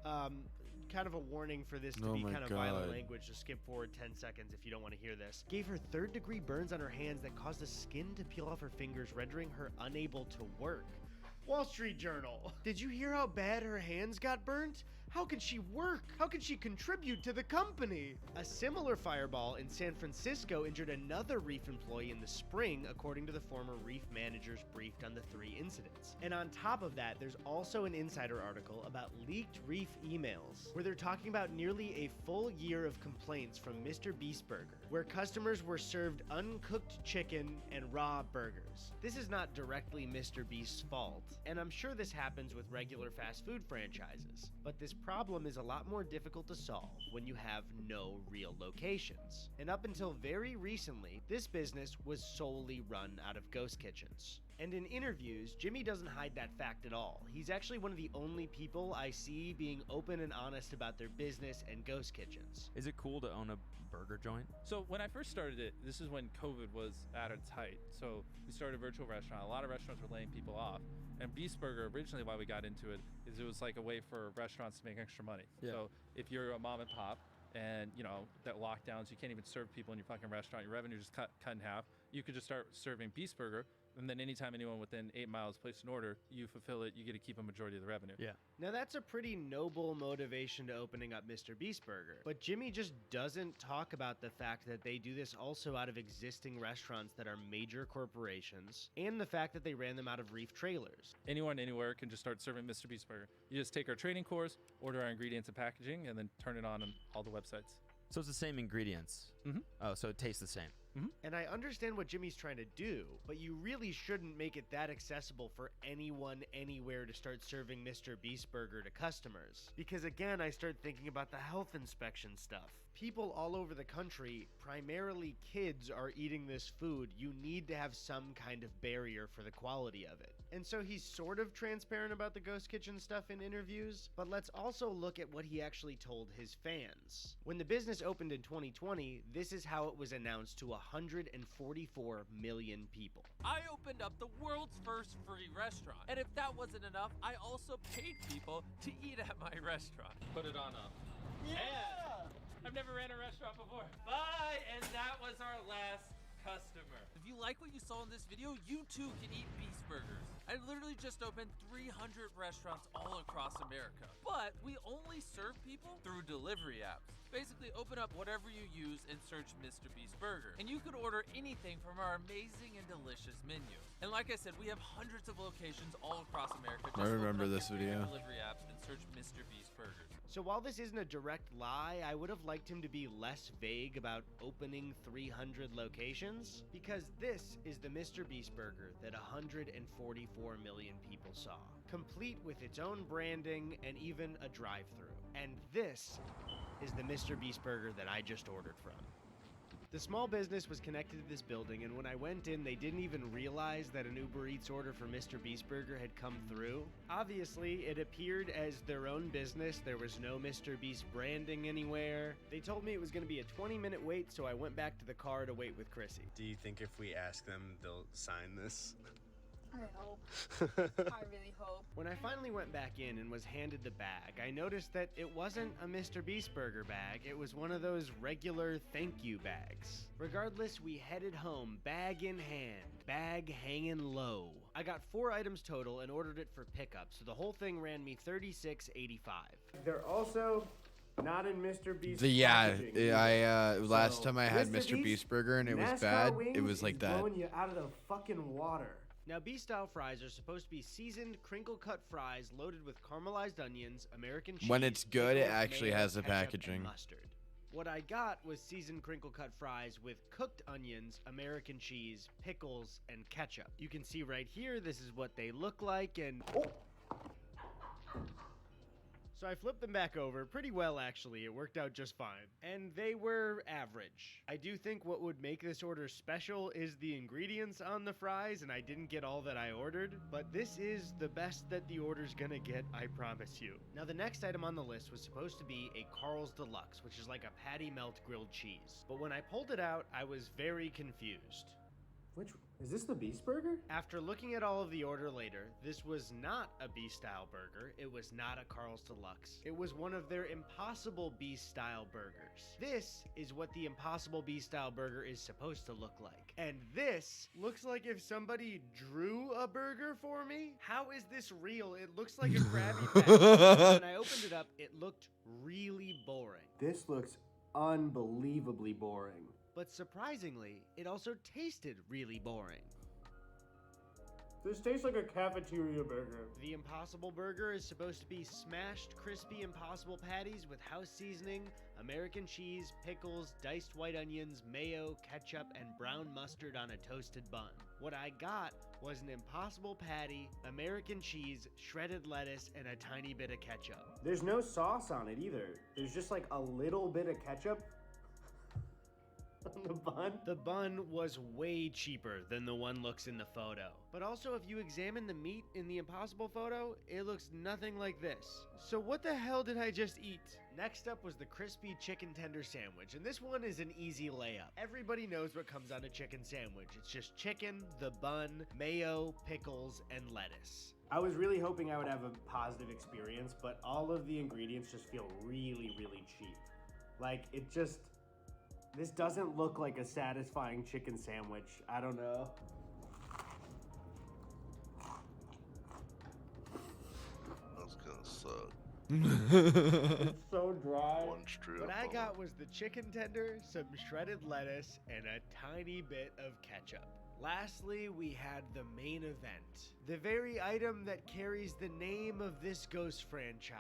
kind of a warning for this to Oh be my kind of violent God. language, so skip forward 10 seconds if you don't want to hear this. Gave her 3rd-degree burns on her hands that caused the skin to peel off her fingers, rendering her unable to work. Wall Street Journal. Did you hear how bad her hands got burnt? How can she work? How can she contribute to the company? A similar fireball in San Francisco injured another Reef employee in the spring, according to the former Reef managers briefed on the 3 incidents. And on top of that, there's also an insider article about leaked Reef emails, where they're talking about nearly a full year of complaints from Mr. Beast Burger, where customers were served uncooked chicken and raw burgers. This is not directly Mr. Beast's fault, and I'm sure this happens with regular fast food franchises, but this problem is a lot more difficult to solve when you have no real locations. And up until very recently, this business was solely run out of ghost kitchens. And in interviews, Jimmy doesn't hide that fact at all. He's actually one of the only people I see being open and honest about their business and ghost kitchens. Is it cool to own a burger joint? So when I first started it, this is when COVID was at its height. So we started a virtual restaurant. A lot of restaurants were laying people off. And Beast Burger, originally why we got into it, is it was like a way for restaurants to make extra money. Yeah. So if you're a mom and pop and, you know, that lockdowns, you can't even serve people in your fucking restaurant, your revenue just cut in half, you could just start serving Beast Burger. And then anytime anyone within 8 miles placed an order, you fulfill it, you get to keep a majority of the revenue. Yeah. Now that's a pretty noble motivation to opening up Mr. Beast Burger, but Jimmy just doesn't talk about the fact that they do this also out of existing restaurants that are major corporations, and the fact that they ran them out of Reef trailers. Anyone, anywhere can just start serving Mr. Beast Burger. You just take our training course, order our ingredients and packaging, and then turn it on all the websites. So it's the same ingredients. Mm-hmm. Oh, so it tastes the same. Mm-hmm. And I understand what Jimmy's trying to do, but you really shouldn't make it that accessible for anyone anywhere to start serving Mr. Beast Burger to customers. Because again, I start thinking about the health inspection stuff. People all over the country, primarily kids, are eating this food. You need to have some kind of barrier for the quality of it. And so he's sort of transparent about the Ghost Kitchen stuff in interviews, but let's also look at what he actually told his fans. When the business opened in 2020, this is how it was announced to 144 million people. I opened up the world's first free restaurant. And if that wasn't enough, I also paid people to eat at my restaurant. Put it on up. Yeah! I've never ran a restaurant before. Bye! And that was our last customer. If you like what you saw in this video, you too can eat Beast Burgers. I literally just opened 300 restaurants all across America. But we only serve people through delivery apps. Basically, open up whatever you use and search Mr. Beast Burger. And you could order anything from our amazing and delicious menu. And like I said, we have hundreds of locations all across America. Just I remember open up this your video. delivery apps and search Mr. Beast Burgers. So while this isn't a direct lie, I would have liked him to be less vague about opening 300 locations, because this is the Mr. Beast Burger that 144 million people saw, complete with its own branding and even a drive-thru. And this is the Mr. Beast Burger that I just ordered from. The small business was connected to this building, and when I went in, they didn't even realize that an Uber Eats order for Mr. Beast Burger had come through. Obviously, it appeared as their own business. There was no Mr. Beast branding anywhere. They told me it was going to be a 20-minute wait, so I went back to the car to wait with Chrissy. Do you think if we ask them, they'll sign this? I hope. I really hope. When I finally went back in and was handed the bag, I noticed that it wasn't a Mr. Beast Burger bag. It was one of those regular thank you bags. Regardless, we headed home, bag in hand, bag hanging low. I got 4 items total and ordered it for pickup, so the whole thing ran me $36.85. They're also not in Mr. Beast. Last time I had Mr. Beast Burger and it was bad. It was like that. Blowing you out of the fucking water. Now, Beast-style fries are supposed to be seasoned, crinkle-cut fries loaded with caramelized onions, American cheese. When it's good, it pickles, actually mayo, has the ketchup, and packaging. mustard. What I got was seasoned crinkle-cut fries with cooked onions, American cheese, pickles, and ketchup. You can see right here, this is what they look like, and... So I flipped them back over pretty well, actually. It worked out just fine. And they were average. I do think what would make this order special is the ingredients on the fries, and I didn't get all that I ordered, but this is the best that the order's gonna get, I promise you. Now, the next item on the list was supposed to be a Carl's Deluxe, which is like a patty melt grilled cheese. But when I pulled it out, I was very confused. Which, is this the Beast Burger? After looking at all of the order later, this was not a Beast-style burger. It was not a Carl's Deluxe. It was one of their Impossible Beast-style burgers. This is what the Impossible Beast-style burger is supposed to look like. And this looks like if somebody drew a burger for me. How is this real? It looks like a Krabby Patty. When I opened it up, it looked really boring. This looks unbelievably boring. But surprisingly, it also tasted really boring. This tastes like a cafeteria burger. The Impossible Burger is supposed to be smashed, crispy Impossible patties with house seasoning, American cheese, pickles, diced white onions, mayo, ketchup, and brown mustard on a toasted bun. What I got was an Impossible patty, American cheese, shredded lettuce, and a tiny bit of ketchup. There's no sauce on it either. There's just like a little bit of ketchup on the bun. The bun was way cheaper than the one looks in the photo. But also, if you examine the meat in the Impossible photo, it looks nothing like this. So what the hell did I just eat? Next up was the crispy chicken tender sandwich, and this one is an easy layup. Everybody knows what comes on a chicken sandwich. It's just chicken, the bun, mayo, pickles, and lettuce. I was really hoping I would have a positive experience, but all of the ingredients just feel really, really cheap. Like, it just... This doesn't look like a satisfying chicken sandwich. I don't know. That's gonna suck. It's so dry. One strip. What I got was the chicken tender, some shredded lettuce, and a tiny bit of ketchup. Lastly, we had the main event. The very item that carries the name of this Ghost franchise.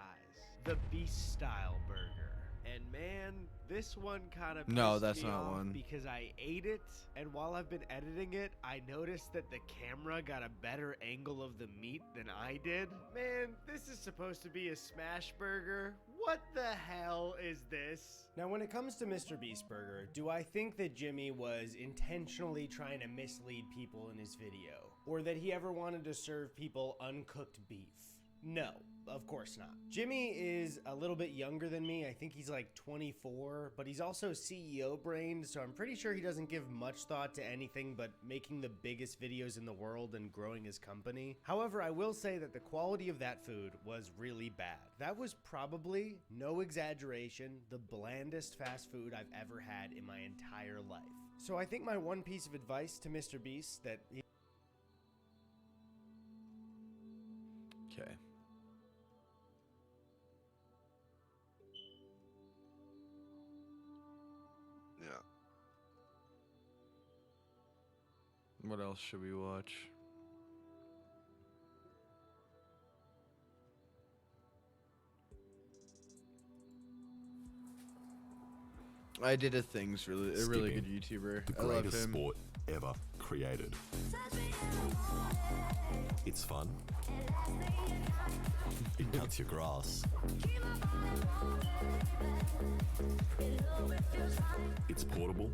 The Beast-style burger. And man, this one kind of No, pissed that's me not off one. because I ate it, and while I've been editing it, I noticed that the camera got a better angle of the meat than I did. Man, this is supposed to be a smash burger. What the hell is this? Now, when it comes to Mr. Beast Burger, do I think that Jimmy was intentionally trying to mislead people in his video? Or that he ever wanted to serve people uncooked beef? No. of course not. Jimmy is a little bit younger than me. I think he's like 24, but he's also CEO brained, so I'm pretty sure he doesn't give much thought to anything but making the biggest videos in the world and growing his company. However, I will say that the quality of that food was really bad. That was probably, no exaggeration, the blandest fast food I've ever had in my entire life. So I think my one piece of advice to Mr. Beast that he... Okay. Yeah. What else should we watch? I Did a Thing's really good YouTuber. The I love greatest him. sport ever created. It's fun. It cuts your grass. It's portable.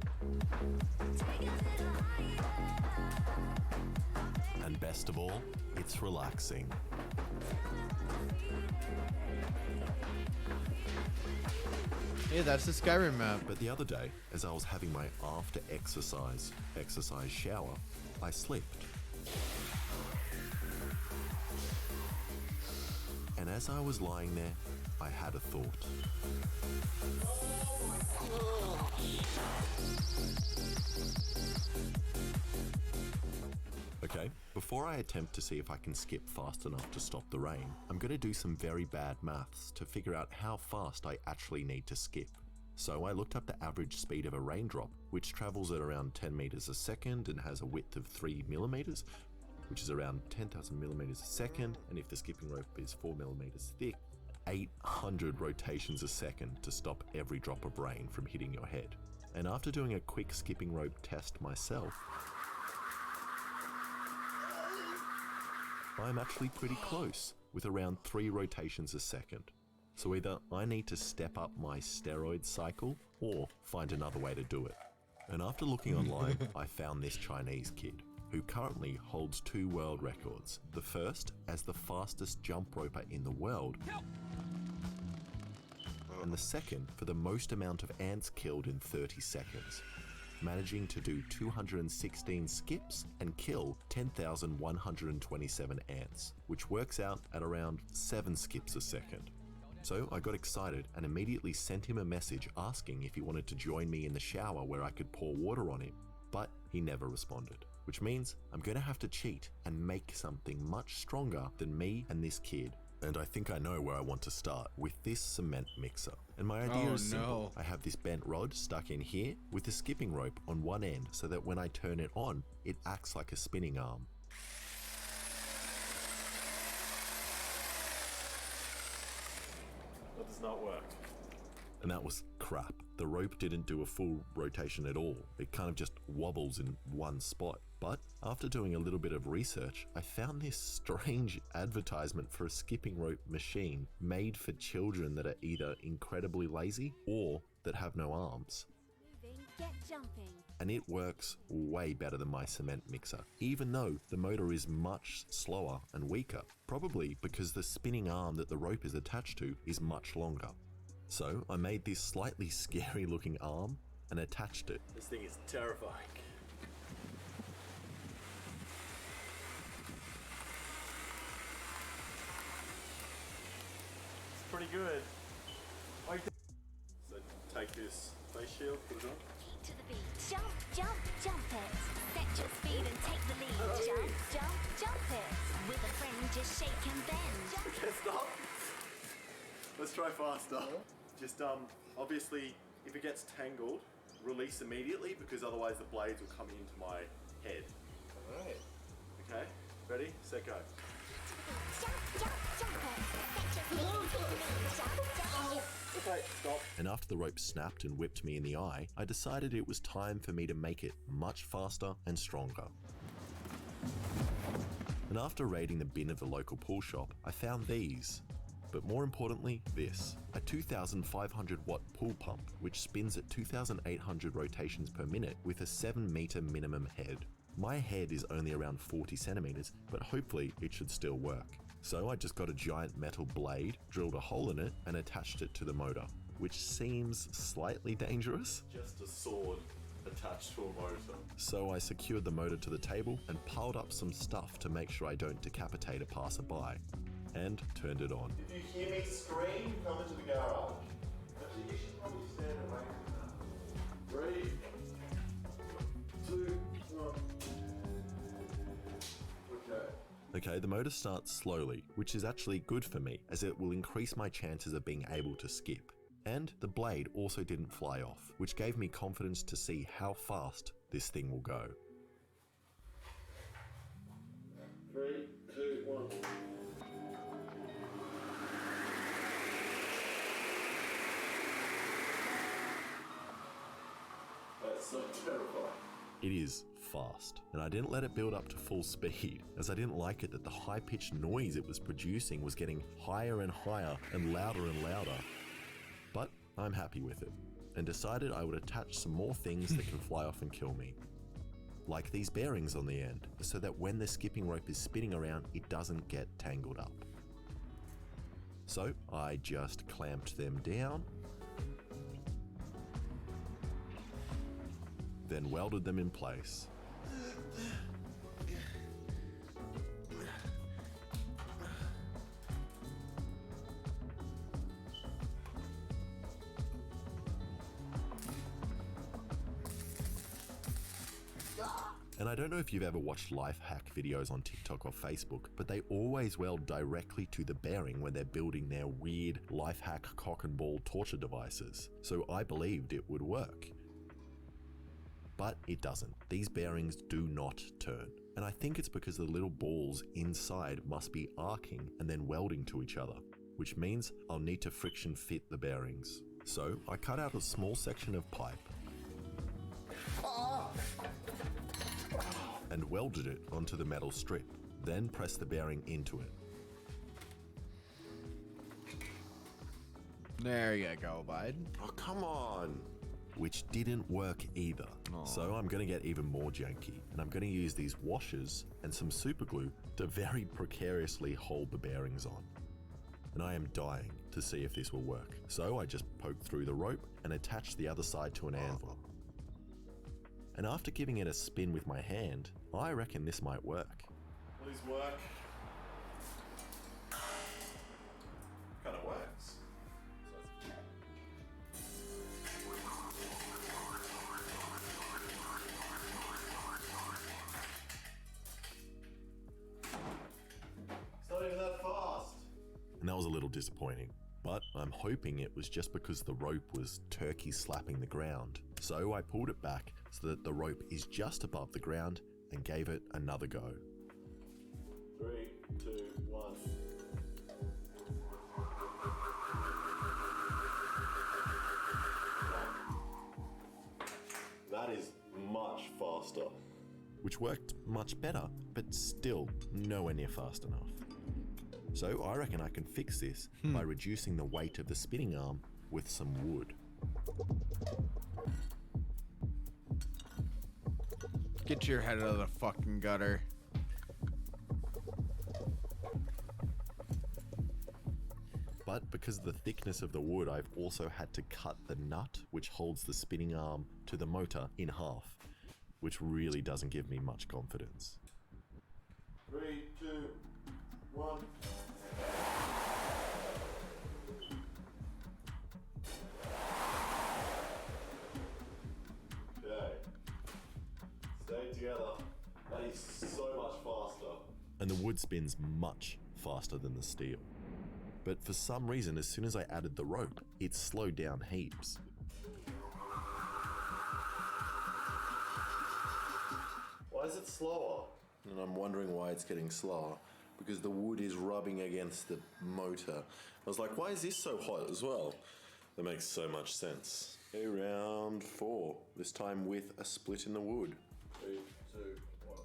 And best of all, it's relaxing. Yeah, that's the Skyrim map. But the other day, as I was having my after exercise shower, I slipped. And as I was lying there, I had a thought. Okay, before I attempt to see if I can skip fast enough to stop the rain, I'm going to do some very bad maths to figure out how fast I actually need to skip. So I looked up the average speed of a raindrop, which travels at around 10 meters a second and has a width of 3 millimeters, which is around 10,000 millimeters a second, and if the skipping rope is 4 millimeters thick, 800 rotations a second to stop every drop of rain from hitting your head. And after doing a quick skipping rope test myself, I'm actually pretty close, with around 3 rotations a second. So either I need to step up my steroid cycle, or find another way to do it. And after looking online, I found this Chinese kid, who currently holds 2 world records. The first as the fastest jump roper in the world, and the second for the most amount of ants killed in 30 seconds. Managing to do 216 skips and kill 10,127 ants, which works out at around 7 skips a second. So I got excited and immediately sent him a message asking if he wanted to join me in the shower where I could pour water on him, but he never responded, which means I'm going to have to cheat and make something much stronger than me and this kid. And I think I know where I want to start, with this cement mixer. And my idea is simple. I have this bent rod stuck in here with a skipping rope on one end so that when I turn it on, it acts like a spinning arm. That does not work. And that was crap. The rope didn't do a full rotation at all. It kind of just wobbles in one spot. But after doing a little bit of research, I found this strange advertisement for a skipping rope machine made for children that are either incredibly lazy or that have no arms. Get jumping. And it works way better than my cement mixer, even though the motor is much slower and weaker, probably because the spinning arm that the rope is attached to is much longer. So I made this slightly scary looking arm and attached it. This thing is terrifying. It's pretty good. So take this face shield, put it on. To the beat. Jump, jump, jump it. Set your speed and take the lead. Jump, jump, jump it. With a friend, just shake and bend. Okay, stop. Let's try faster. Just obviously, if it gets tangled, release immediately because otherwise the blades will come into my head. Alright. Okay, ready, set, go. Jump, jump, jump it. Set your speed and take the lead. Jump, jump. Okay, stop. And after the rope snapped and whipped me in the eye, I decided it was time for me to make it much faster and stronger. And after raiding the bin of the local pool shop, I found these. But more importantly, this. A 2,500 watt pool pump, which spins at 2,800 rotations per minute with a 7 meter minimum head. My head is only around 40 centimeters, but hopefully it should still work. So I just got a giant metal blade, drilled a hole in it, and attached it to the motor, which seems slightly dangerous. Just a sword attached to a motor. So I secured the motor to the table and piled up some stuff to make sure I don't decapitate a passerby, and turned it on. If you hear me scream, come into the garage. Actually, you should probably stand away from that. 3, 2, 1. Okay, the motor starts slowly, which is actually good for me, as it will increase my chances of being able to skip. And the blade also didn't fly off, which gave me confidence to see how fast this thing will go. 3, 2, 1. That's so terrifying. It is fast, and I didn't let it build up to full speed, as I didn't like it that the high-pitched noise it was producing was getting higher and higher and louder. But I'm happy with it, and decided I would attach some more things that can fly off and kill me. Like these bearings on the end, so that when the skipping rope is spinning around, it doesn't get tangled up. So I just clamped them down, then welded them in place. And I don't know if you've ever watched life hack videos on TikTok or Facebook, but they always weld directly to the bearing when they're building their weird life hack cock and ball torture devices. So I believed it would work. But it doesn't. These bearings do not turn. And I think it's because the little balls inside must be arcing and then welding to each other, which means I'll need to friction fit the bearings. So I cut out a small section of pipe and welded it onto the metal strip, then pressed the bearing into it. There you go, bud. Oh, come on! Which didn't work either. So I'm gonna get even more janky, and I'm gonna use these washers and some super glue to very precariously hold the bearings on. And I am dying to see if this will work. So I just poked through the rope and attached the other side to an anvil. And after giving it a spin with my hand, I reckon this might work. Please work. Kind of works. It's not even that fast. And that was a little disappointing. But I'm hoping it was just because the rope was turkey slapping the ground. So I pulled it back so that the rope is just above the ground and gave it another go. 3, 2, 1. That is much faster. Which worked much better, but still nowhere near fast enough. So I reckon I can fix this by reducing the weight of the spinning arm with some wood. Get your head out of the fucking gutter. But because of the thickness of the wood, I've also had to cut the nut which holds the spinning arm to the motor in half, which really doesn't give me much confidence. 3, 2, 1. Okay. Stay together. That is so much faster. And the wood spins much faster than the steel. But for some reason, as soon as I added the rope, it slowed down heaps. Why is it slower? And I'm wondering why it's getting slower. Because the wood is rubbing against the motor. I was like, why is this so hot as well? That makes so much sense. Okay, round 4. This time with a split in the wood. 3, 2, 1.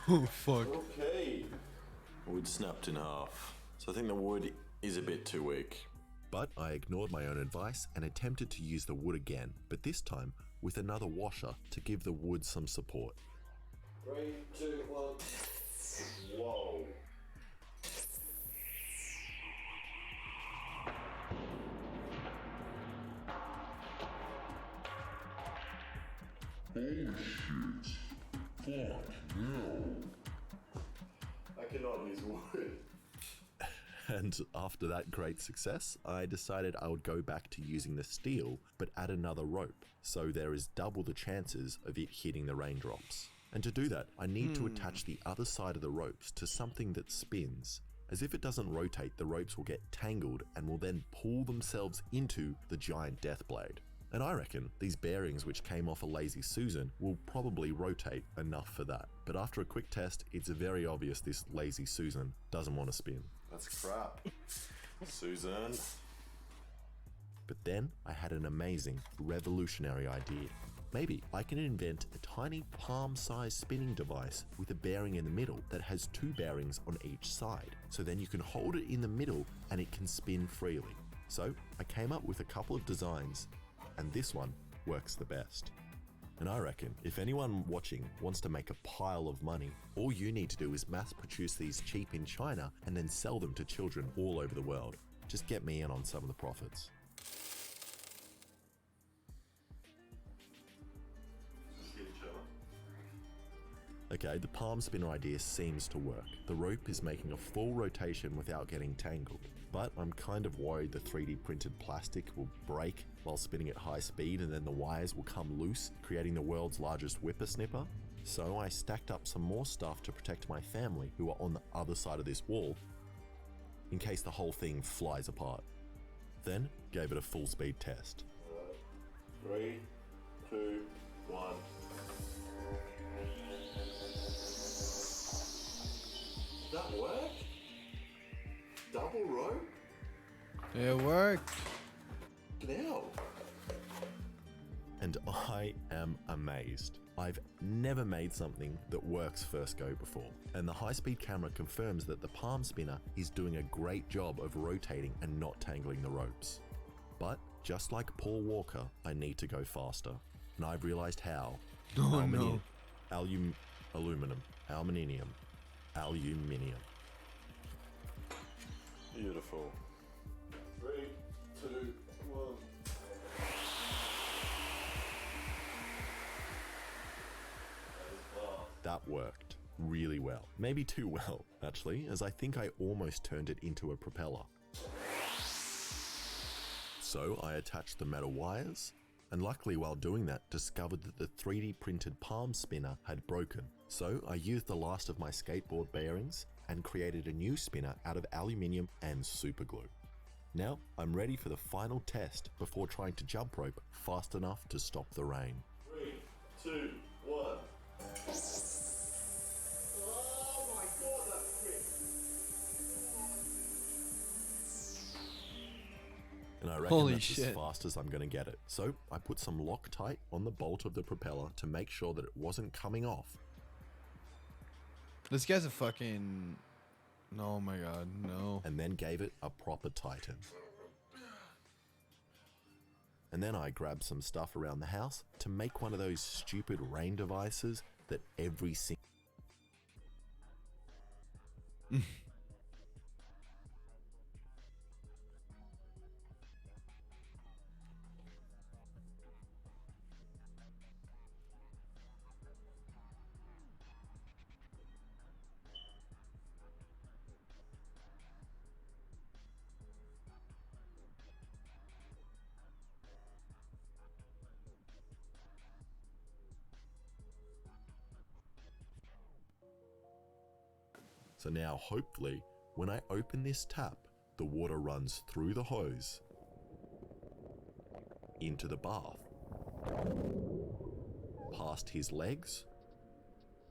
Oh, fuck. Okay. Wood snapped in half. So I think the wood is a bit too weak. But I ignored my own advice and attempted to use the wood again, but this time with another washer to give the wood some support. 3, 2, 1. Whoa. Holy shit. Fuck no. I cannot use wood. And after that great success, I decided I would go back to using the steel, but add another rope, so there is double the chances of it hitting the raindrops. And to do that, I need to attach the other side of the ropes to something that spins. As if it doesn't rotate, the ropes will get tangled and will then pull themselves into the giant death blade. And I reckon these bearings which came off a Lazy Susan will probably rotate enough for that. But after a quick test, it's very obvious this Lazy Susan doesn't want to spin. That's crap. Susan. But then I had an amazing, revolutionary idea. Maybe I can invent a tiny palm-sized spinning device with a bearing in the middle that has 2 bearings on each side. So then you can hold it in the middle and it can spin freely. So I came up with a couple of designs, and this one works the best. And I reckon if anyone watching wants to make a pile of money, all you need to do is mass produce these cheap in China and then sell them to children all over the world. Just get me in on some of the profits. Okay, the palm spinner idea seems to work. The rope is making a full rotation without getting tangled. But I'm kind of worried the 3D printed plastic will break while spinning at high speed and then the wires will come loose, creating the world's largest whippersnipper. So I stacked up some more stuff to protect my family who are on the other side of this wall in case the whole thing flies apart. Then gave it a full speed test. 3, 2, 1. That work? Double rope? It worked. Now. And I am amazed. I've never made something that works first go before. And the high-speed camera confirms that the palm spinner is doing a great job of rotating and not tangling the ropes. But just like Paul Walker, I need to go faster. And I've realized how. Oh no. Aluminium. Beautiful. 3, 2, 1. That worked really well. Maybe too well, actually, as I think I almost turned it into a propeller. So I attached the metal wires, and luckily while doing that, discovered that the 3D printed palm spinner had broken. So I used the last of my skateboard bearings and created a new spinner out of aluminium and super glue. Now I'm ready for the final test before trying to jump rope fast enough to stop the rain. 3, 2, 1. Oh my god, that's quick. And I reckon Holy that's shit. as fast as I'm going to get it. So I put some Loctite on the bolt of the propeller to make sure that it wasn't coming off. This guy's a fucking... Oh my god, no. And then gave it a proper tighten. And then I grabbed some stuff around the house to make one of those stupid rain devices that every single... So now, hopefully, when I open this tap, the water runs through the hose, into the bath, past his legs,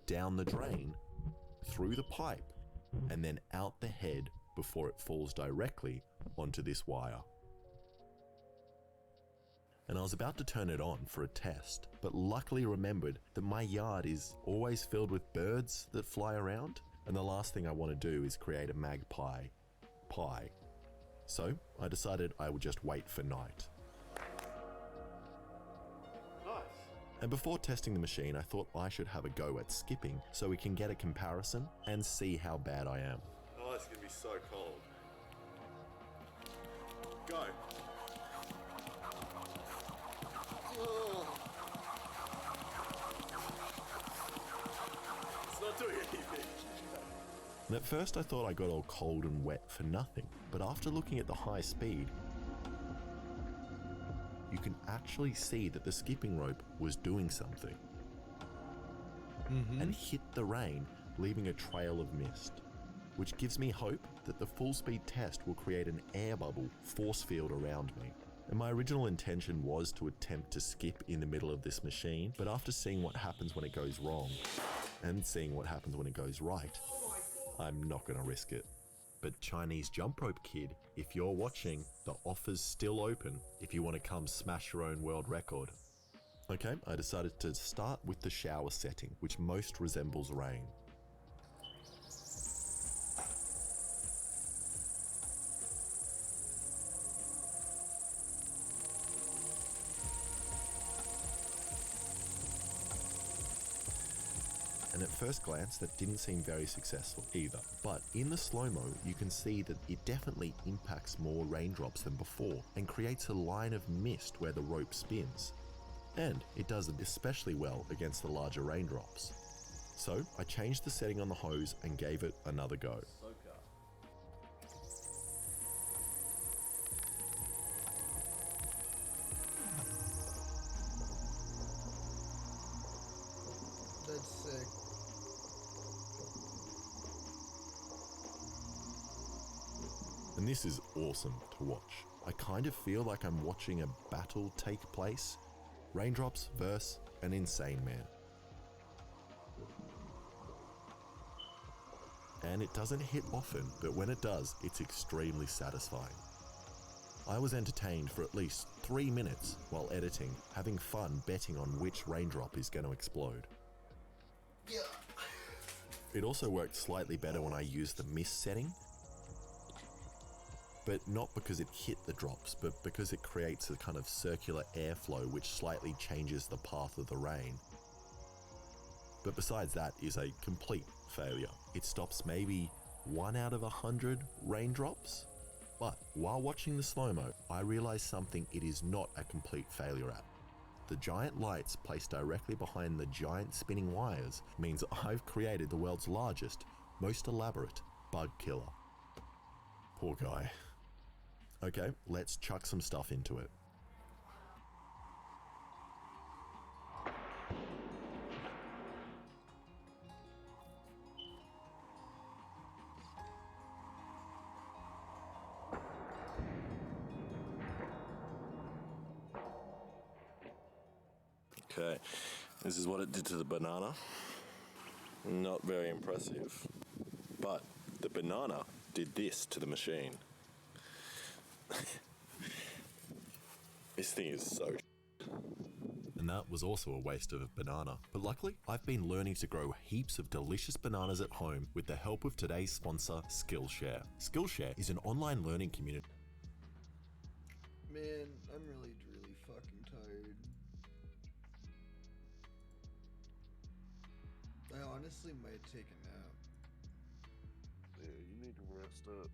down the drain, through the pipe, and then out the head before it falls directly onto this wire. And I was about to turn it on for a test, but luckily remembered that my yard is always filled with birds that fly around. And the last thing I want to do is create a magpie pie. So I decided I would just wait for night. Nice. And before testing the machine, I thought I should have a go at skipping so we can get a comparison and see how bad I am. Oh, it's gonna be so cold. Go. Oh. It's not doing anything. And at first I thought I got all cold and wet for nothing, but after looking at the high speed, you can actually see that the skipping rope was doing something and hit the rain, leaving a trail of mist, which gives me hope that the full speed test will create an air bubble force field around me. And my original intention was to attempt to skip in the middle of this machine, but after seeing what happens when it goes wrong and seeing what happens when it goes right, I'm not gonna risk it. But Chinese jump rope kid, if you're watching, the offer's still open if you want to come smash your own world record. Okay, I decided to start with the shower setting, which most resembles rain. And at first glance, that didn't seem very successful either. But in the slow-mo, you can see that it definitely impacts more raindrops than before and creates a line of mist where the rope spins. And it does it especially well against the larger raindrops. So I changed the setting on the hose and gave it another go. That's sick. And this is awesome to watch. I kind of feel like I'm watching a battle take place. Raindrops versus an insane man. And it doesn't hit often, but when it does, it's extremely satisfying. I was entertained for at least 3 minutes while editing, having fun betting on which raindrop is going to explode. It also worked slightly better when I used the mist setting, but not because it hit the drops, but because it creates a kind of circular airflow which slightly changes the path of the rain. But besides that is a complete failure. It stops maybe 1 out of 100 raindrops. But while watching the slow-mo, I realized something it is not a complete failure at. The giant lights placed directly behind the giant spinning wires means I've created the world's largest, most elaborate bug killer. Poor guy. Okay, let's chuck some stuff into it. Okay, this is what it did to the banana. Not very impressive. But the banana did this to the machine. This thing is so And that was also a waste of a banana. But luckily, I've been learning to grow heaps of delicious bananas at home with the help of today's sponsor, Skillshare. Skillshare is an online learning community. Man, I'm really fucking tired. I honestly might take a nap. Yeah, you need to rest up.